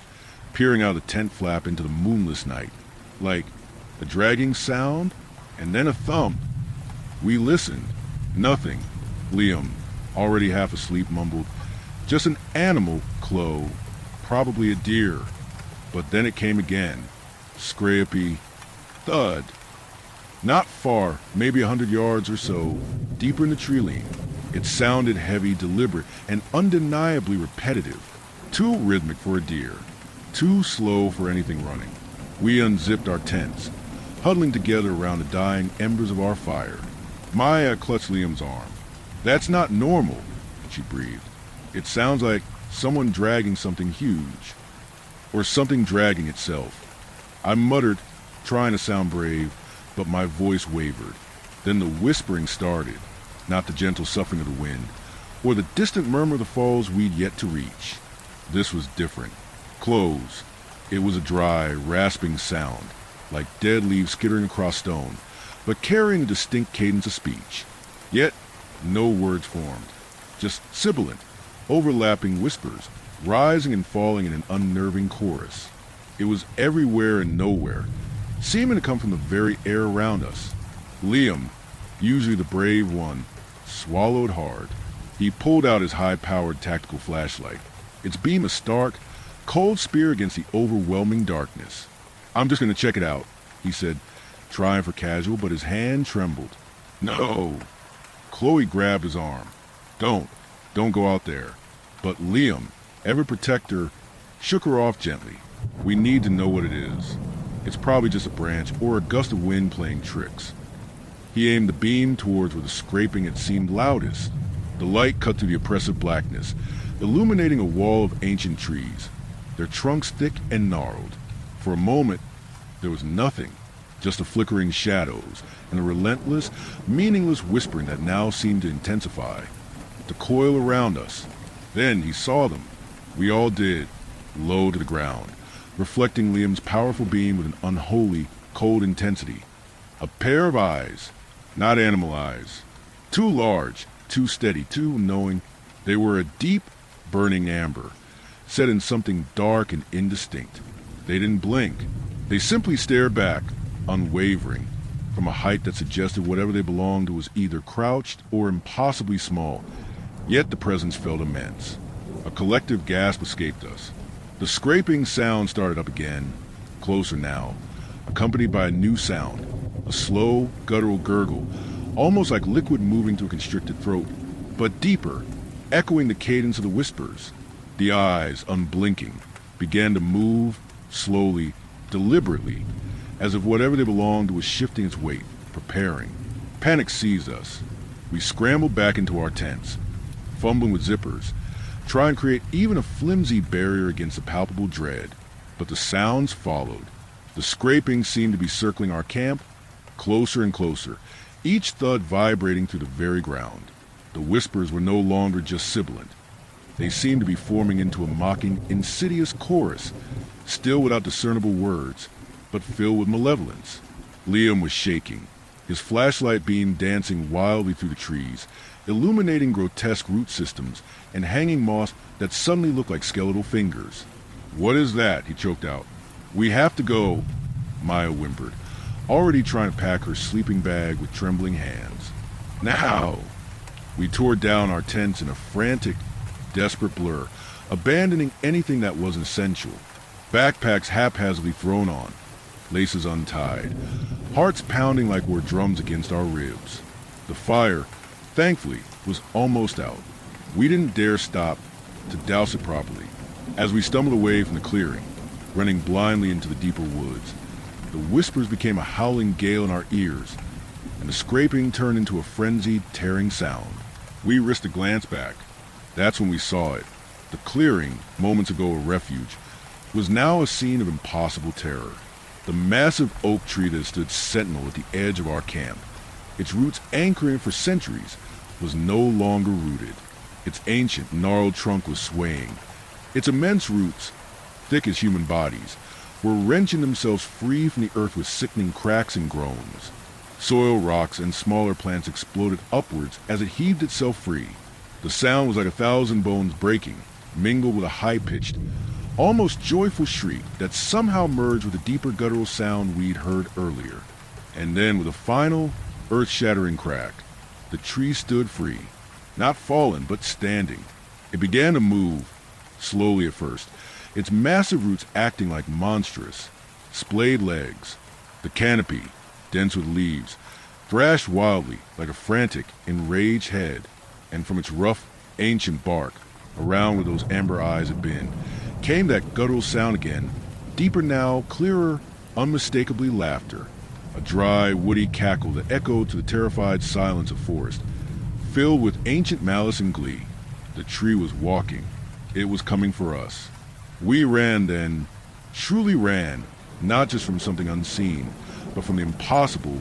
peering out of the tent flap into the moonless night. Like a dragging sound, and then a thump. We listened. Nothing. Liam, already half asleep, mumbled, "Just an animal, Chloe. Probably a deer." But then it came again. Scrapey. Thud. Not far, maybe 100 yards or so, deeper in the tree line. It sounded heavy, deliberate, and undeniably repetitive. Too rhythmic for a deer. Too slow for anything running. We unzipped our tents, huddling together around the dying embers of our fire. Maya clutched Liam's arm. "That's not normal," she breathed. "It sounds like someone dragging something huge. Or something dragging itself." I muttered, trying to sound brave, but my voice wavered. Then the whispering started, not the gentle soughing of the wind, or the distant murmur of the falls we'd yet to reach. This was different. Close. It was a dry, rasping sound, like dead leaves skittering across stone, but carrying a distinct cadence of speech. Yet, no words formed. Just sibilant, overlapping whispers, rising and falling in an unnerving chorus. It was everywhere and nowhere, seeming to come from the very air around us. Liam, usually the brave one, swallowed hard. He pulled out his high-powered tactical flashlight, its beam a stark, cold spear against the overwhelming darkness. "I'm just going to check it out," he said, trying for casual, but his hand trembled. "No." Chloe grabbed his arm. Don't go out there." But Liam, ever protector, shook her off gently. "We need to know what it is. It's probably just a branch or a gust of wind playing tricks." He aimed the beam towards where the scraping had seemed loudest. The light cut through the oppressive blackness, illuminating a wall of ancient trees, their trunks thick and gnarled. For a moment, there was nothing, just the flickering shadows and the relentless, meaningless whispering that now seemed to intensify, to coil around us. Then he saw them. We all did, low to the ground, reflecting Liam's powerful beam with an unholy, cold intensity. A pair of eyes, not animal eyes. Too large, too steady, too knowing. They were a deep, burning amber, set in something dark and indistinct. They didn't blink. They simply stared back, unwavering, from a height that suggested whatever they belonged to was either crouched or impossibly small. Yet the presence felt immense. A collective gasp escaped us. The scraping sound started up again, closer now, accompanied by a new sound, a slow, guttural gurgle, almost like liquid moving through a constricted throat, but deeper, echoing the cadence of the whispers. The eyes, unblinking, began to move, slowly, deliberately, as if whatever they belonged to was shifting its weight, preparing. Panic seized us. We scrambled back into our tents, fumbling with zippers, trying to create even a flimsy barrier against the palpable dread. But the sounds followed. The scraping seemed to be circling our camp, closer and closer, each thud vibrating through the very ground. The whispers were no longer just sibilant. They seemed to be forming into a mocking, insidious chorus, still without discernible words, but filled with malevolence. Liam was shaking, his flashlight beam dancing wildly through the trees, illuminating grotesque root systems and hanging moss that suddenly looked like skeletal fingers. "What is that?" he choked out. "We have to go," Maya whimpered, already trying to pack her sleeping bag with trembling hands. "Now!" We tore down our tents in a frantic, desperate blur, abandoning anything that wasn't essential. Backpacks haphazardly thrown on, laces untied, hearts pounding like were drums against our ribs. The fire, thankfully, was almost out. We didn't dare stop to douse it properly. As we stumbled away from the clearing, running blindly into the deeper woods, the whispers became a howling gale in our ears, and the scraping turned into a frenzied, tearing sound. We risked a glance back. That's when we saw it. The clearing, moments ago a refuge, was now a scene of impossible terror. The massive oak tree that stood sentinel at the edge of our camp, its roots anchoring for centuries, was no longer rooted. Its ancient, gnarled trunk was swaying. Its immense roots, thick as human bodies, were wrenching themselves free from the earth with sickening cracks and groans. Soil, rocks, and smaller plants exploded upwards as it heaved itself free. The sound was like 1,000 bones breaking, mingled with a high-pitched, almost joyful shriek that somehow merged with the deeper guttural sound we'd heard earlier. And then with a final, earth-shattering crack, the tree stood free, not fallen, but standing. It began to move, slowly at first, its massive roots acting like monstrous, splayed legs. The canopy, dense with leaves, thrashed wildly like a frantic, enraged head, and from its rough, ancient bark, around where those amber eyes had been, came that guttural sound again, deeper now, clearer, unmistakably laughter. A dry, woody cackle that echoed to the terrified silence of forest, filled with ancient malice and glee. The tree was walking. It was coming for us. We ran then, truly ran, not just from something unseen, but from the impossible,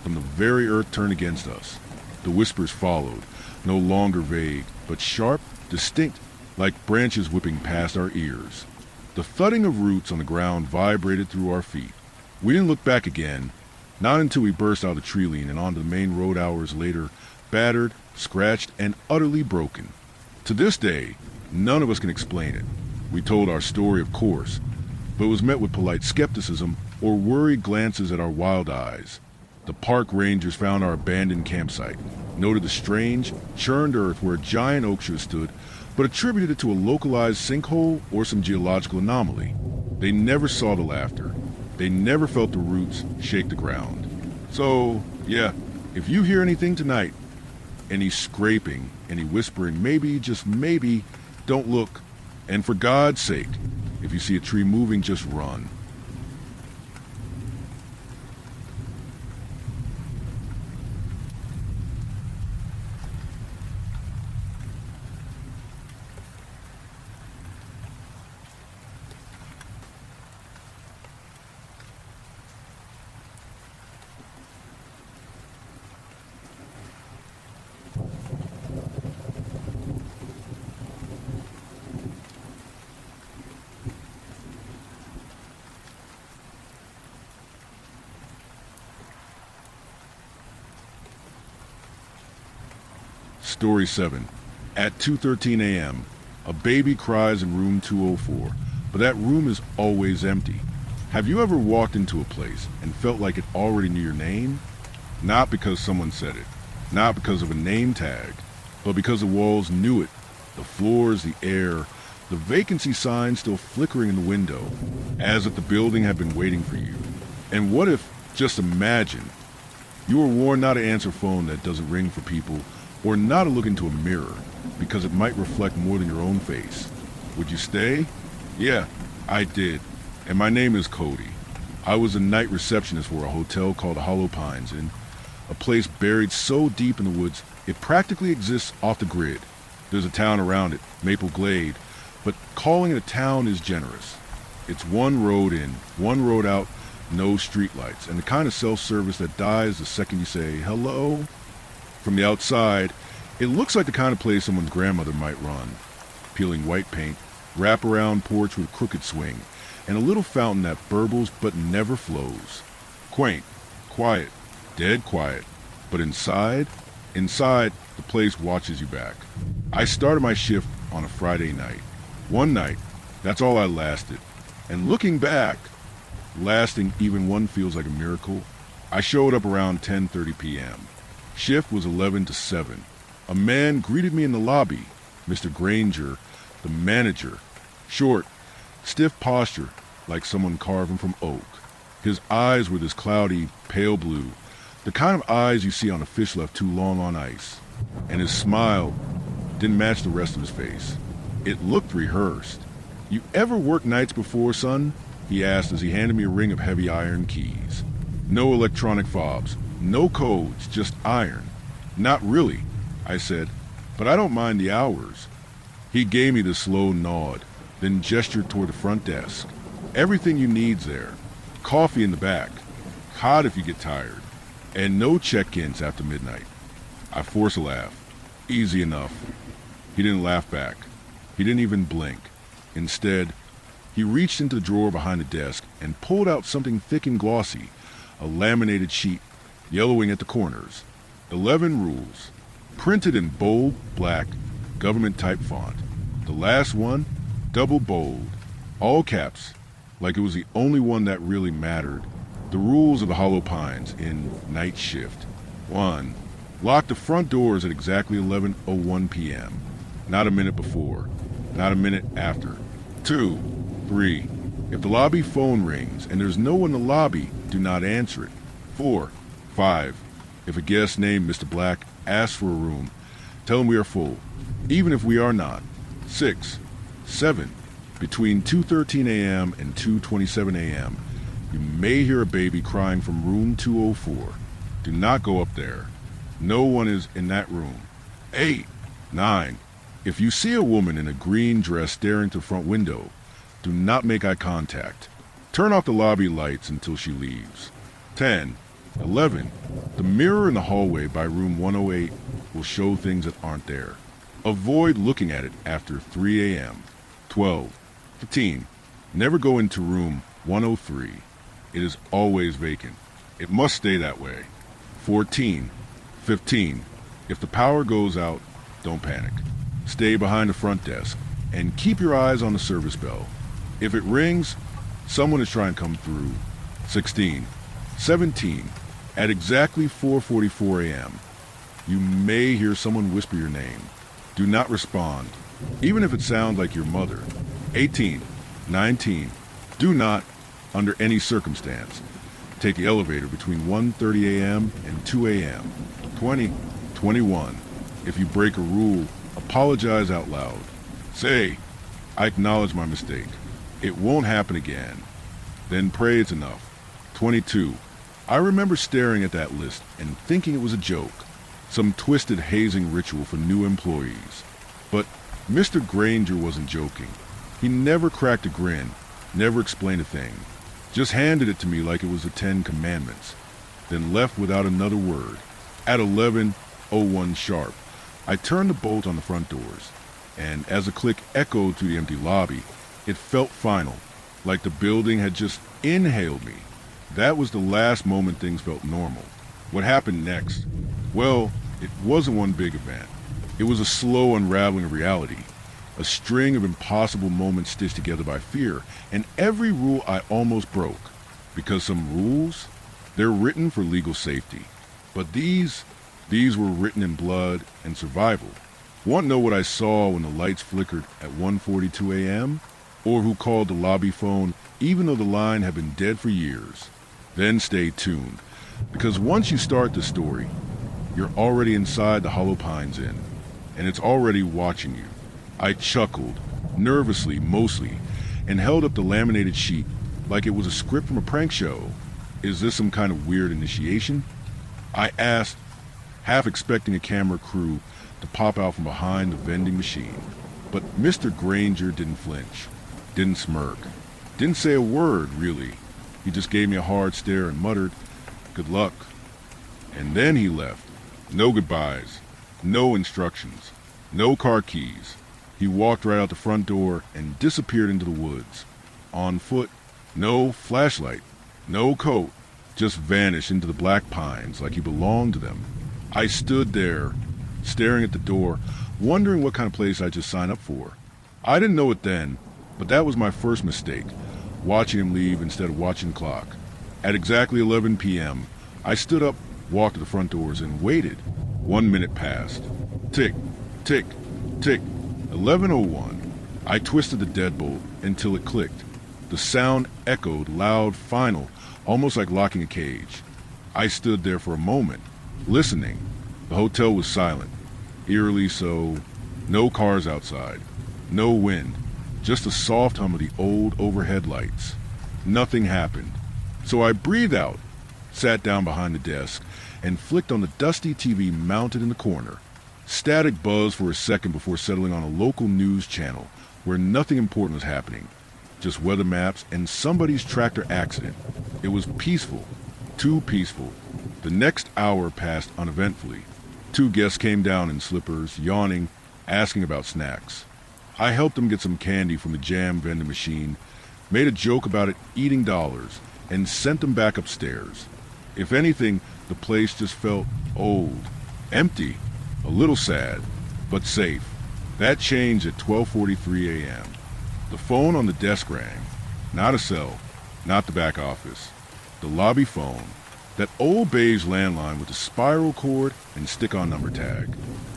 from the very earth turned against us. The whispers followed, no longer vague, but sharp, distinct, like branches whipping past our ears. The thudding of roots on the ground vibrated through our feet. We didn't look back again, not until we burst out of tree lane and onto the main road hours later, battered, scratched, and utterly broken. To this day, none of us can explain it. We told our story, of course, but it was met with polite skepticism or worried glances at our wild eyes. The park rangers found our abandoned campsite, noted the strange, churned earth where a giant oak should have stood, but attributed it to a localized sinkhole or some geological anomaly. They never saw the laughter. They never felt the roots shake the ground. So, yeah, if you hear anything tonight, any scraping, any whispering, maybe, just maybe, don't look. And for God's sake, if you see a tree moving, just run. Story 7. At 2:13 a.m., a baby cries in room 204, but that room is always empty. Have you ever walked into a place and felt like it already knew your name? Not because someone said it, not because of a name tag, but because the walls knew it, the floors, the air, the vacancy sign still flickering in the window, as if the building had been waiting for you. And what if, just imagine, you were warned not to answer a phone that doesn't ring for people, or not to look into a mirror, because it might reflect more than your own face. Would you stay? Yeah, I did. And my name is Cody. I was a night receptionist for a hotel called Hollow Pines Inn, a place buried so deep in the woods it practically exists off the grid. There's a town around it, Maple Glade, but calling it a town is generous. It's one road in, one road out, no streetlights, and the kind of self-service that dies the second you say hello. From the outside, it looks like the kind of place someone's grandmother might run. Peeling white paint, wrap-around porch with a crooked swing, and a little fountain that burbles but never flows. Quaint, quiet, dead quiet. But inside, the place watches you back. I started my shift on a Friday night. One night, that's all I lasted. And looking back, lasting even one feels like a miracle. I showed up around 10:30 p.m. Shift was 11 to 7. A man greeted me in the lobby, Mr. Granger, the manager. Short, stiff posture, like someone carved him from oak. His eyes were this cloudy, pale blue, the kind of eyes you see on a fish left too long on ice. And his smile didn't match the rest of his face. It looked rehearsed. You ever worked nights before, son? He asked as he handed me a ring of heavy iron keys. No electronic fobs. No codes, just iron. Not really, I said, but I don't mind the hours. He gave me the slow nod, then gestured toward the front desk. Everything you need's there. Coffee in the back. Hot if you get tired. And no check-ins after midnight. I forced a laugh. Easy enough. He didn't laugh back. He didn't even blink. Instead, he reached into the drawer behind the desk and pulled out something thick and glossy, a laminated sheet, yellowing at the corners. 11 rules, printed in bold, black, government type font. The last one, double bold. All caps, like it was the only one that really mattered. The rules of the Hollow Pines in Night Shift. 1. Lock the front doors at exactly 11:01 p.m. Not a minute before. Not a minute after. 2. 3. If the lobby phone rings and there's no one in the lobby, do not answer it. 4. 5. If a guest named Mr. Black asks for a room, tell him we are full, even if we are not. 6. 7. Between 2:13 a.m. and 2:27 a.m., you may hear a baby crying from room 204. Do not go up there. No one is in that room. 8. 9. If you see a woman in a green dress staring to the front window, do not make eye contact. Turn off the lobby lights until she leaves. 10. 11. The mirror in the hallway by room 108 will show things that aren't there. Avoid looking at it after 3 a.m. 12. 15. Never go into room 103. It is always vacant. It must stay that way. 14. 15. If the power goes out, don't panic. Stay behind the front desk and keep your eyes on the service bell. If it rings, someone is trying to come through. 16. 17. At exactly 4:44 a.m., you may hear someone whisper your name. Do not respond, even if it sounds like your mother. 18. 19. Do not, under any circumstance, take the elevator between 1:30 a.m. and 2 a.m. 20. 21. If you break a rule, apologize out loud. Say, I acknowledge my mistake. It won't happen again. Then pray it's enough. 22. I remember staring at that list and thinking it was a joke, some twisted hazing ritual for new employees. But Mr. Granger wasn't joking. He never cracked a grin, never explained a thing, just handed it to me like it was the 10 Commandments, then left without another word. At 11:01 sharp, I turned the bolt on the front doors, and as a click echoed through the empty lobby, it felt final, like the building had just inhaled me. That was the last moment things felt normal. What happened next? Well, it wasn't one big event. It was a slow unraveling of reality, a string of impossible moments stitched together by fear, and every rule I almost broke. Because some rules, they're written for legal safety. But these were written in blood and survival. Want to know what I saw when the lights flickered at 1:42 a.m.? Or who called the lobby phone even though the line had been dead for years? Then stay tuned, because once you start the story, you're already inside the Hollow Pines Inn, and it's already watching you. I chuckled, nervously mostly, and held up the laminated sheet like it was a script from a prank show. Is this some kind of weird initiation? I asked, half expecting a camera crew to pop out from behind the vending machine. But Mr. Granger didn't flinch, didn't smirk, didn't say a word, really. He just gave me a hard stare and muttered, "Good luck." And then he left. No goodbyes, no instructions, no car keys. He walked right out the front door and disappeared into the woods. On foot, no flashlight, no coat, just vanished into the black pines like he belonged to them. I stood there, staring at the door, wondering what kind of place I just signed up for. I didn't know it then, but that was my first mistake, watching him leave instead of watching the clock. At exactly 11 p.m., I stood up, walked to the front doors, and waited. 1 minute passed. Tick, tick, tick. 11:01. I twisted the deadbolt until it clicked. The sound echoed, loud, final, almost like locking a cage. I stood there for a moment, listening. The hotel was silent, eerily so. No cars outside, no wind, just the soft hum of the old overhead lights. Nothing happened. So I breathed out, sat down behind the desk, and flicked on the dusty TV mounted in the corner. Static buzzed for a second before settling on a local news channel where nothing important was happening. Just weather maps and somebody's tractor accident. It was peaceful, too peaceful. The next hour passed uneventfully. 2 guests came down in slippers, yawning, asking about snacks. I helped them get some candy from the jam vending machine, made a joke about it eating dollars, and sent them back upstairs. If anything, the place just felt old, empty, a little sad, but safe. That changed at 12:43 a.m. The phone on the desk rang. Not a cell, not the back office. The lobby phone. That old beige landline with the spiral cord and stick-on number tag.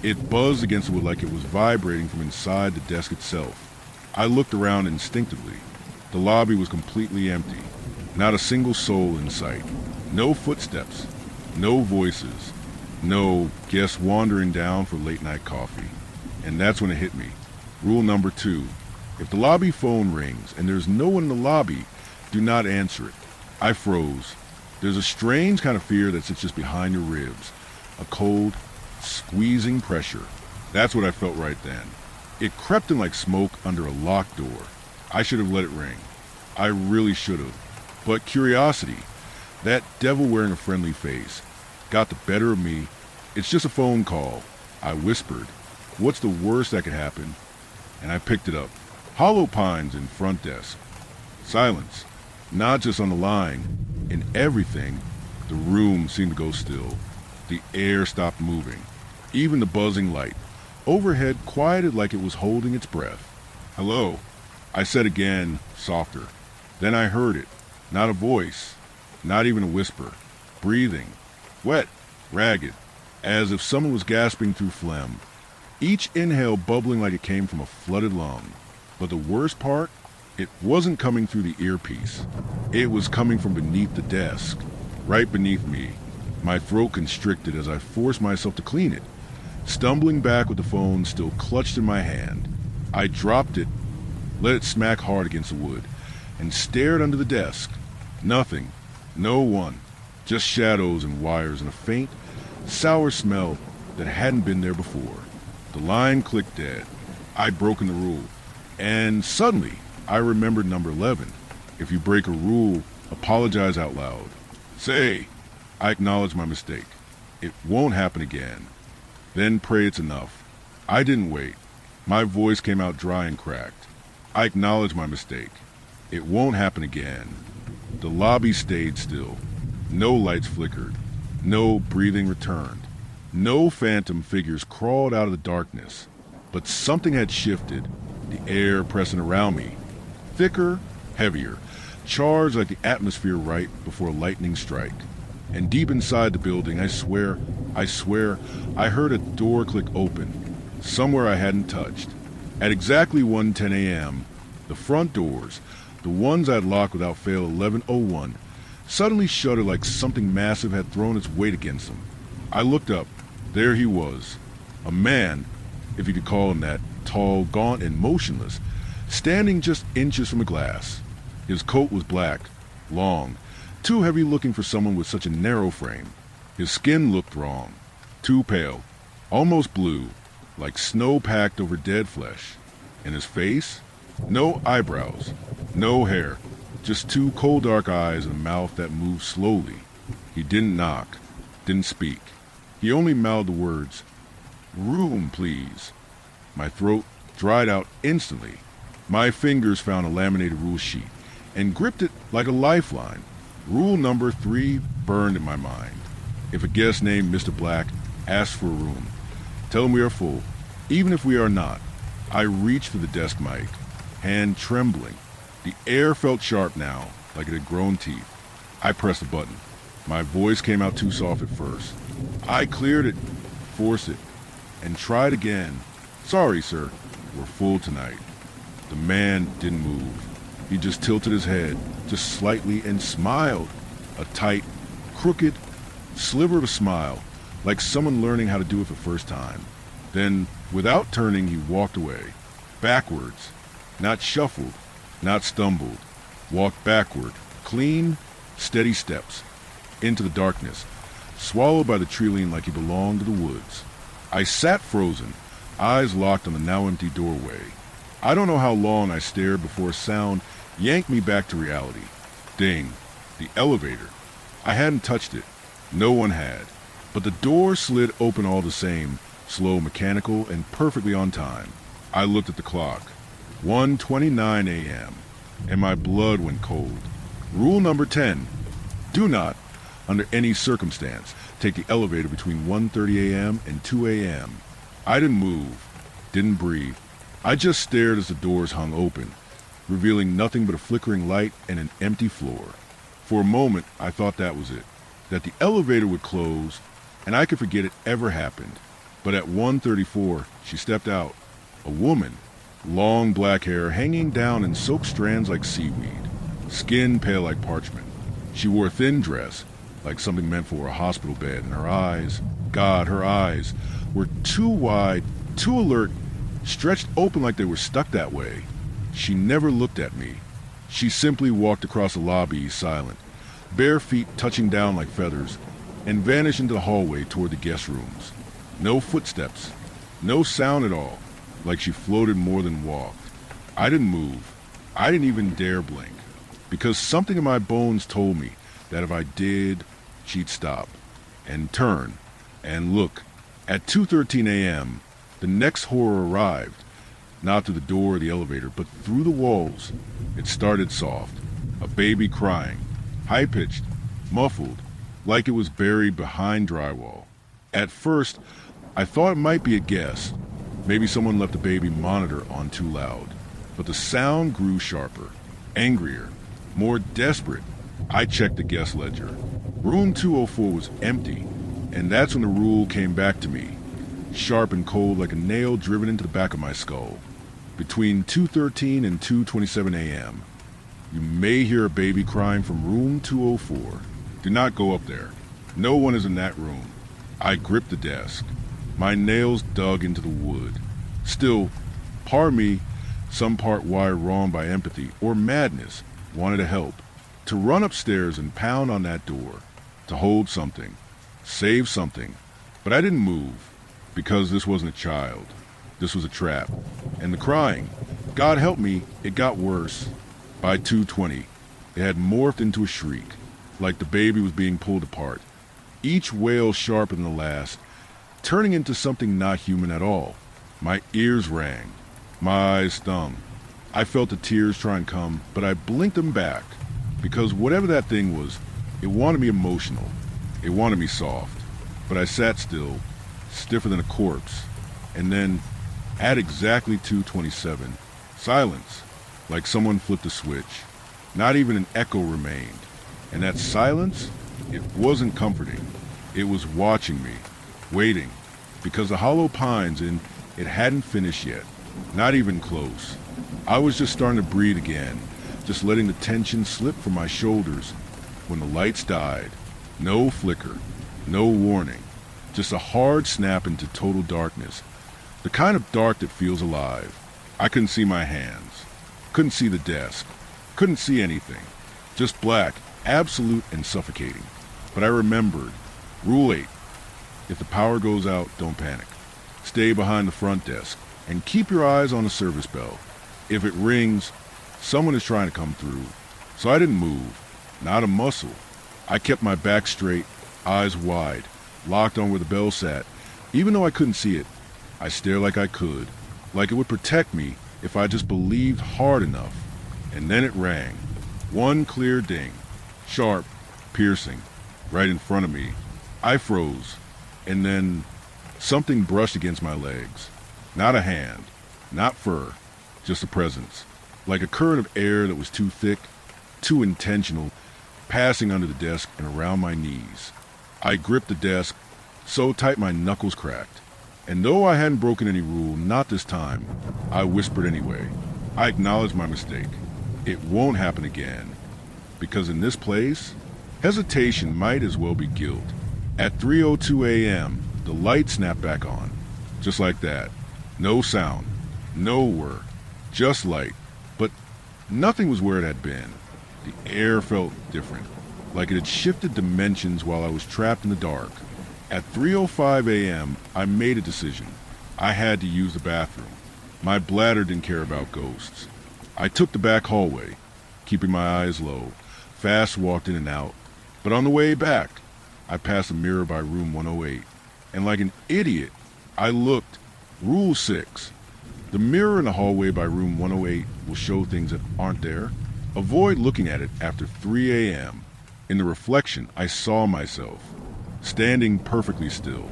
It buzzed against the wood like it was vibrating from inside the desk itself. I looked around instinctively. The lobby was completely empty. Not a single soul in sight. No footsteps. No voices. No guests wandering down for late-night coffee. And that's when it hit me. Rule number 2. If the lobby phone rings and there's no one in the lobby, do not answer it. I froze. There's a strange kind of fear that sits just behind your ribs. A cold, squeezing pressure. That's what I felt right then. It crept in like smoke under a locked door. I should have let it ring. I really should have. But curiosity, that devil wearing a friendly face, got the better of me. It's just a phone call. I whispered, what's the worst that could happen? And I picked it up. Hollow Pines in front desk. Silence. Not just on the line. In everything, the room seemed to go still. The air stopped moving. Even the buzzing light overhead quieted like it was holding its breath. Hello, I said again, softer. Then I heard it. Not a voice, not even a whisper. Breathing. Wet, ragged, as if someone was gasping through phlegm. Each inhale bubbling like it came from a flooded lung. But the worst part? It wasn't coming through the earpiece. It was coming from beneath the desk, right beneath me. My throat constricted as I forced myself to clean it. Stumbling back with the phone still clutched in my hand, I dropped it, let it smack hard against the wood, and stared under the desk. Nothing. No one. Just shadows and wires and a faint, sour smell that hadn't been there before. The line clicked dead. I'd broken the rule. And suddenly, I remembered number 11. If you break a rule, apologize out loud. Say, I acknowledge my mistake. It won't happen again. Then pray it's enough. I didn't wait. My voice came out dry and cracked. I acknowledge my mistake. It won't happen again. The lobby stayed still. No lights flickered. No breathing returned. No phantom figures crawled out of the darkness. But something had shifted, the air pressing around me. Thicker, heavier, charged like the atmosphere right before a lightning strike. And deep inside the building, I swear, I heard a door click open, somewhere I hadn't touched. At exactly 1:10 a.m., the front doors, the ones I'd locked without fail 11:01, suddenly shuddered like something massive had thrown its weight against them. I looked up. There he was. A man, if you could call him that, tall, gaunt, and motionless, standing just inches from the glass. His coat was black, long, too heavy looking for someone with such a narrow frame. His skin looked wrong, too pale, almost blue, like snow packed over dead flesh. And his face? No eyebrows, no hair, just two cold dark eyes and a mouth that moved slowly. He didn't knock, didn't speak. He only mouthed the words, "Room, please." My throat dried out instantly. My fingers found a laminated rule sheet and gripped it like a lifeline. Rule number 3 burned in my mind. If a guest named Mr. Black asks for a room, tell him we are full, even if we are not. I reached for the desk mic, hand trembling. The air felt sharp now, like it had grown teeth. I pressed the button. My voice came out too soft at first. I cleared it, forced it, and tried again. "Sorry, sir, we're full tonight." The man didn't move. He just tilted his head, just slightly, and smiled. A tight, crooked, sliver of a smile, like someone learning how to do it for the first time. Then, without turning, he walked away. Backwards. Not shuffled, not stumbled. Walked backward, clean, steady steps. Into the darkness, swallowed by the tree-line like he belonged to the woods. I sat frozen, eyes locked on the now empty doorway. I don't know how long I stared before a sound yanked me back to reality. Ding. The elevator. I hadn't touched it. No one had. But the door slid open all the same, slow, mechanical, and perfectly on time. I looked at the clock. 1:29 a.m. and my blood went cold. Rule number 10. Do not, under any circumstance, take the elevator between 1:30 a.m. and 2 a.m. I didn't move, didn't breathe. I just stared as the doors hung open, revealing nothing but a flickering light and an empty floor. For a moment, I thought that was it, that the elevator would close and I could forget it ever happened. But at 1:34, she stepped out. A woman, long black hair hanging down in soaked strands like seaweed, skin pale like parchment. She wore a thin dress, like something meant for a hospital bed, and her eyes, God, her eyes, were too wide, too alert, stretched open like they were stuck that way. She never looked at me. She simply walked across the lobby, silent, bare feet touching down like feathers, and vanished into the hallway toward the guest rooms. No footsteps, no sound at all, like she floated more than walked. I didn't move. I didn't even dare blink, because something in my bones told me that if I did, she'd stop, and turn, and look. At 2:13 a.m., the next horror arrived, not through the door of the elevator, but through the walls. It started soft, a baby crying, high-pitched, muffled, like it was buried behind drywall. At first, I thought it might be a guest. Maybe someone left the baby monitor on too loud. But the sound grew sharper, angrier, more desperate. I checked the guest ledger. Room 204 was empty, and that's when the rule came back to me, sharp and cold like a nail driven into the back of my skull. Between 2:13 and 2:27 a.m., you may hear a baby crying from room 204. Do not go up there. No one is in that room. I gripped the desk. My nails dug into the wood. Still, part of me, some part wired wrong by empathy or madness, wanted to help. To run upstairs and pound on that door. To hold something. Save something. But I didn't move, because this wasn't a child. This was a trap. And the crying, God help me, it got worse. By 2:20, it had morphed into a shriek, like the baby was being pulled apart. Each wail sharper than the last, turning into something not human at all. My ears rang. My eyes stung. I felt the tears try and come, but I blinked them back, because whatever that thing was, it wanted me emotional. It wanted me soft. But I sat still, stiffer than a corpse. And then, at exactly 2:27, silence, like someone flipped a switch. Not even an echo remained. And that silence, it wasn't comforting. It was watching me, waiting, because the hollow pines and it hadn't finished yet. Not even close. I was just starting to breathe again, just letting the tension slip from my shoulders when the lights died. No flicker, no warning, just a hard snap into total darkness. The kind of dark that feels alive. I couldn't see my hands, couldn't see the desk, couldn't see anything. Just black, absolute and suffocating. But I remembered, Rule 8, if the power goes out, don't panic. Stay behind the front desk and keep your eyes on the service bell. If it rings, someone is trying to come through. So I didn't move, not a muscle. I kept my back straight, eyes wide, locked on where the bell sat. Even though I couldn't see it, I stared like I could, like it would protect me if I just believed hard enough. And then it rang. One clear ding, sharp, piercing, right in front of me. I froze, and then something brushed against my legs. Not a hand, not fur, just a presence, like a current of air that was too thick, too intentional, passing under the desk and around my knees. I gripped the desk, so tight my knuckles cracked. And though I hadn't broken any rule, not this time, I whispered anyway. I acknowledged my mistake. It won't happen again. Because in this place, hesitation might as well be guilt. At 3:02 a.m., the light snapped back on. Just like that. No sound. No whir. Just light. But nothing was where it had been. The air felt different. Like it had shifted dimensions while I was trapped in the dark. At 3:05 a.m., I made a decision. I had to use the bathroom. My bladder didn't care about ghosts. I took the back hallway, keeping my eyes low, fast walked in and out. But on the way back, I passed a mirror by room 108, and like an idiot, I looked. Rule 6. The mirror in the hallway by room 108 will show things that aren't there. Avoid looking at it after 3 a.m. In the reflection, I saw myself, standing perfectly still,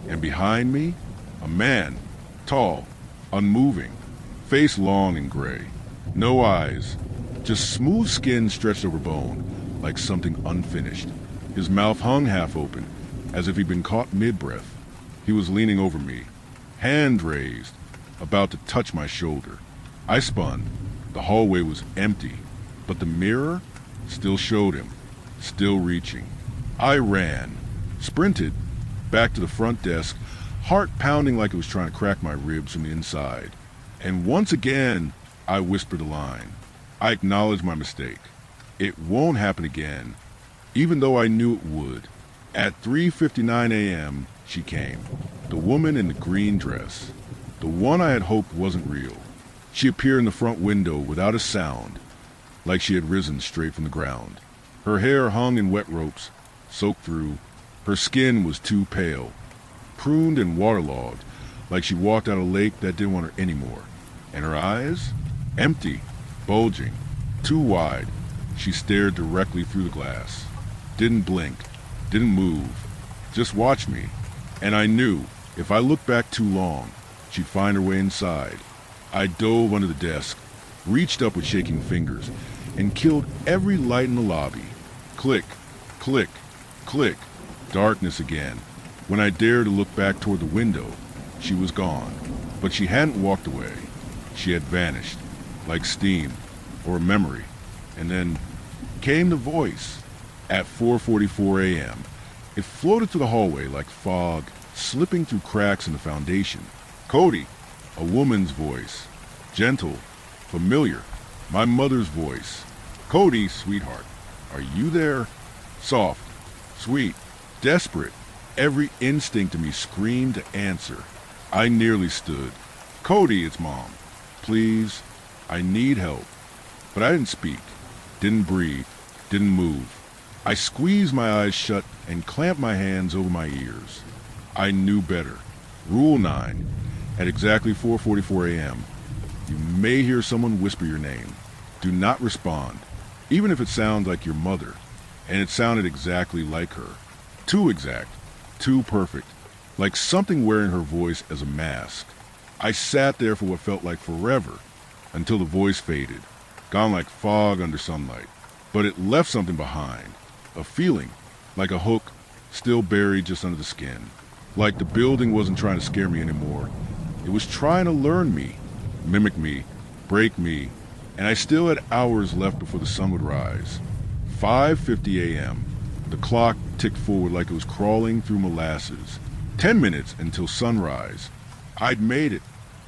and behind me, a man, tall, unmoving, face long and gray. No eyes, just smooth skin stretched over bone, like something unfinished. His mouth hung half open, as if he'd been caught mid-breath. He was leaning over me, hand raised, about to touch my shoulder. I spun. The hallway was empty, but the mirror still showed him, still reaching. I ran, sprinted, back to the front desk, heart pounding like it was trying to crack my ribs from the inside. And once again, I whispered a line. I acknowledged my mistake. It won't happen again, even though I knew it would. At 3:59 a.m., she came. The woman in the green dress. The one I had hoped wasn't real. She appeared in the front window without a sound, like she had risen straight from the ground. Her hair hung in wet ropes, soaked through. Her skin was too pale, pruned and waterlogged, like she walked out a lake that didn't want her anymore. And her eyes? Empty, bulging, too wide. She stared directly through the glass. Didn't blink, didn't move, just watched me. And I knew, if I looked back too long, she'd find her way inside. I dove under the desk, reached up with shaking fingers, and killed every light in the lobby. Click, click, click. Darkness again. When I dared to look back toward the window, she was gone. But she hadn't walked away. She had vanished, like steam or a memory. And then came the voice. At 4:44 a.m., it floated through the hallway like fog, slipping through cracks in the foundation. Cody, a woman's voice. Gentle, familiar, my mother's voice. Cody, sweetheart, are you there? Soft, sweet, desperate. Every instinct in me screamed to answer. I nearly stood. Cody, it's Mom. Please, I need help. But I didn't speak, didn't breathe, didn't move. I squeezed my eyes shut and clamped my hands over my ears. I knew better. Rule 9. At exactly 4:44 a.m., you may hear someone whisper your name. Do not respond, even if it sounds like your mother. And it sounded exactly like her. Too exact, too perfect, like something wearing her voice as a mask. I sat there for what felt like forever, until the voice faded, gone like fog under sunlight. But it left something behind, a feeling, like a hook still buried just under the skin. Like the building wasn't trying to scare me anymore. It was trying to learn me, mimic me, break me, and I still had hours left before the sun would rise. 5:50 a.m. The clock ticked forward like it was crawling through molasses. 10 minutes until sunrise. I'd made it.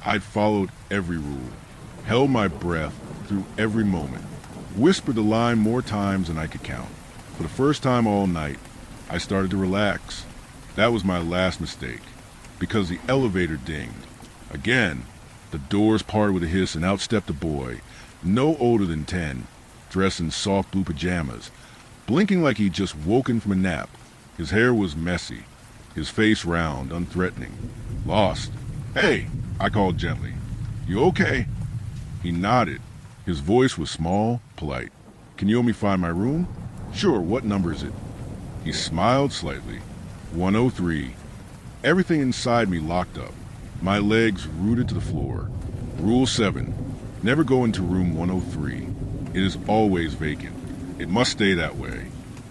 I'd followed every rule, held my breath through every moment, whispered the line more times than I could count. For the first time all night, I started to relax. That was my last mistake, because the elevator dinged. Again, the doors parted with a hiss and out stepped a boy, no older than 10, dressed in soft blue pajamas, blinking like he'd just woken from a nap. His hair was messy, his face round, unthreatening. Lost. "Hey," I called gently. "You okay?" He nodded. His voice was small, polite. "Can you help me find my room?" "Sure, what number is it?" He smiled slightly. 103. Everything inside me locked up, my legs rooted to the floor. Rule 7. Never go into room 103. It is always vacant. It must stay that way.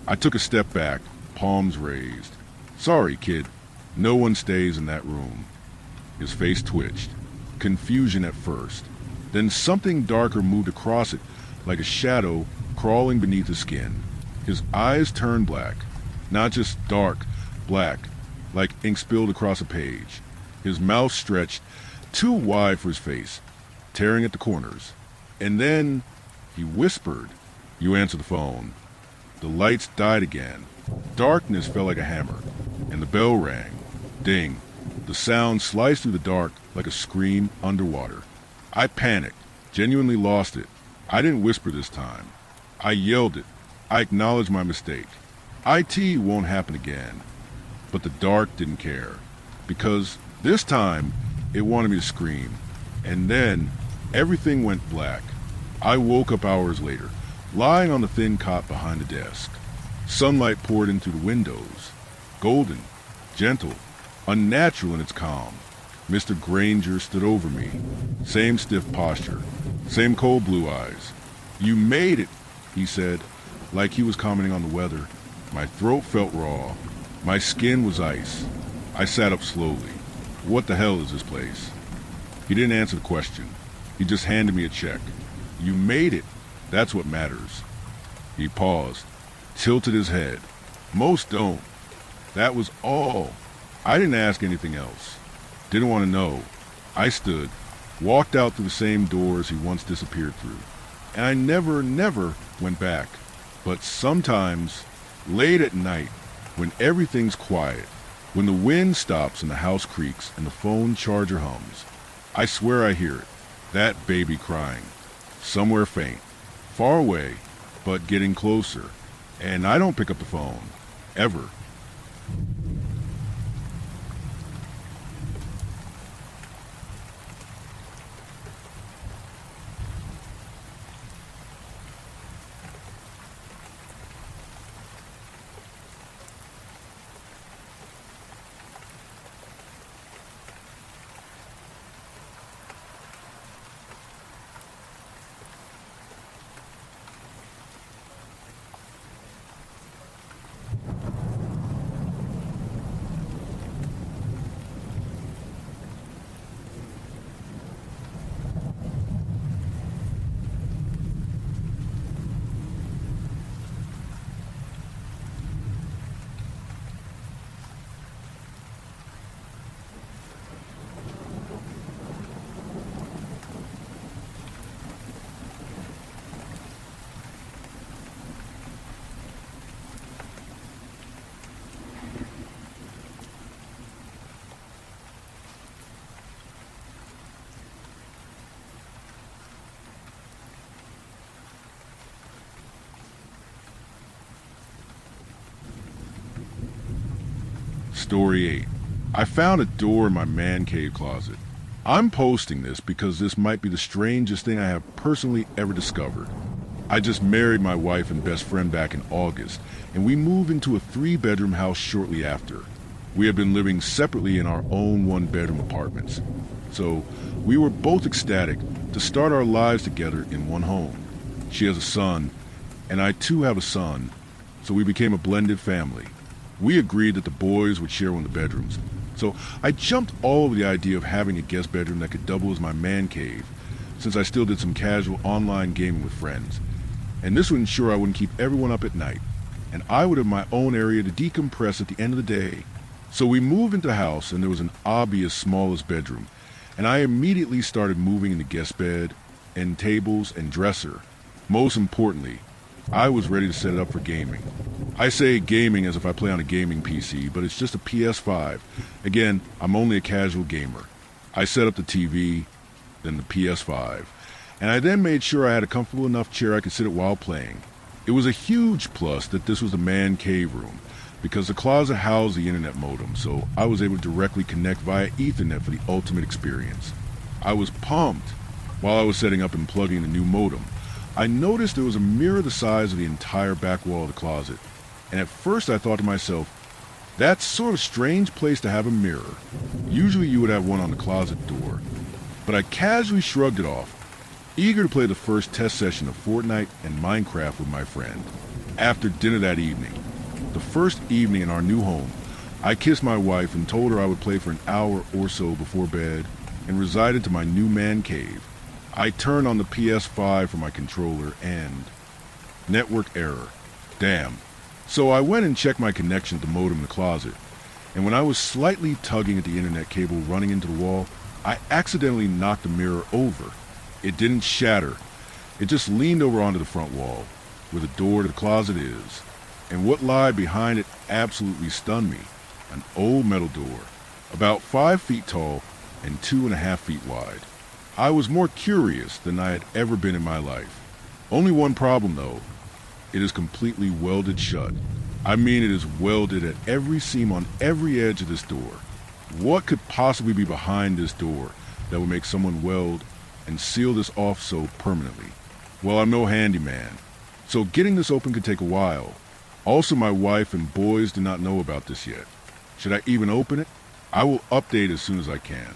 I took a step back, palms raised. "Sorry, kid. No one stays in that room." His face twitched. Confusion at first. Then something darker moved across it, like a shadow crawling beneath the skin. His eyes turned black. Not just dark, black, like ink spilled across a page. His mouth stretched, too wide for his face, tearing at the corners. And then he whispered. "You answer the phone." The lights died again. Darkness fell like a hammer, and the bell rang. Ding. The sound sliced through the dark like a scream underwater. I panicked, genuinely lost it. I didn't whisper this time. I yelled it. I acknowledged my mistake. IT won't happen again. But the dark didn't care, because this time it wanted me to scream. And then everything went black. I woke up hours later, lying on the thin cot behind the desk. Sunlight poured in through the windows, golden, gentle, unnatural in its calm. Mr. Granger stood over me. Same stiff posture, same cold blue eyes. "You made it," he said, like he was commenting on the weather. My throat felt raw. My skin was ice. I sat up slowly. What the hell is this place? He didn't answer the question. He just handed me a check. "You made it. That's what matters." He paused, tilted his head. Most don't. That was all. I didn't ask anything else. Didn't want to know. I stood, walked out through the same doors he once disappeared through. And I never went back. But sometimes, late at night, when everything's quiet, when the wind stops and the house creaks and the phone charger hums, I swear I hear it. That baby crying. Somewhere faint. Far away, but getting closer. And I don't pick up the phone. Ever. Story 8. I found a door in my man cave closet. I'm posting this because this might be the strangest thing I have personally ever discovered. I just married my wife and best friend back in August, and we moved into a 3-bedroom house shortly after. We had been living separately in our own 1-bedroom apartments. So we were both ecstatic to start our lives together in one home. She has a son, and I too have a son, so we became a blended family. We agreed that the boys would share one of the bedrooms. So I jumped all over the idea of having a guest bedroom that could double as my man cave, since I still did some casual online gaming with friends. And this would ensure I wouldn't keep everyone up at night, and I would have my own area to decompress at the end of the day. So we moved into the house, and there was an obvious smallest bedroom, and I immediately started moving in the guest bed, and tables, and dresser. Most importantly, I was ready to set it up for gaming. I say gaming as if I play on a gaming PC, but it's just a PS5. Again, I'm only a casual gamer. I set up the TV, then the PS5, and I then made sure I had a comfortable enough chair I could sit at while playing. It was a huge plus that this was the man cave room, because the closet housed the internet modem, so I was able to directly connect via Ethernet for the ultimate experience. I was pumped. While I was setting up and plugging the new modem, I noticed there was a mirror the size of the entire back wall of the closet, and at first I thought to myself, that's sort of strange place to have a mirror. Usually you would have one on the closet door. But I casually shrugged it off, eager to play the first test session of Fortnite and Minecraft with my friend. After dinner that evening, the first evening in our new home, I kissed my wife and told her I would play for an hour or so before bed and resided to my new man cave. I turned on the PS5 for my controller and... network error. Damn. So I went and checked my connection to the modem in the closet, and when I was slightly tugging at the internet cable running into the wall, I accidentally knocked the mirror over. It didn't shatter. It just leaned over onto the front wall, where the door to the closet is. And what lied behind it absolutely stunned me. An old metal door, about 5 feet tall and 2.5 feet wide. I was more curious than I had ever been in my life. Only one problem though. It is completely welded shut. I mean, it is welded at every seam on every edge of this door. What could possibly be behind this door that would make someone weld and seal this off so permanently? Well, I'm no handyman, so getting this open could take a while. Also, my wife and boys do not know about this yet. Should I even open it? I will update as soon as I can.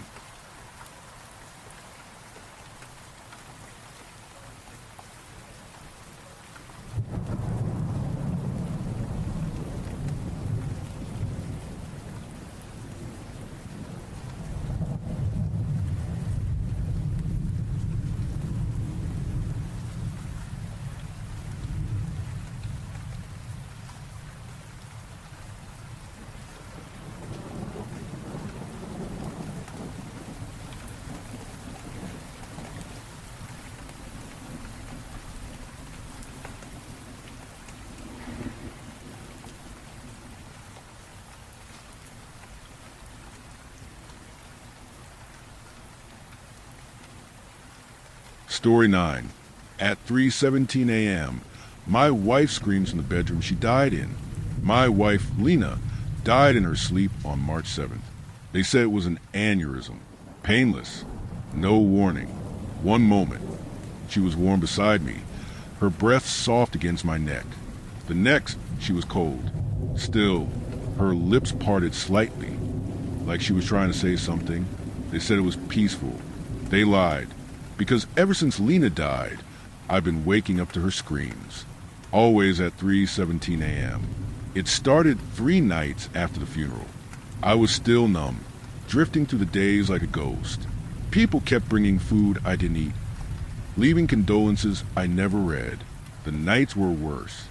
Story 9. At 3:17 a.m., my wife screams in the bedroom she died in. My wife, Lena, died in her sleep on March 7th. They said it was an aneurysm. Painless. No warning. One moment. She was warm beside me, her breath soft against my neck. The next, she was cold. Still, her lips parted slightly, like she was trying to say something. They said it was peaceful. They lied, because ever since Lena died, I've been waking up to her screams, always at 3:17 a.m. It started 3 nights after the funeral. I was still numb, drifting through the days like a ghost. People kept bringing food I didn't eat, leaving condolences I never read. The nights were worse.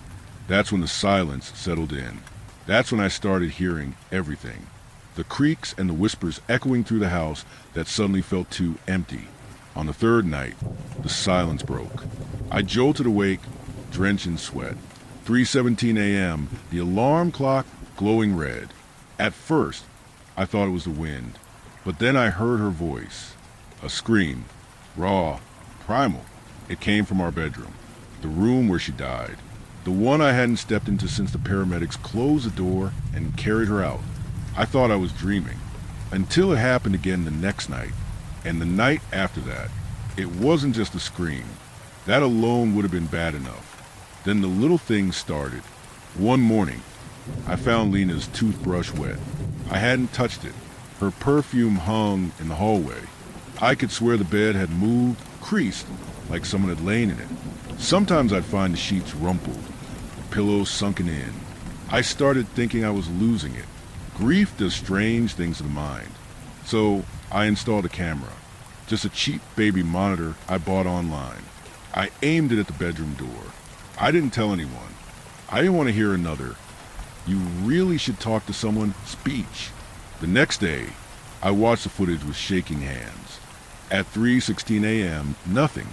That's when the silence settled in. That's when I started hearing everything. The creaks and the whispers echoing through the house that suddenly felt too empty. On the 3rd night, the silence broke. I jolted awake, drenched in sweat. 3:17 a.m., the alarm clock glowing red. At first, I thought it was the wind, but then I heard her voice. A scream, raw, primal. It came from our bedroom, the room where she died, the one I hadn't stepped into since the paramedics closed the door and carried her out. I thought I was dreaming, until it happened again the next night, and the night after that. It wasn't just a scream. That alone would have been bad enough. Then the little things started. One morning, I found Lena's toothbrush wet. I hadn't touched it. Her perfume hung in the hallway. I could swear the bed had moved, creased, like someone had lain in it. Sometimes I'd find the sheets rumpled, the pillows sunken in. I started thinking I was losing it. Grief does strange things to the mind. So I installed a camera, just a cheap baby monitor I bought online. I aimed it at the bedroom door. I didn't tell anyone. I didn't want to hear another "you really should talk to someone" speech. The next day, I watched the footage with shaking hands. At 3:16 a.m., nothing.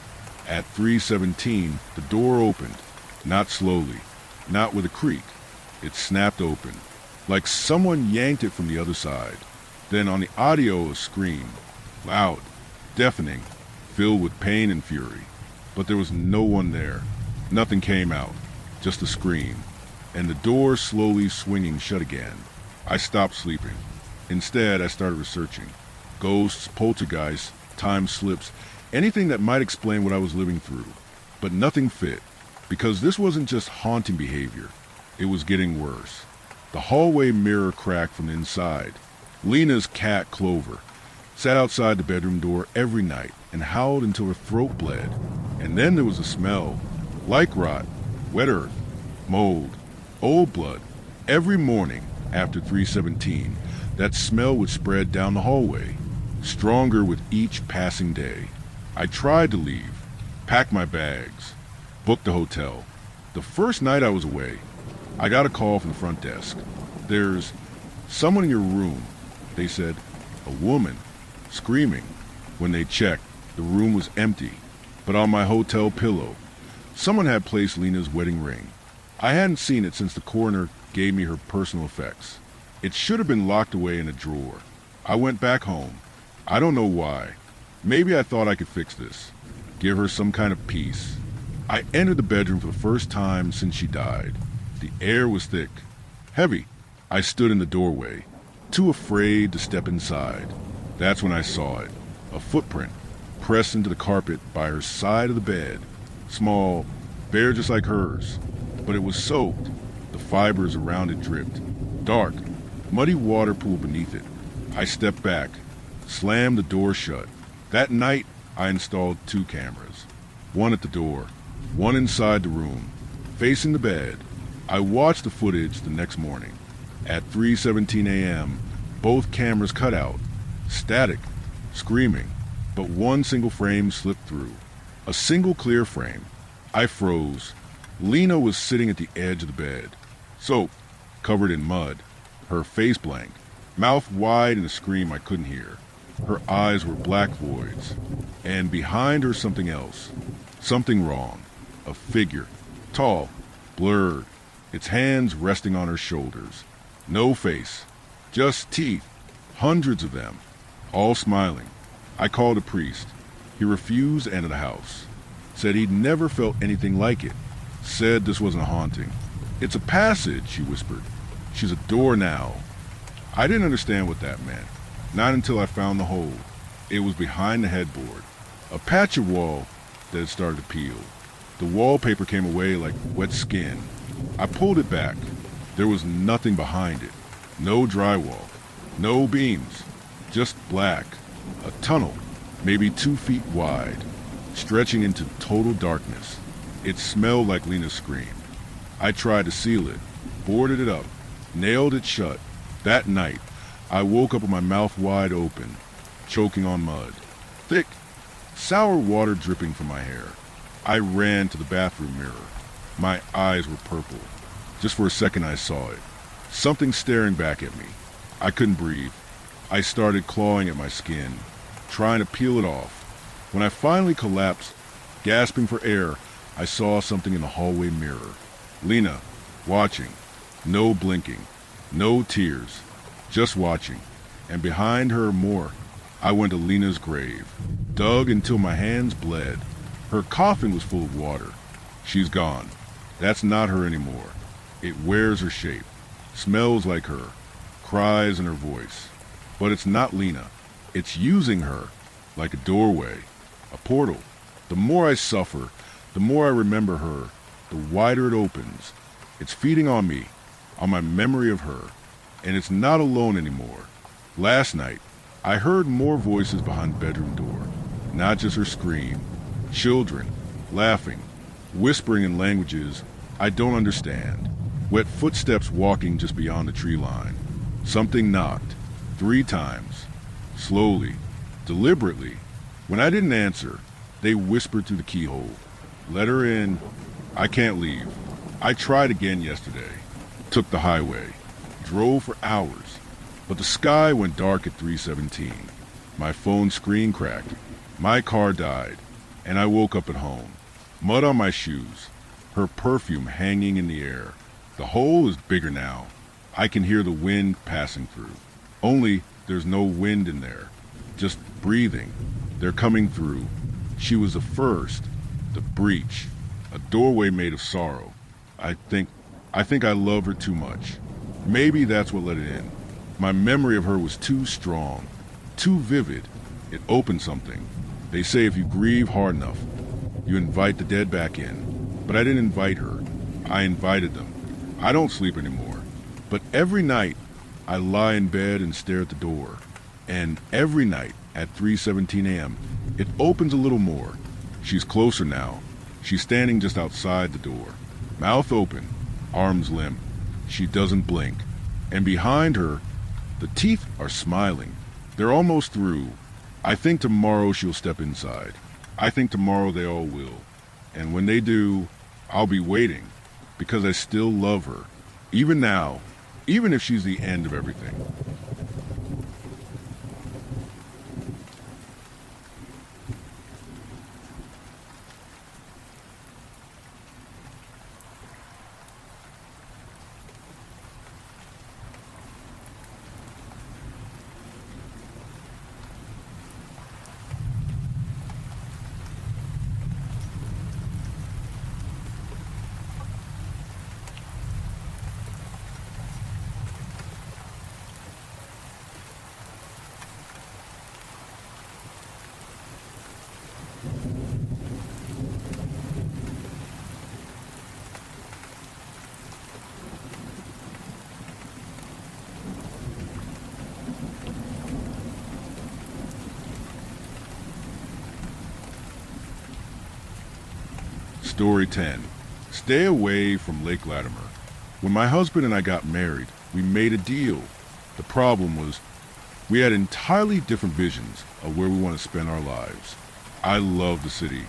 At 3:17, the door opened, not slowly, not with a creak. It snapped open, like someone yanked it from the other side. Then on the audio, a scream, loud, deafening, filled with pain and fury. But there was no one there. Nothing came out, just a scream, and the door slowly swinging shut again. I stopped sleeping. Instead, I started researching. Ghosts, poltergeists, time slips, anything that might explain what I was living through. But nothing fit, because this wasn't just haunting behavior. It was getting worse. The hallway mirror cracked from the inside. Lena's cat, Clover, sat outside the bedroom door every night and howled until her throat bled. And then there was a smell, like rot, wet earth, mold, old blood. Every morning after 3:17, that smell would spread down the hallway, stronger with each passing day. I tried to leave, pack my bags, book the hotel. The first night I was away, I got a call from the front desk. "There's someone in your room," they said. A woman, screaming. When they checked, the room was empty, but on my hotel pillow, someone had placed Lena's wedding ring. I hadn't seen it since the coroner gave me her personal effects. It should have been locked away in a drawer. I went back home. I don't know why. Maybe I thought I could fix this, give her some kind of peace. I entered the bedroom for the first time since she died. The air was thick, heavy. I stood in the doorway, too afraid to step inside. That's when I saw it, a footprint pressed into the carpet by her side of the bed. Small, bare just like hers, but it was soaked. The fibers around it dripped. Dark, muddy water pooled beneath it. I stepped back, slammed the door shut. That night, I installed 2 cameras. One at the door, one inside the room, facing the bed. I watched the footage the next morning. At 3:17 a.m., both cameras cut out. Static, screaming, but one single frame slipped through. A single clear frame. I froze. Lena was sitting at the edge of the bed, soaked, covered in mud, her face blank, mouth wide in a scream I couldn't hear. Her eyes were black voids, and behind her something else, something wrong. A figure, tall, blurred, its hands resting on her shoulders. No face, just teeth, hundreds of them, all smiling. I called a priest. He refused to enter the house. Said he'd never felt anything like it. Said this wasn't a haunting. It's a passage, he whispered. She's a door now. I didn't understand what that meant. Not until I found the hole. It was behind the headboard. A patch of wall that had started to peel. The wallpaper came away like wet skin. I pulled it back. There was nothing behind it. No drywall. No beams. Just black. A tunnel, maybe 2 feet wide, stretching into total darkness. It smelled like Lena's scream. I tried to seal it, boarded it up, nailed it shut. That night, I woke up with my mouth wide open, choking on mud. Thick, sour water dripping from my hair. I ran to the bathroom mirror. My eyes were purple. Just for a second I saw it. Something staring back at me. I couldn't breathe. I started clawing at my skin, trying to peel it off. When I finally collapsed, gasping for air, I saw something in the hallway mirror. Lena, watching. No blinking. No tears. Just watching. And behind her more. I went to Lena's grave. Dug until my hands bled. Her coffin was full of water. She's gone. That's not her anymore. It wears her shape. Smells like her. Cries in her voice. But it's not Lena. It's using her like a doorway, a portal. The more I suffer, the more I remember her, the wider it opens. It's feeding on me, on my memory of her, and it's not alone anymore. Last night, I heard more voices behind the bedroom door, not just her scream. Children, laughing, whispering in languages I don't understand. Wet footsteps walking just beyond the tree line. Something knocked. 3 times. Slowly. Deliberately. When I didn't answer, they whispered through the keyhole. Let her in. I can't leave. I tried again yesterday. Took the highway. Drove for hours. But the sky went dark at 3:17. My phone screen cracked. My car died. And I woke up at home. Mud on my shoes. Her perfume hanging in the air. The hole is bigger now. I can hear the wind passing through. Only there's no wind in there. Just breathing. They're coming through. She was the first. The breach. A doorway made of sorrow. I think I love her too much. Maybe that's what let it in. My memory of her was too strong. Too vivid. It opened something. They say if you grieve hard enough, you invite the dead back in. But I didn't invite her. I invited them. I don't sleep anymore. But every night, I lie in bed and stare at the door. And every night, at 3:17 a.m., it opens a little more. She's closer now. She's standing just outside the door. Mouth open, arms limp. She doesn't blink. And behind her, the teeth are smiling. They're almost through. I think tomorrow she'll step inside. I think tomorrow they all will. And when they do, I'll be waiting. Because I still love her. Even now. Even if she's the end of everything. Story 10. Stay away from Lake Latimer. When my husband and I got married, we made a deal. The problem was we had entirely different visions of where we want to spend our lives. I love the city.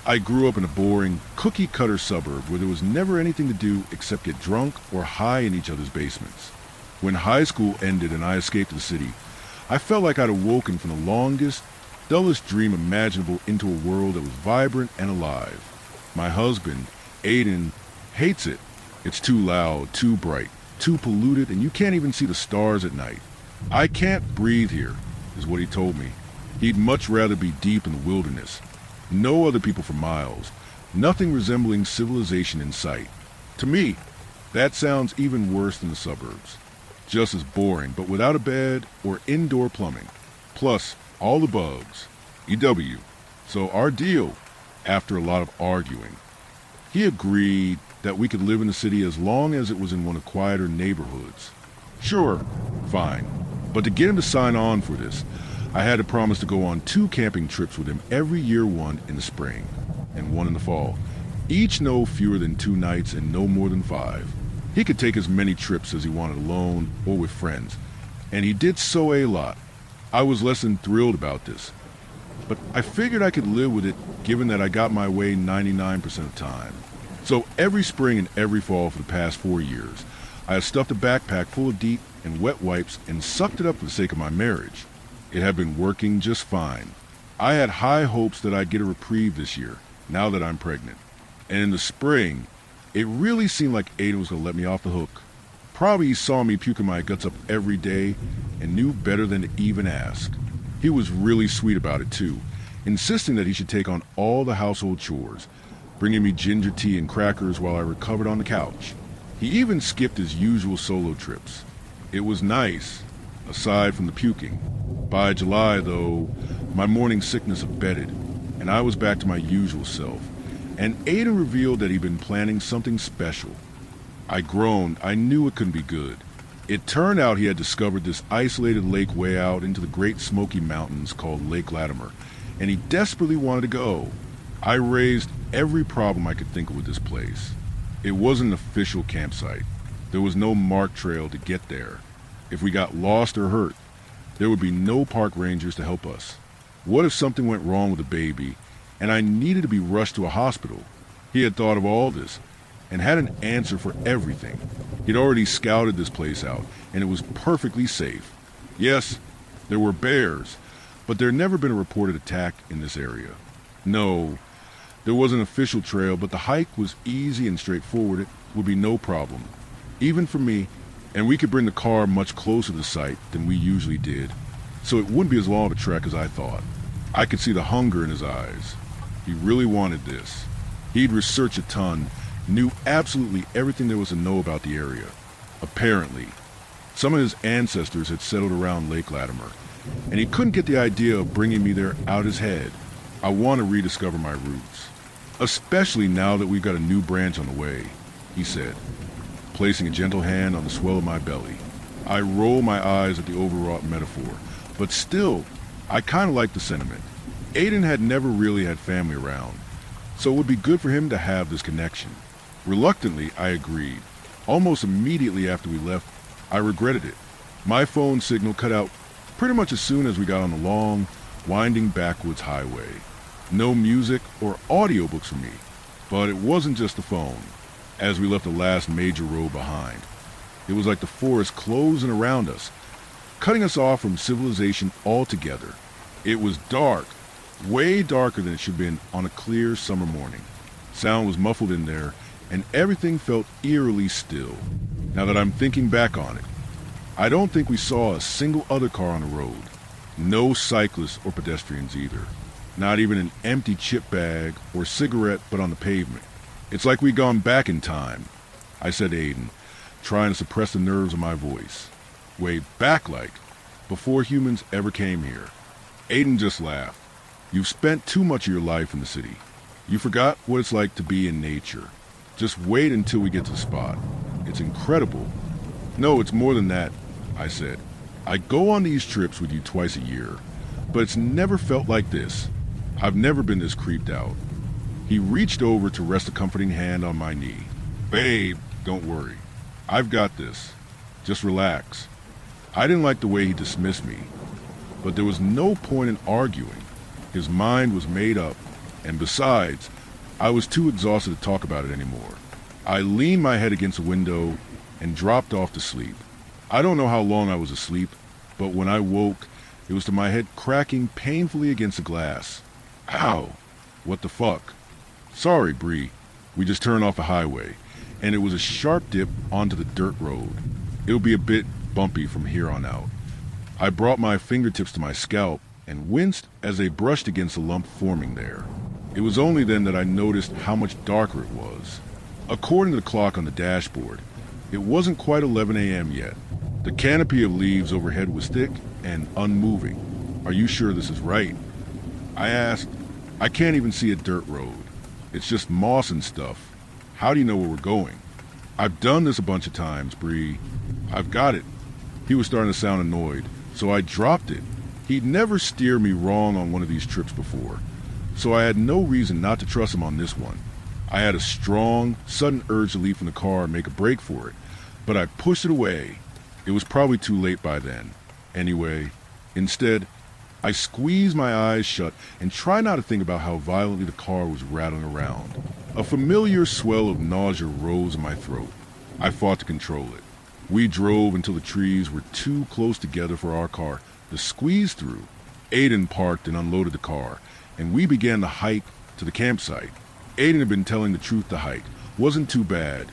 I grew up in a boring, cookie-cutter suburb where there was never anything to do except get drunk or high in each other's basements. When high school ended and I escaped the city, I felt like I'd awoken from the longest, dullest dream imaginable into a world that was vibrant and alive. My husband, Aiden, hates it. It's too loud, too bright, too polluted, and you can't even see the stars at night. I can't breathe here, is what he told me. He'd much rather be deep in the wilderness. No other people for miles. Nothing resembling civilization in sight. To me, that sounds even worse than the suburbs. Just as boring, but without a bed or indoor plumbing. Plus, all the bugs. EW. So our deal, after a lot of arguing, he agreed that we could live in the city as long as it was in one of the quieter neighborhoods. Sure, fine. But to get him to sign on for this, I had to promise to go on 2 camping trips with him every year, one in the spring and one in the fall. Each no fewer than 2 nights and no more than 5. He could take as many trips as he wanted alone or with friends, and he did so a lot. I was less than thrilled about this, but I figured I could live with it given that I got my way 99% of the time. So every spring and every fall for the past 4 years, I have stuffed a backpack full of DEET and wet wipes and sucked it up for the sake of my marriage. It had been working just fine. I had high hopes that I'd get a reprieve this year, now that I'm pregnant. And in the spring, it really seemed like Aiden was going to let me off the hook. Probably he saw me puking my guts up every day and knew better than to even ask. He was really sweet about it too, insisting that he should take on all the household chores, bringing me ginger tea and crackers while I recovered on the couch. He even skipped his usual solo trips. It was nice, aside from the puking. By July, though, my morning sickness abated, and I was back to my usual self, and Aiden revealed that he'd been planning something special. I groaned. I knew it couldn't be good. It turned out he had discovered this isolated lake way out into the Great Smoky Mountains called Lake Latimer, and he desperately wanted to go. I raised every problem I could think of with this place. It wasn't an official campsite. There was no marked trail to get there. If we got lost or hurt, there would be no park rangers to help us. What if something went wrong with the baby and I needed to be rushed to a hospital? He had thought of all this and had an answer for everything. He'd already scouted this place out, and it was perfectly safe. Yes, there were bears, but there had never been a reported attack in this area. No, there was an official trail, but the hike was easy and straightforward. It would be no problem, even for me, and we could bring the car much closer to the site than we usually did, so it wouldn't be as long of a trek as I thought. I could see the hunger in his eyes. He really wanted this. He'd researched a ton, knew absolutely everything there was to know about the area. Apparently, some of his ancestors had settled around Lake Latimer, and he couldn't get the idea of bringing me there out his head. I want to rediscover my roots, especially now that we've got a new branch on the way, he said, placing a gentle hand on the swell of my belly. I roll my eyes at the overwrought metaphor, but still, I kind of like the sentiment. Aiden had never really had family around, so it would be good for him to have this connection. Reluctantly, I agreed. Almost immediately after we left, I regretted it. My phone signal cut out pretty much as soon as we got on the long, winding backwoods highway. No music or audiobooks for me, but it wasn't just the phone. As we left the last major road behind, it was like the forest closing around us, cutting us off from civilization altogether. It was dark, way darker than it should have been on a clear summer morning. Sound was muffled in there, and everything felt eerily still. Now that I'm thinking back on it, I don't think we saw a single other car on the road. No cyclists or pedestrians either. Not even an empty chip bag or cigarette but on the pavement. It's like we'd gone back in time, I said to Aiden, trying to suppress the nerves of my voice. Way back like, before humans ever came here. Aiden just laughed. You've spent too much of your life in the city. You forgot what it's like to be in nature. Just wait until we get to the spot. It's incredible. No, it's more than that, I said. I go on these trips with you twice a year, but it's never felt like this. I've never been this creeped out. He reached over to rest a comforting hand on my knee. Babe, don't worry. I've got this. Just relax. I didn't like the way he dismissed me, but there was no point in arguing. His mind was made up, and besides, I was too exhausted to talk about it anymore. I leaned my head against the window and dropped off to sleep. I don't know how long I was asleep, but when I woke, it was to my head cracking painfully against the glass. Ow! What the fuck? Sorry, Bree. We just turned off a highway, and it was a sharp dip onto the dirt road. It'll be a bit bumpy from here on out. I brought my fingertips to my scalp and winced as they brushed against a lump forming there. It was only then that I noticed how much darker it was. According to the clock on the dashboard, it wasn't quite 11 a.m. yet. The canopy of leaves overhead was thick and unmoving. "Are you sure this is right?" I asked. "I can't even see a dirt road. It's just moss and stuff. How do you know where we're going?" "I've done this a bunch of times, Bree. I've got it." He was starting to sound annoyed, so I dropped it. He'd never steered me wrong on one of these trips before, so I had no reason not to trust him on this one. I had a strong, sudden urge to leap from the car and make a break for it, but I pushed it away. It was probably too late by then. Anyway, instead, I squeezed my eyes shut and tried not to think about how violently the car was rattling around. A familiar swell of nausea rose in my throat. I fought to control it. We drove until the trees were too close together for our car to squeeze through. Aiden parked and unloaded the car, and we began to hike to the campsite. Aiden had been telling the truth. The hike wasn't too bad,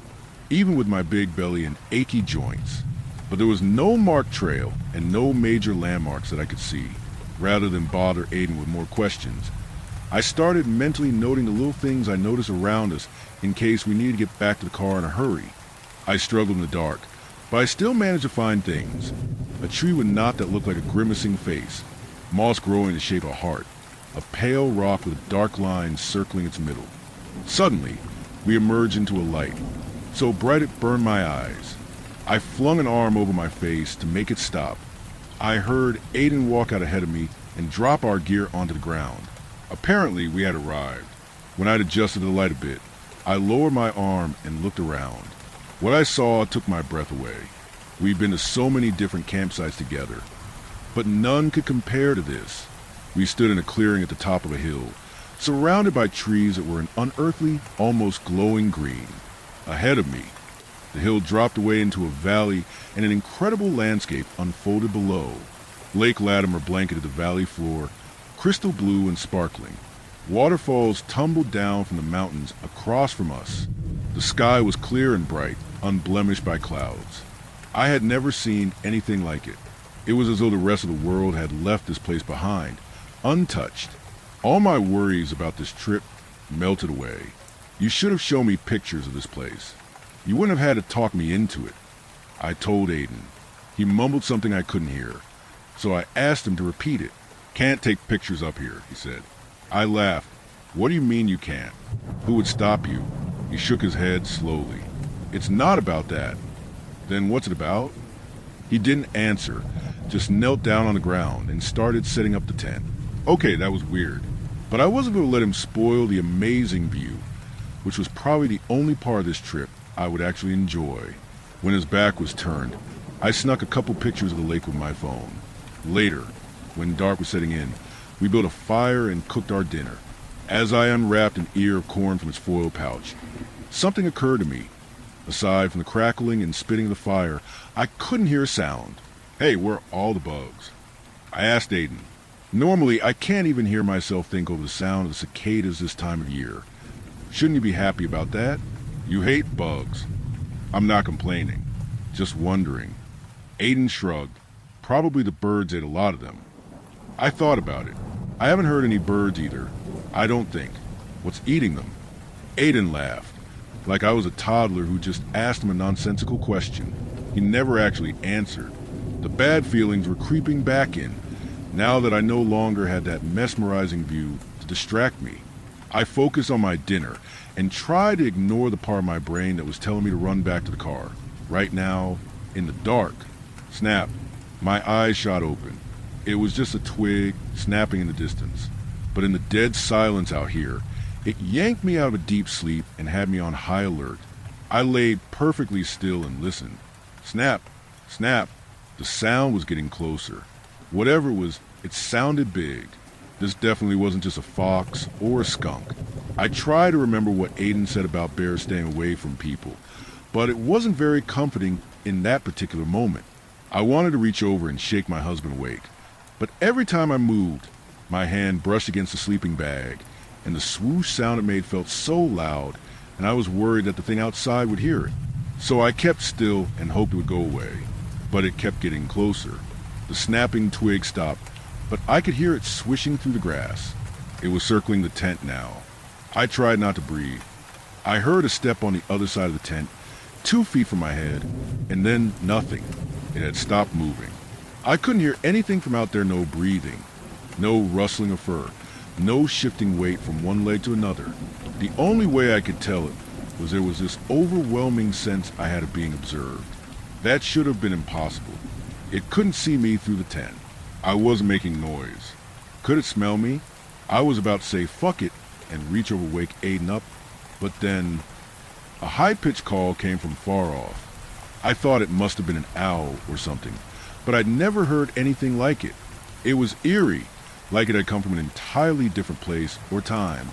even with my big belly and achy joints. But there was no marked trail and no major landmarks that I could see. Rather than bother Aiden with more questions, I started mentally noting the little things I noticed around us in case we needed to get back to the car in a hurry. I struggled in the dark, but I still managed to find things. A tree with a knot that looked like a grimacing face, moss growing in the shape of a heart, a pale rock with dark lines circling its middle. Suddenly, we emerged into a light, so bright it burned my eyes. I flung an arm over my face to make it stop. I heard Aiden walk out ahead of me and drop our gear onto the ground. Apparently, we had arrived. When I'd adjusted the light a bit, I lowered my arm and looked around. What I saw took my breath away. We'd been to so many different campsites together, but none could compare to this. We stood in a clearing at the top of a hill, surrounded by trees that were an unearthly, almost glowing green. Ahead of me, the hill dropped away into a valley, and an incredible landscape unfolded below. Lake Latimer blanketed the valley floor, crystal blue and sparkling. Waterfalls tumbled down from the mountains across from us. The sky was clear and bright, unblemished by clouds. I had never seen anything like it. It was as though the rest of the world had left this place behind, untouched. All my worries about this trip melted away. You should have shown me pictures of this place. You wouldn't have had to talk me into it. I told Aiden. He mumbled something I couldn't hear, so I asked him to repeat it. "Can't take pictures up here," he said. I laughed. "What do you mean you can't? Who would stop you?" He shook his head slowly. "It's not about that." "Then what's it about?" He didn't answer, just knelt down on the ground and started setting up the tent. Okay, that was weird, but I wasn't going to let him spoil the amazing view, which was probably the only part of this trip I would actually enjoy. When his back was turned, I snuck a couple pictures of the lake with my phone. Later, when dark was setting in, we built a fire and cooked our dinner. As I unwrapped an ear of corn from its foil pouch, something occurred to me. Aside from the crackling and spitting of the fire, I couldn't hear a sound. "Hey, where are all the bugs?" I asked Aiden. Normally, I can't even hear myself think over the sound of the cicadas this time of year. Shouldn't you be happy about that? You hate bugs. I'm not complaining, just wondering. Aiden shrugged. Probably the birds ate a lot of them. I thought about it. I haven't heard any birds either. I don't think. What's eating them? Aiden laughed, like I was a toddler who just asked him a nonsensical question. He never actually answered. The bad feelings were creeping back in, now that I no longer had that mesmerizing view to distract me. I focused on my dinner and tried to ignore the part of my brain that was telling me to run back to the car. Right now, in the dark, snap, my eyes shot open. It was just a twig snapping in the distance. But in the dead silence out here, it yanked me out of a deep sleep and had me on high alert. I laid perfectly still and listened. Snap, snap. The sound was getting closer. Whatever it was, it sounded big. This definitely wasn't just a fox or a skunk. I tried to remember what Aiden said about bears staying away from people, but it wasn't very comforting in that particular moment. I wanted to reach over and shake my husband awake, but every time I moved, my hand brushed against the sleeping bag, and the swoosh sound it made felt so loud, and I was worried that the thing outside would hear it. So I kept still and hoped it would go away, but it kept getting closer. The snapping twig stopped, but I could hear it swishing through the grass. It was circling the tent now. I tried not to breathe. I heard a step on the other side of the tent, 2 feet from my head, and then nothing. It had stopped moving. I couldn't hear anything from out there, no breathing, no rustling of fur, no shifting weight from one leg to another. The only way I could tell it was there was this overwhelming sense I had of being observed. That should have been impossible. It couldn't see me through the tent. I wasn't making noise. Could it smell me? I was about to say fuck it and reach over, wake Aiden up, but then a high-pitched call came from far off. I thought it must have been an owl or something, but I'd never heard anything like it. It was eerie, like it had come from an entirely different place or time.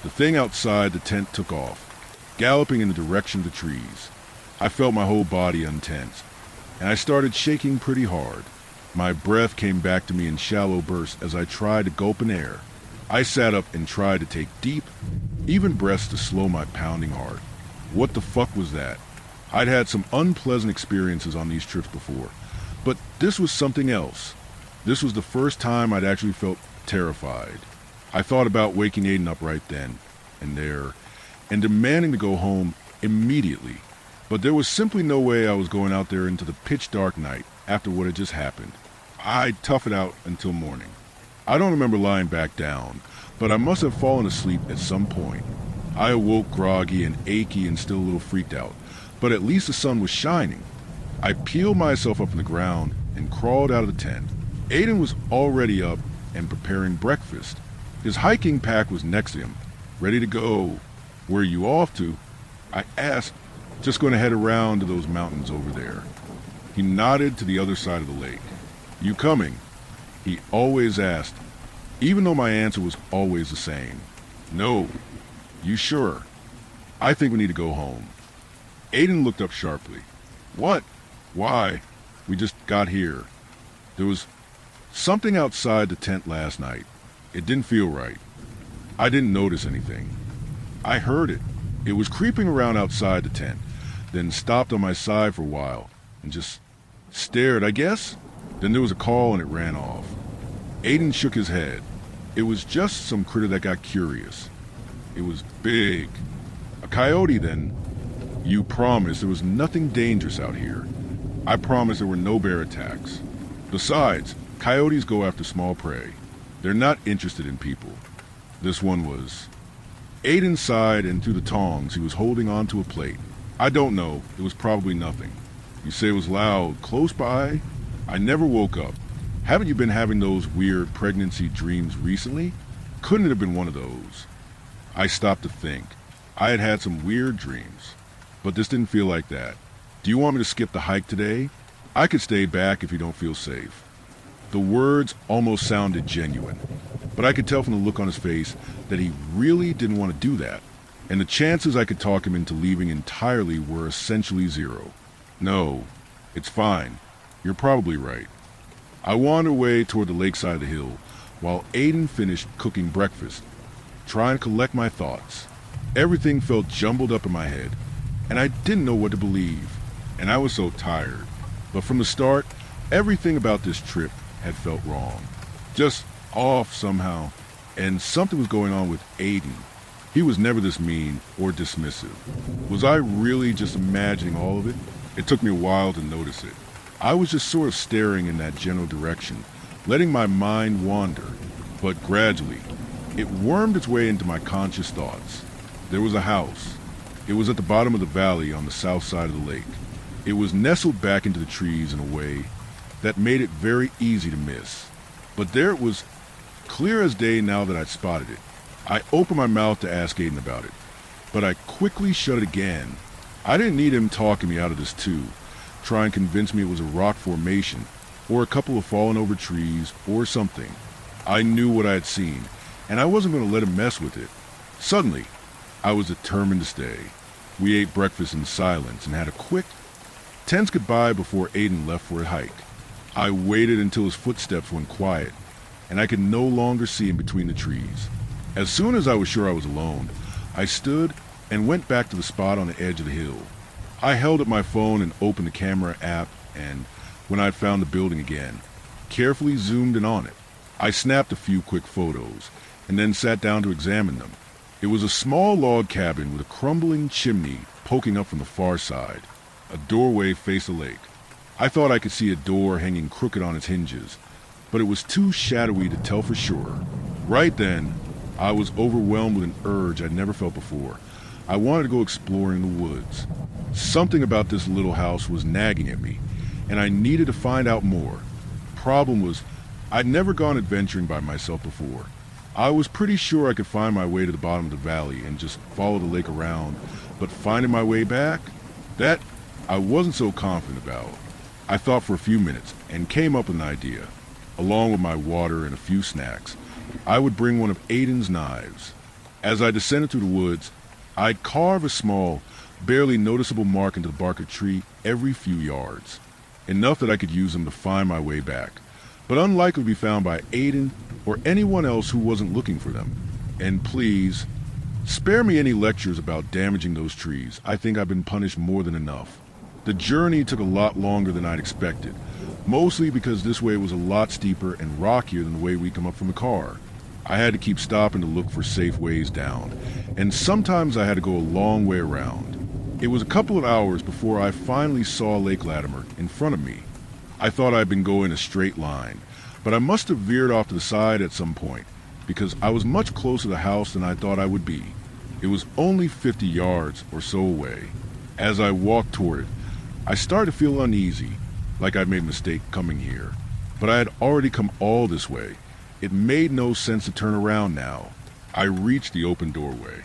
The thing outside the tent took off, galloping in the direction of the trees. I felt my whole body untense, and I started shaking pretty hard. My breath came back to me in shallow bursts as I tried to gulp in air. I sat up and tried to take deep, even breaths to slow my pounding heart. What the fuck was that? I'd had some unpleasant experiences on these trips before, but this was something else. This was the first time I'd actually felt terrified. I thought about waking Aiden up right then and there and demanding to go home immediately. But there was simply no way I was going out there into the pitch dark night after what had just happened. I'd tough it out until morning. I don't remember lying back down, but I must have fallen asleep at some point. I awoke groggy and achy and still a little freaked out, but at least the sun was shining. I peeled myself up from the ground and crawled out of the tent. Aiden was already up and preparing breakfast. His hiking pack was next to him, ready to go. "Where are you off to?" I asked. "Just going to head around to those mountains over there." He nodded to the other side of the lake. "You coming?" He always asked, even though my answer was always the same. "No." "You sure?" "I think we need to go home." Aiden looked up sharply. "What? Why?" "We just got here. There was something outside the tent last night. It didn't feel right. I didn't notice anything. I heard it. It was creeping around outside the tent, then stopped on my side for a while and just stared, I guess. Then there was a call and it ran off." Aiden shook his head. "It was just some critter that got curious. It was big. A coyote then." "You promised there was nothing dangerous out here." "I promised there were no bear attacks. Besides, coyotes go after small prey. They're not interested in people." This one was. Aiden sighed, and through the tongs he was holding onto a plate. "I don't know. It was probably nothing." "You say it was loud, close by?" "I never woke up." "Haven't you been having those weird pregnancy dreams recently?" "Couldn't it have been one of those?" I stopped to think. I had had some weird dreams, but this didn't feel like that. "Do you want me to skip the hike today? I could stay back if you don't feel safe." The words almost sounded genuine, but I could tell from the look on his face that he really didn't want to do that, and the chances I could talk him into leaving entirely were essentially zero. "No, it's fine. You're probably right." I wandered away toward the lakeside of the hill while Aiden finished cooking breakfast, trying to collect my thoughts. Everything felt jumbled up in my head, and I didn't know what to believe, and I was so tired. But from the start, everything about this trip had felt wrong, just off somehow, and something was going on with Aiden. He was never this mean or dismissive. Was I really just imagining all of it? It took me a while to notice it. I was just sort of staring in that general direction, letting my mind wander, but gradually, it wormed its way into my conscious thoughts. There was a house. It was at the bottom of the valley on the south side of the lake. It was nestled back into the trees in a way that made it very easy to miss. But there it was, clear as day now that I'd spotted it. I opened my mouth to ask Aiden about it, but I quickly shut it again. I didn't need him talking me out of this too, try and convince me it was a rock formation, or a couple of fallen over trees, or something. I knew what I had seen, and I wasn't going to let him mess with it. Suddenly, I was determined to stay. We ate breakfast in silence and had a quick, tense goodbye before Aiden left for a hike. I waited until his footsteps went quiet, and I could no longer see him between the trees. As soon as I was sure I was alone, I stood and went back to the spot on the edge of the hill. I held up my phone and opened the camera app, and when I'd found the building again, carefully zoomed in on it. I snapped a few quick photos and then sat down to examine them. It was a small log cabin with a crumbling chimney poking up from the far side. A doorway faced the lake. I thought I could see a door hanging crooked on its hinges, but it was too shadowy to tell for sure. Right then, I was overwhelmed with an urge I'd never felt before. I wanted to go exploring the woods. Something about this little house was nagging at me, and I needed to find out more. Problem was, I'd never gone adventuring by myself before. I was pretty sure I could find my way to the bottom of the valley and just follow the lake around, but finding my way back? That I wasn't so confident about. I thought for a few minutes and came up with an idea. Along with my water and a few snacks, I would bring one of Aiden's knives. As I descended through the woods, I'd carve a small, barely noticeable mark into the bark of a tree every few yards, enough that I could use them to find my way back, but unlikely to be found by Aiden or anyone else who wasn't looking for them. And please, spare me any lectures about damaging those trees. I think I've been punished more than enough. The journey took a lot longer than I'd expected, mostly because this way was a lot steeper and rockier than the way we come up from the car. I had to keep stopping to look for safe ways down, and sometimes I had to go a long way around. It was a couple of hours before I finally saw Lake Latimer in front of me. I thought I'd been going a straight line, but I must have veered off to the side at some point, because I was much closer to the house than I thought I would be. It was only 50 yards or so away. As I walked toward it, I started to feel uneasy, like I'd made a mistake coming here. But I had already come all this way. It made no sense to turn around now. I reached the open doorway.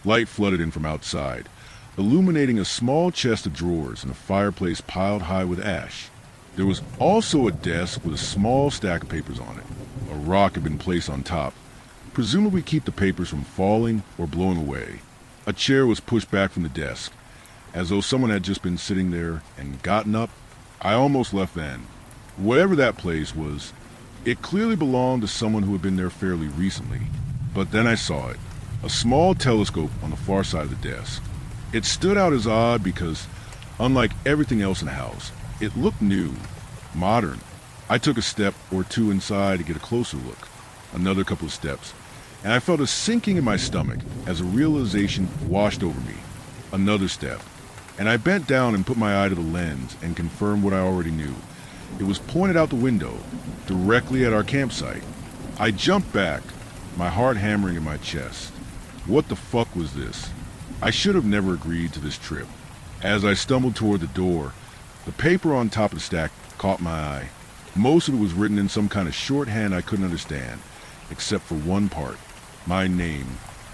Light flooded in from outside, illuminating a small chest of drawers and a fireplace piled high with ash. There was also a desk with a small stack of papers on it. A rock had been placed on top, presumably to keep the papers from falling or blowing away. A chair was pushed back from the desk, as though someone had just been sitting there and gotten up. I almost left then. Whatever that place was, it clearly belonged to someone who had been there fairly recently. But then I saw it, a small telescope on the far side of the desk. It stood out as odd because, unlike everything else in the house, it looked new, modern. I took a step or two inside to get a closer look, another couple of steps, and I felt a sinking in my stomach as a realization washed over me. Another step, and I bent down and put my eye to the lens and confirmed what I already knew. It was pointed out the window, directly at our campsite. I jumped back, my heart hammering in my chest. What the fuck was this? I should have never agreed to this trip. As I stumbled toward the door, the paper on top of the stack caught my eye. Most of it was written in some kind of shorthand I couldn't understand, except for one part. My name.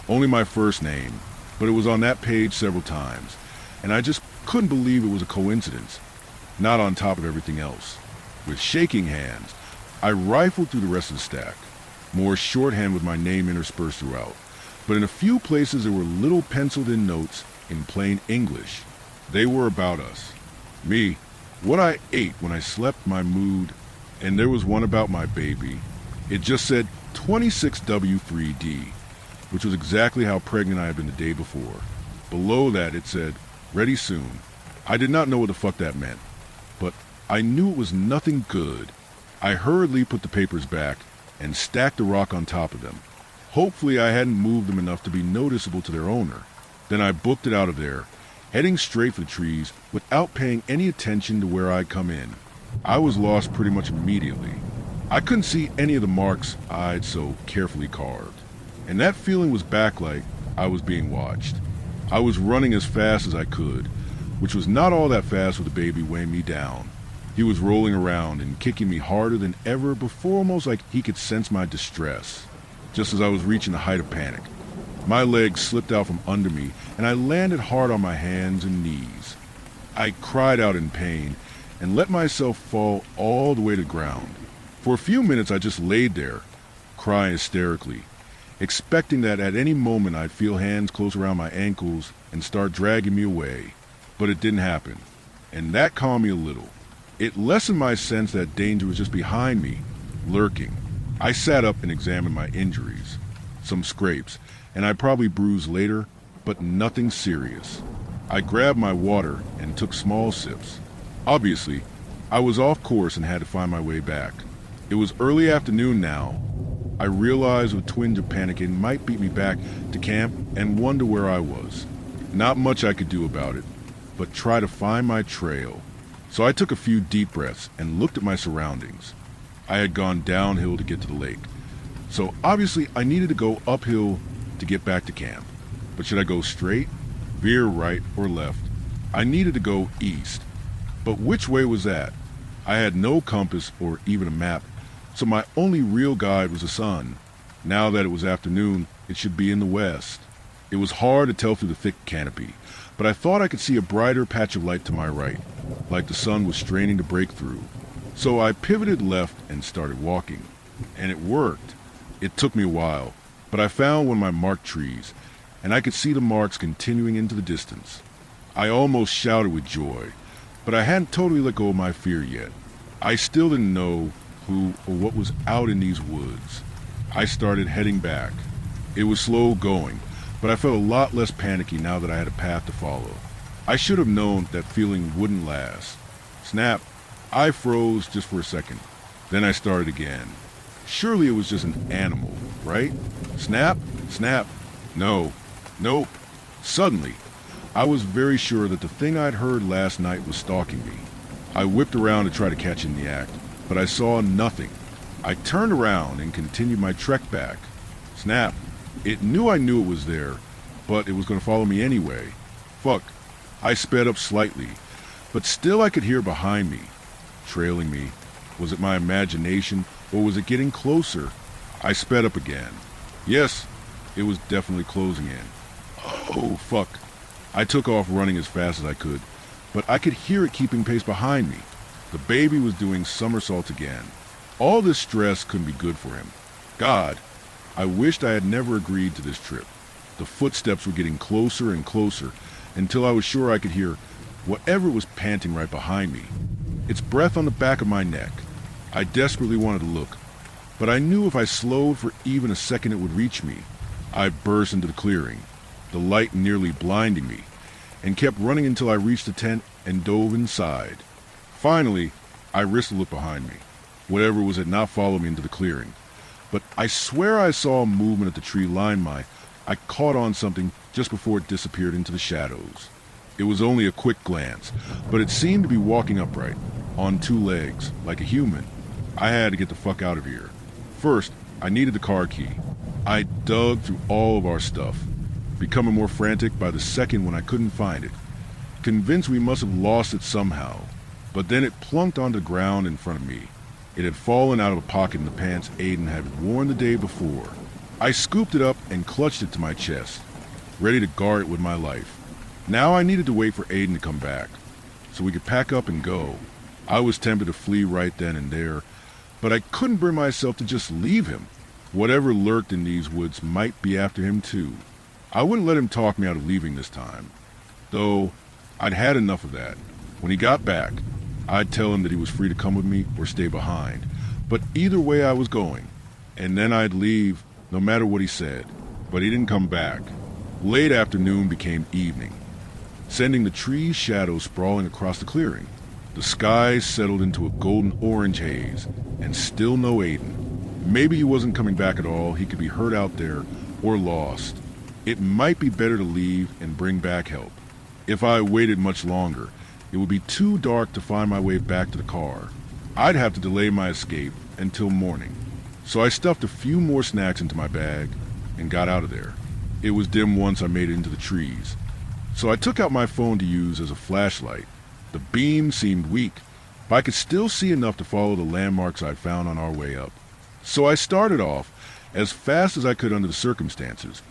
Only my first name, but it was on that page several times, and I just couldn't believe it was a coincidence, not on top of everything else. With shaking hands, I rifled through the rest of the stack, more shorthand with my name interspersed throughout, but in a few places there were little penciled-in notes in plain English. They were about us. Me, what I ate when I slept, my mood, and there was one about my baby. It just said 26W3D, which was exactly how pregnant I had been the day before. Below that it said, ready soon. I did not know what the fuck that meant, but I knew it was nothing good. I hurriedly put the papers back and stacked the rock on top of them. Hopefully I hadn't moved them enough to be noticeable to their owner. Then I booked it out of there, heading straight for the trees without paying any attention to where I'd come in. I was lost pretty much immediately. I couldn't see any of the marks I'd so carefully carved, and that feeling was back like I was being watched. I was running as fast as I could, which was not all that fast with the baby weighing me down. He was rolling around and kicking me harder than ever before, almost like he could sense my distress. Just as I was reaching the height of panic, my legs slipped out from under me and I landed hard on my hands and knees. I cried out in pain and let myself fall all the way to the ground. For a few minutes I just laid there, crying hysterically, expecting that at any moment I'd feel hands close around my ankles and start dragging me away. But it didn't happen, and that calmed me a little. It lessened my sense that danger was just behind me, lurking. I sat up and examined my injuries. Some scrapes, and I probably bruised later, but nothing serious. I grabbed my water and took small sips. Obviously, I was off course and had to find my way back. It was early afternoon now, I realized with a twinge of panic it might beat me back to camp and wonder where I was. Not much I could do about it, but try to find my trail. So I took a few deep breaths and looked at my surroundings. I had gone downhill to get to the lake, so obviously I needed to go uphill to get back to camp. But should I go straight, veer right, or left? I needed to go east. But which way was that? I had no compass or even a map, so my only real guide was the sun. Now that it was afternoon, it should be in the west. It was hard to tell through the thick canopy, but I thought I could see a brighter patch of light to my right, like the sun was straining to break through. So I pivoted left and started walking. And it worked. It took me a while, but I found one of my marked trees, and I could see the marks continuing into the distance. I almost shouted with joy, but I hadn't totally let go of my fear yet. I still didn't know who or what was out in these woods. I started heading back. It was slow going, but I felt a lot less panicky now that I had a path to follow. I should have known that feeling wouldn't last. Snap! I froze just for a second. Then I started again. Surely it was just an animal, right? Snap! Snap! No. Nope. Suddenly, I was very sure that the thing I'd heard last night was stalking me. I whipped around to try to catch in the act, but I saw nothing. I turned around and continued my trek back. Snap! It knew I knew it was there, but it was going to follow me anyway. Fuck. I sped up slightly, but still I could hear behind me, trailing me. Was it my imagination, or was it getting closer? I sped up again. Yes, it was definitely closing in. Oh, fuck. I took off running as fast as I could, but I could hear it keeping pace behind me. The baby was doing somersaults again. All this stress couldn't be good for him. God, I wished I had never agreed to this trip. The footsteps were getting closer and closer until I was sure I could hear whatever was panting right behind me. Its breath on the back of my neck. I desperately wanted to look, but I knew if I slowed for even a second it would reach me. I burst into the clearing, the light nearly blinding me, and kept running until I reached the tent and dove inside. Finally, I risked a look behind me. Whatever was had not followed me into the clearing. But I swear I saw a movement at the tree line I caught on something just before it disappeared into the shadows. It was only a quick glance, but it seemed to be walking upright, on two legs, like a human. I had to get the fuck out of here. First, I needed the car key. I dug through all of our stuff, becoming more frantic by the second when I couldn't find it, convinced we must have lost it somehow. But then it plunked onto the ground in front of me. It had fallen out of a pocket in the pants Aiden had worn the day before. I scooped it up and clutched it to my chest, ready to guard it with my life. Now I needed to wait for Aiden to come back, so we could pack up and go. I was tempted to flee right then and there, but I couldn't bring myself to just leave him. Whatever lurked in these woods might be after him too. I wouldn't let him talk me out of leaving this time, though I'd had enough of that. When he got back, I'd tell him that he was free to come with me or stay behind, but either way I was going, and then I'd leave no matter what he said. But he didn't come back. Late afternoon became evening, sending the trees' shadows sprawling across the clearing. The sky settled into a golden orange haze, and still no Aiden. Maybe he wasn't coming back at all. He could be hurt out there or lost. It might be better to leave and bring back help. If I waited much longer, it would be too dark to find my way back to the car. I'd have to delay my escape until morning. So I stuffed a few more snacks into my bag and got out of there. It was dim once I made it into the trees, so I took out my phone to use as a flashlight. The beam seemed weak, but I could still see enough to follow the landmarks I'd found on our way up. So I started off as fast as I could under the circumstances,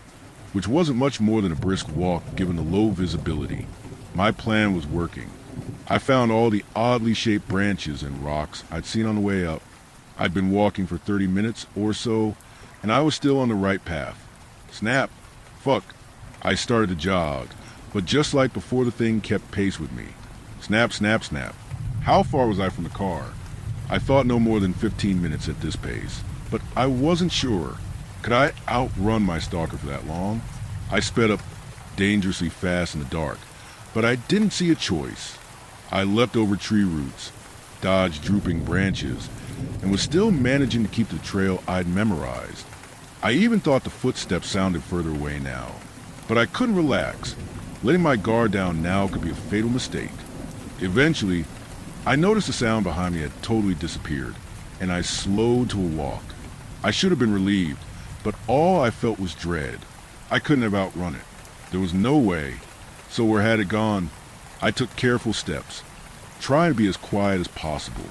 which wasn't much more than a brisk walk given the low visibility. My plan was working. I found all the oddly shaped branches and rocks I'd seen on the way up. I'd been walking for 30 minutes or so, and I was still on the right path. Snap! Fuck! I started to jog, but just like before the thing kept pace with me. Snap, snap, snap. How far was I from the car? I thought no more than 15 minutes at this pace, but I wasn't sure. Could I outrun my stalker for that long? I sped up dangerously fast in the dark, but I didn't see a choice. I leapt over tree roots, dodged drooping branches, and was still managing to keep the trail I'd memorized. I even thought the footsteps sounded further away now, but I couldn't relax. Letting my guard down now could be a fatal mistake. Eventually, I noticed the sound behind me had totally disappeared, and I slowed to a walk. I should have been relieved, but all I felt was dread. I couldn't have outrun it. There was no way. So where had it gone? I took careful steps, trying to be as quiet as possible.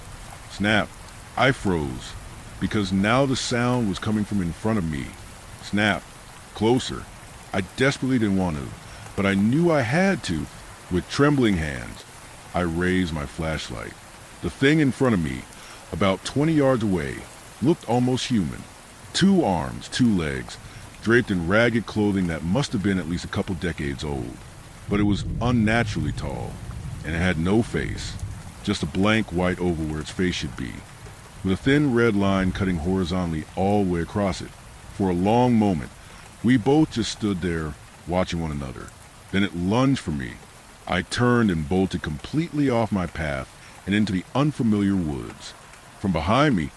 Snap! I froze, because now the sound was coming from in front of me. Snap! Closer. I desperately didn't want to, but I knew I had to. With trembling hands, I raised my flashlight. The thing in front of me, about 20 yards away, looked almost human. 2 arms, 2 legs, draped in ragged clothing that must have been at least a couple decades old. But it was unnaturally tall, and it had no face, just a blank white oval where its face should be, with a thin red line cutting horizontally all the way across it. For a long moment, we both just stood there, watching one another. Then it lunged for me. I turned and bolted completely off my path and into the unfamiliar woods. From behind me,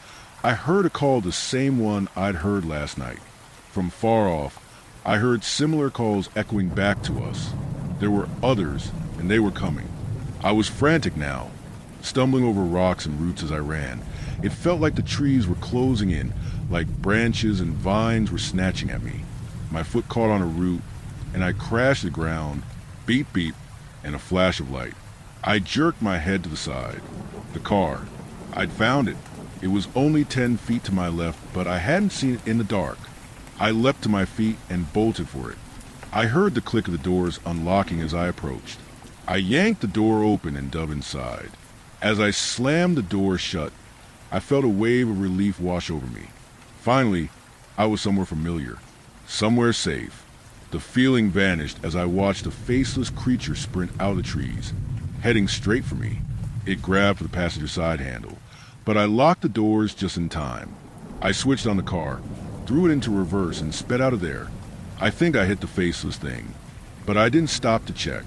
I heard a call, the same one I'd heard last night. From far off, I heard similar calls echoing back to us. There were others, and they were coming. I was frantic now, stumbling over rocks and roots as I ran. It felt like the trees were closing in, like branches and vines were snatching at me. My foot caught on a root, and I crashed to the ground. Beep, beep, and a flash of light. I jerked my head to the side. The car. I'd found it. It was only 10 feet to my left, but I hadn't seen it in the dark. I leapt to my feet and bolted for it. I heard the click of the doors unlocking as I approached. I yanked the door open and dove inside. As I slammed the door shut, I felt a wave of relief wash over me. Finally, I was somewhere familiar, somewhere safe. The feeling vanished as I watched a faceless creature sprint out of the trees, heading straight for me. It grabbed for the passenger side handle, but I locked the doors just in time. I switched on the car, threw it into reverse, and sped out of there. I think I hit the faceless thing, but I didn't stop to check.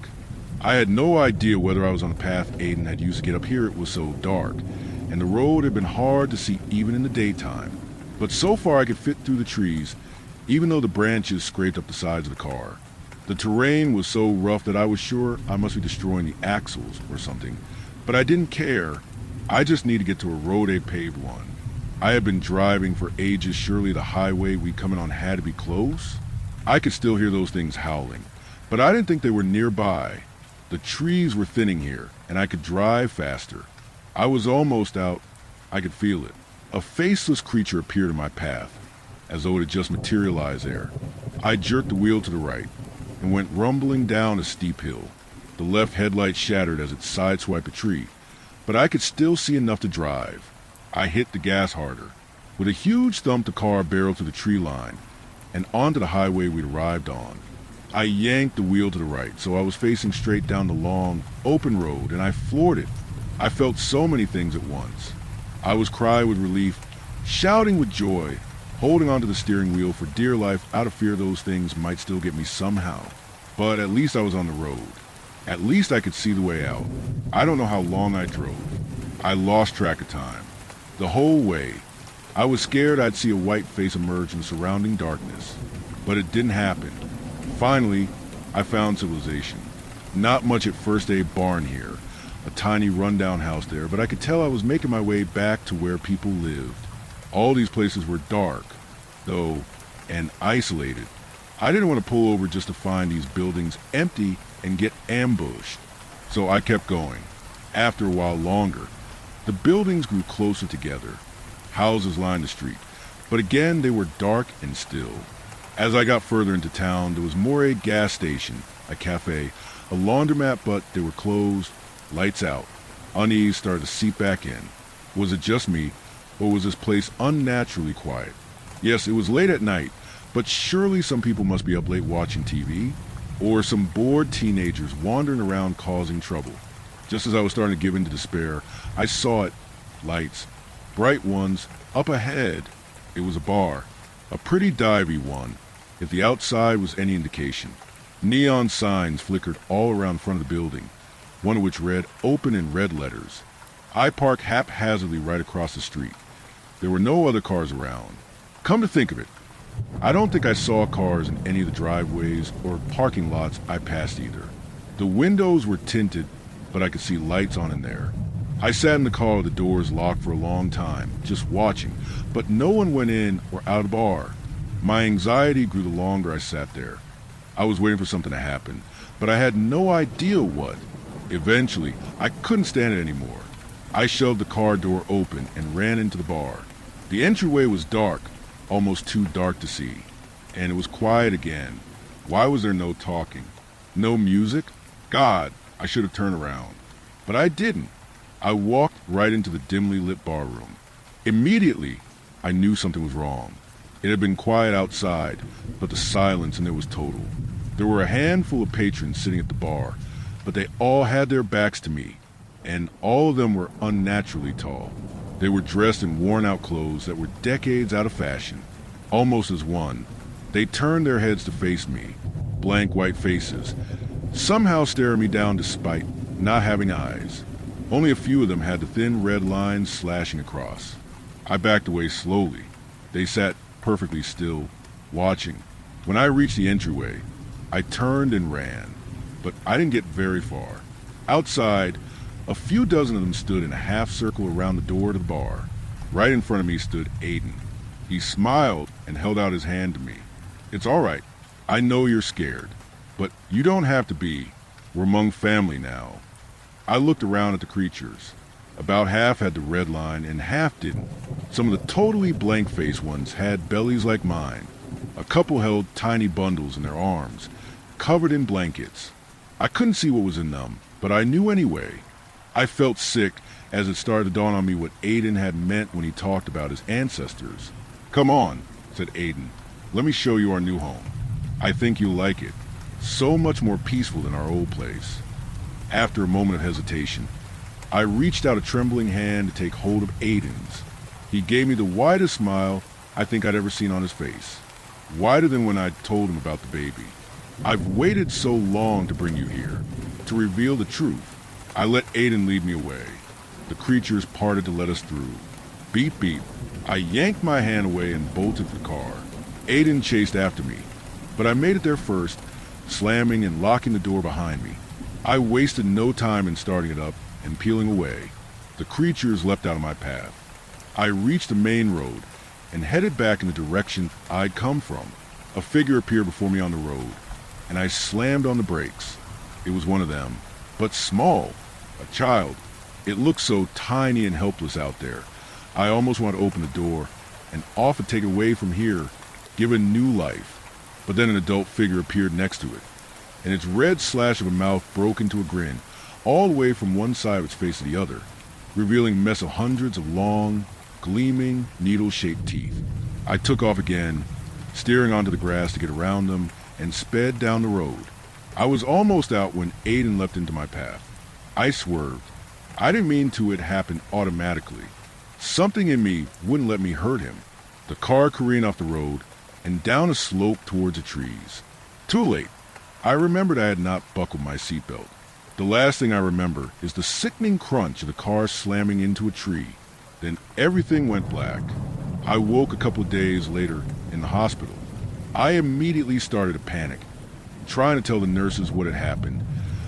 I had no idea whether I was on the path Aiden had used to get up here. It was so dark, and the road had been hard to see even in the daytime. But so far I could fit through the trees, even though the branches scraped up the sides of the car. The terrain was so rough that I was sure I must be destroying the axles or something, but I didn't care. I just needed to get to a road, a paved one. I had been driving for ages. Surely the highway we'd coming on had to be close. I could still hear those things howling, but I didn't think they were nearby. The trees were thinning here, and I could drive faster. I was almost out. I could feel it. A faceless creature appeared in my path, as though it had just materialized there. I jerked the wheel to the right and went rumbling down a steep hill. The left headlight shattered as it sideswiped a tree, but I could still see enough to drive. I hit the gas harder. With a huge thump, the car barreled through the tree line and onto the highway we'd arrived on. I yanked the wheel to the right, so I was facing straight down the long, open road, and I floored it. I felt so many things at once. I was crying with relief, shouting with joy, holding onto the steering wheel for dear life out of fear those things might still get me somehow. But at least I was on the road. At least I could see the way out. I don't know how long I drove. I lost track of time. The whole way, I was scared I'd see a white face emerge in the surrounding darkness. But it didn't happen. Finally, I found civilization. Not much at First Aid Barn here, a tiny rundown house there, but I could tell I was making my way back to where people lived. All these places were dark, though, and isolated. I didn't want to pull over just to find these buildings empty and get ambushed. So I kept going. After a while longer, the buildings grew closer together. Houses lined the street, but again they were dark and still. As I got further into town, there was more a gas station, a cafe, a laundromat, but they were closed, lights out. Unease started to seep back in. Was it just me, or was this place unnaturally quiet? Yes, it was late at night, but surely some people must be up late watching TV, or some bored teenagers wandering around causing trouble. Just as I was starting to give in to despair, I saw it. Lights. Bright ones. Up ahead. It was a bar. A pretty divey one, if the outside was any indication. Neon signs flickered all around the front of the building, one of which read, "Open" in red letters. I parked haphazardly right across the street. There were no other cars around. Come to think of it, I don't think I saw cars in any of the driveways or parking lots I passed either. The windows were tinted, but I could see lights on in there. I sat in the car with the doors locked for a long time, just watching, but no one went in or out of the bar. My anxiety grew the longer I sat there. I was waiting for something to happen, but I had no idea what. Eventually, I couldn't stand it anymore. I shoved the car door open and ran into the bar. The entryway was dark, almost too dark to see, and it was quiet again. Why was there no talking? No music? God, I should have turned around. But I didn't. I walked right into the dimly lit bar room. Immediately, I knew something was wrong. It had been quiet outside, but the silence in there was total. There were a handful of patrons sitting at the bar, but they all had their backs to me, and all of them were unnaturally tall. They were dressed in worn-out clothes that were decades out of fashion, almost as one. They turned their heads to face me, blank white faces, somehow staring me down despite not having eyes. Only a few of them had the thin red lines slashing across. I backed away slowly. They sat perfectly still, watching. When I reached the entryway, I turned and ran, but I didn't get very far. Outside, a few dozen of them stood in a half circle around the door to the bar. Right in front of me stood Aiden. He smiled and held out his hand to me. "It's all right. I know you're scared, but you don't have to be. We're among family now." I looked around at the creatures. About half had the red line and half didn't. Some of the totally blank-faced ones had bellies like mine. A couple held tiny bundles in their arms, covered in blankets. I couldn't see what was in them, but I knew anyway. I felt sick as it started to dawn on me what Aiden had meant when he talked about his ancestors. "Come on," said Aiden. "Let me show you our new home. I think you'll like it. So much more peaceful than our old place." After a moment of hesitation, I reached out a trembling hand to take hold of Aiden's. He gave me the widest smile I think I'd ever seen on his face. Wider than when I'd told him about the baby. "I've waited so long to bring you here, to reveal the truth." I let Aiden lead me away. The creatures parted to let us through. Beep beep. I yanked my hand away and bolted for the car. Aiden chased after me, but I made it there first, slamming and locking the door behind me. I wasted no time in starting it up and peeling away. The creatures leapt out of my path. I reached the main road and headed back in the direction I'd come from. A figure appeared before me on the road, and I slammed on the brakes. It was one of them, but small, a child. It looked so tiny and helpless out there. I almost wanted to open the door and offer to take it away from here, give it new life. But then an adult figure appeared next to it, and its red slash of a mouth broke into a grin, all the way from one side of its face to the other, revealing a mess of hundreds of long, gleaming, needle-shaped teeth. I took off again, steering onto the grass to get around them, and sped down the road. I was almost out when Aiden leapt into my path. I swerved. I didn't mean to. It happened automatically. Something in me wouldn't let me hurt him. The car careened off the road and down a slope towards the trees. Too late. I remembered I had not buckled my seatbelt. The last thing I remember is the sickening crunch of the car slamming into a tree. Then everything went black. I woke a couple of days later in the hospital. I immediately started to panic, trying to tell the nurses what had happened,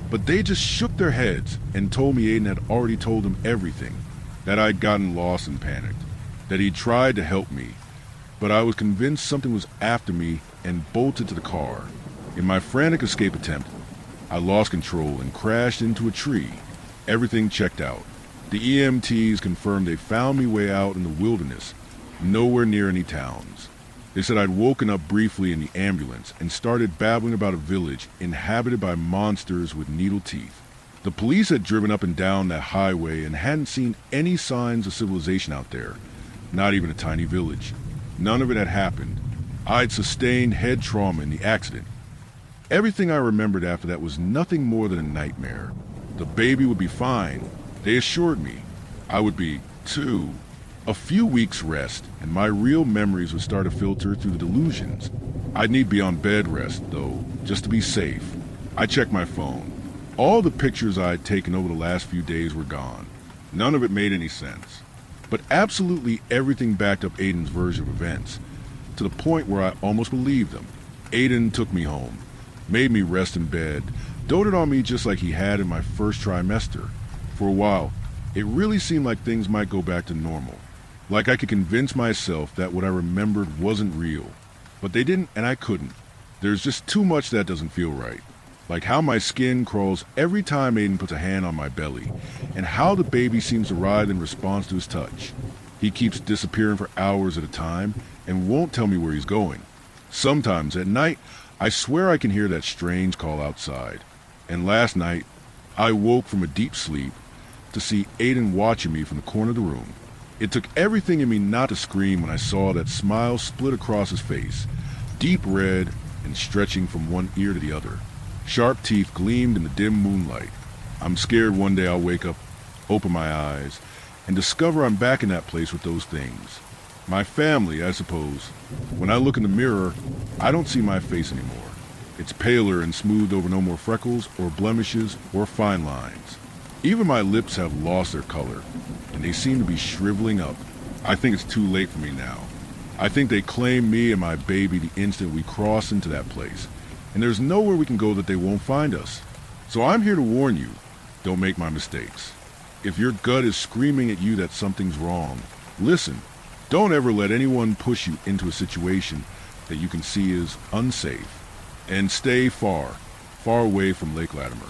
but they just shook their heads and told me Aiden had already told them everything, that I'd gotten lost and panicked, that he'd tried to help me, but I was convinced something was after me and bolted to the car. In my frantic escape attempt, I lost control and crashed into a tree. Everything checked out. The EMTs confirmed they found me way out in the wilderness, nowhere near any towns. They said I'd woken up briefly in the ambulance and started babbling about a village inhabited by monsters with needle teeth. The police had driven up and down that highway and hadn't seen any signs of civilization out there, not even a tiny village. None of it had happened. I'd sustained head trauma in the accident. Everything I remembered after that was nothing more than a nightmare. The baby would be fine, they assured me. I would be, too. A few weeks rest, and my real memories would start to filter through the delusions. I'd need to be on bed rest, though, just to be safe. I checked my phone. All the pictures I'd taken over the last few days were gone. None of it made any sense. But absolutely everything backed up Aiden's version of events, to the point where I almost believed them. Aiden took me home, made me rest in bed, doted on me just like he had in my first trimester. For a while, it really seemed like things might go back to normal. Like I could convince myself that what I remembered wasn't real. But they didn't, and I couldn't. There's just too much that doesn't feel right. Like how my skin crawls every time Aiden puts a hand on my belly, and how the baby seems to writhe in response to his touch. He keeps disappearing for hours at a time and won't tell me where he's going. Sometimes at night, I swear I can hear that strange call outside. And last night, I woke from a deep sleep to see Aiden watching me from the corner of the room. It took everything in me not to scream when I saw that smile split across his face, deep red and stretching from one ear to the other. Sharp teeth gleamed in the dim moonlight. I'm scared one day I'll wake up, open my eyes, and discover I'm back in that place with those things. My family, I suppose. When I look in the mirror, I don't see my face anymore. It's paler and smoothed over, no more freckles or blemishes or fine lines. Even my lips have lost their color, and they seem to be shriveling up. I think it's too late for me now. I think they claimed me and my baby the instant we cross into that place, and there's nowhere we can go that they won't find us. So I'm here to warn you, don't make my mistakes. If your gut is screaming at you that something's wrong, listen. Don't ever let anyone push you into a situation that you can see is unsafe. And stay far, far away from Lake Latimer.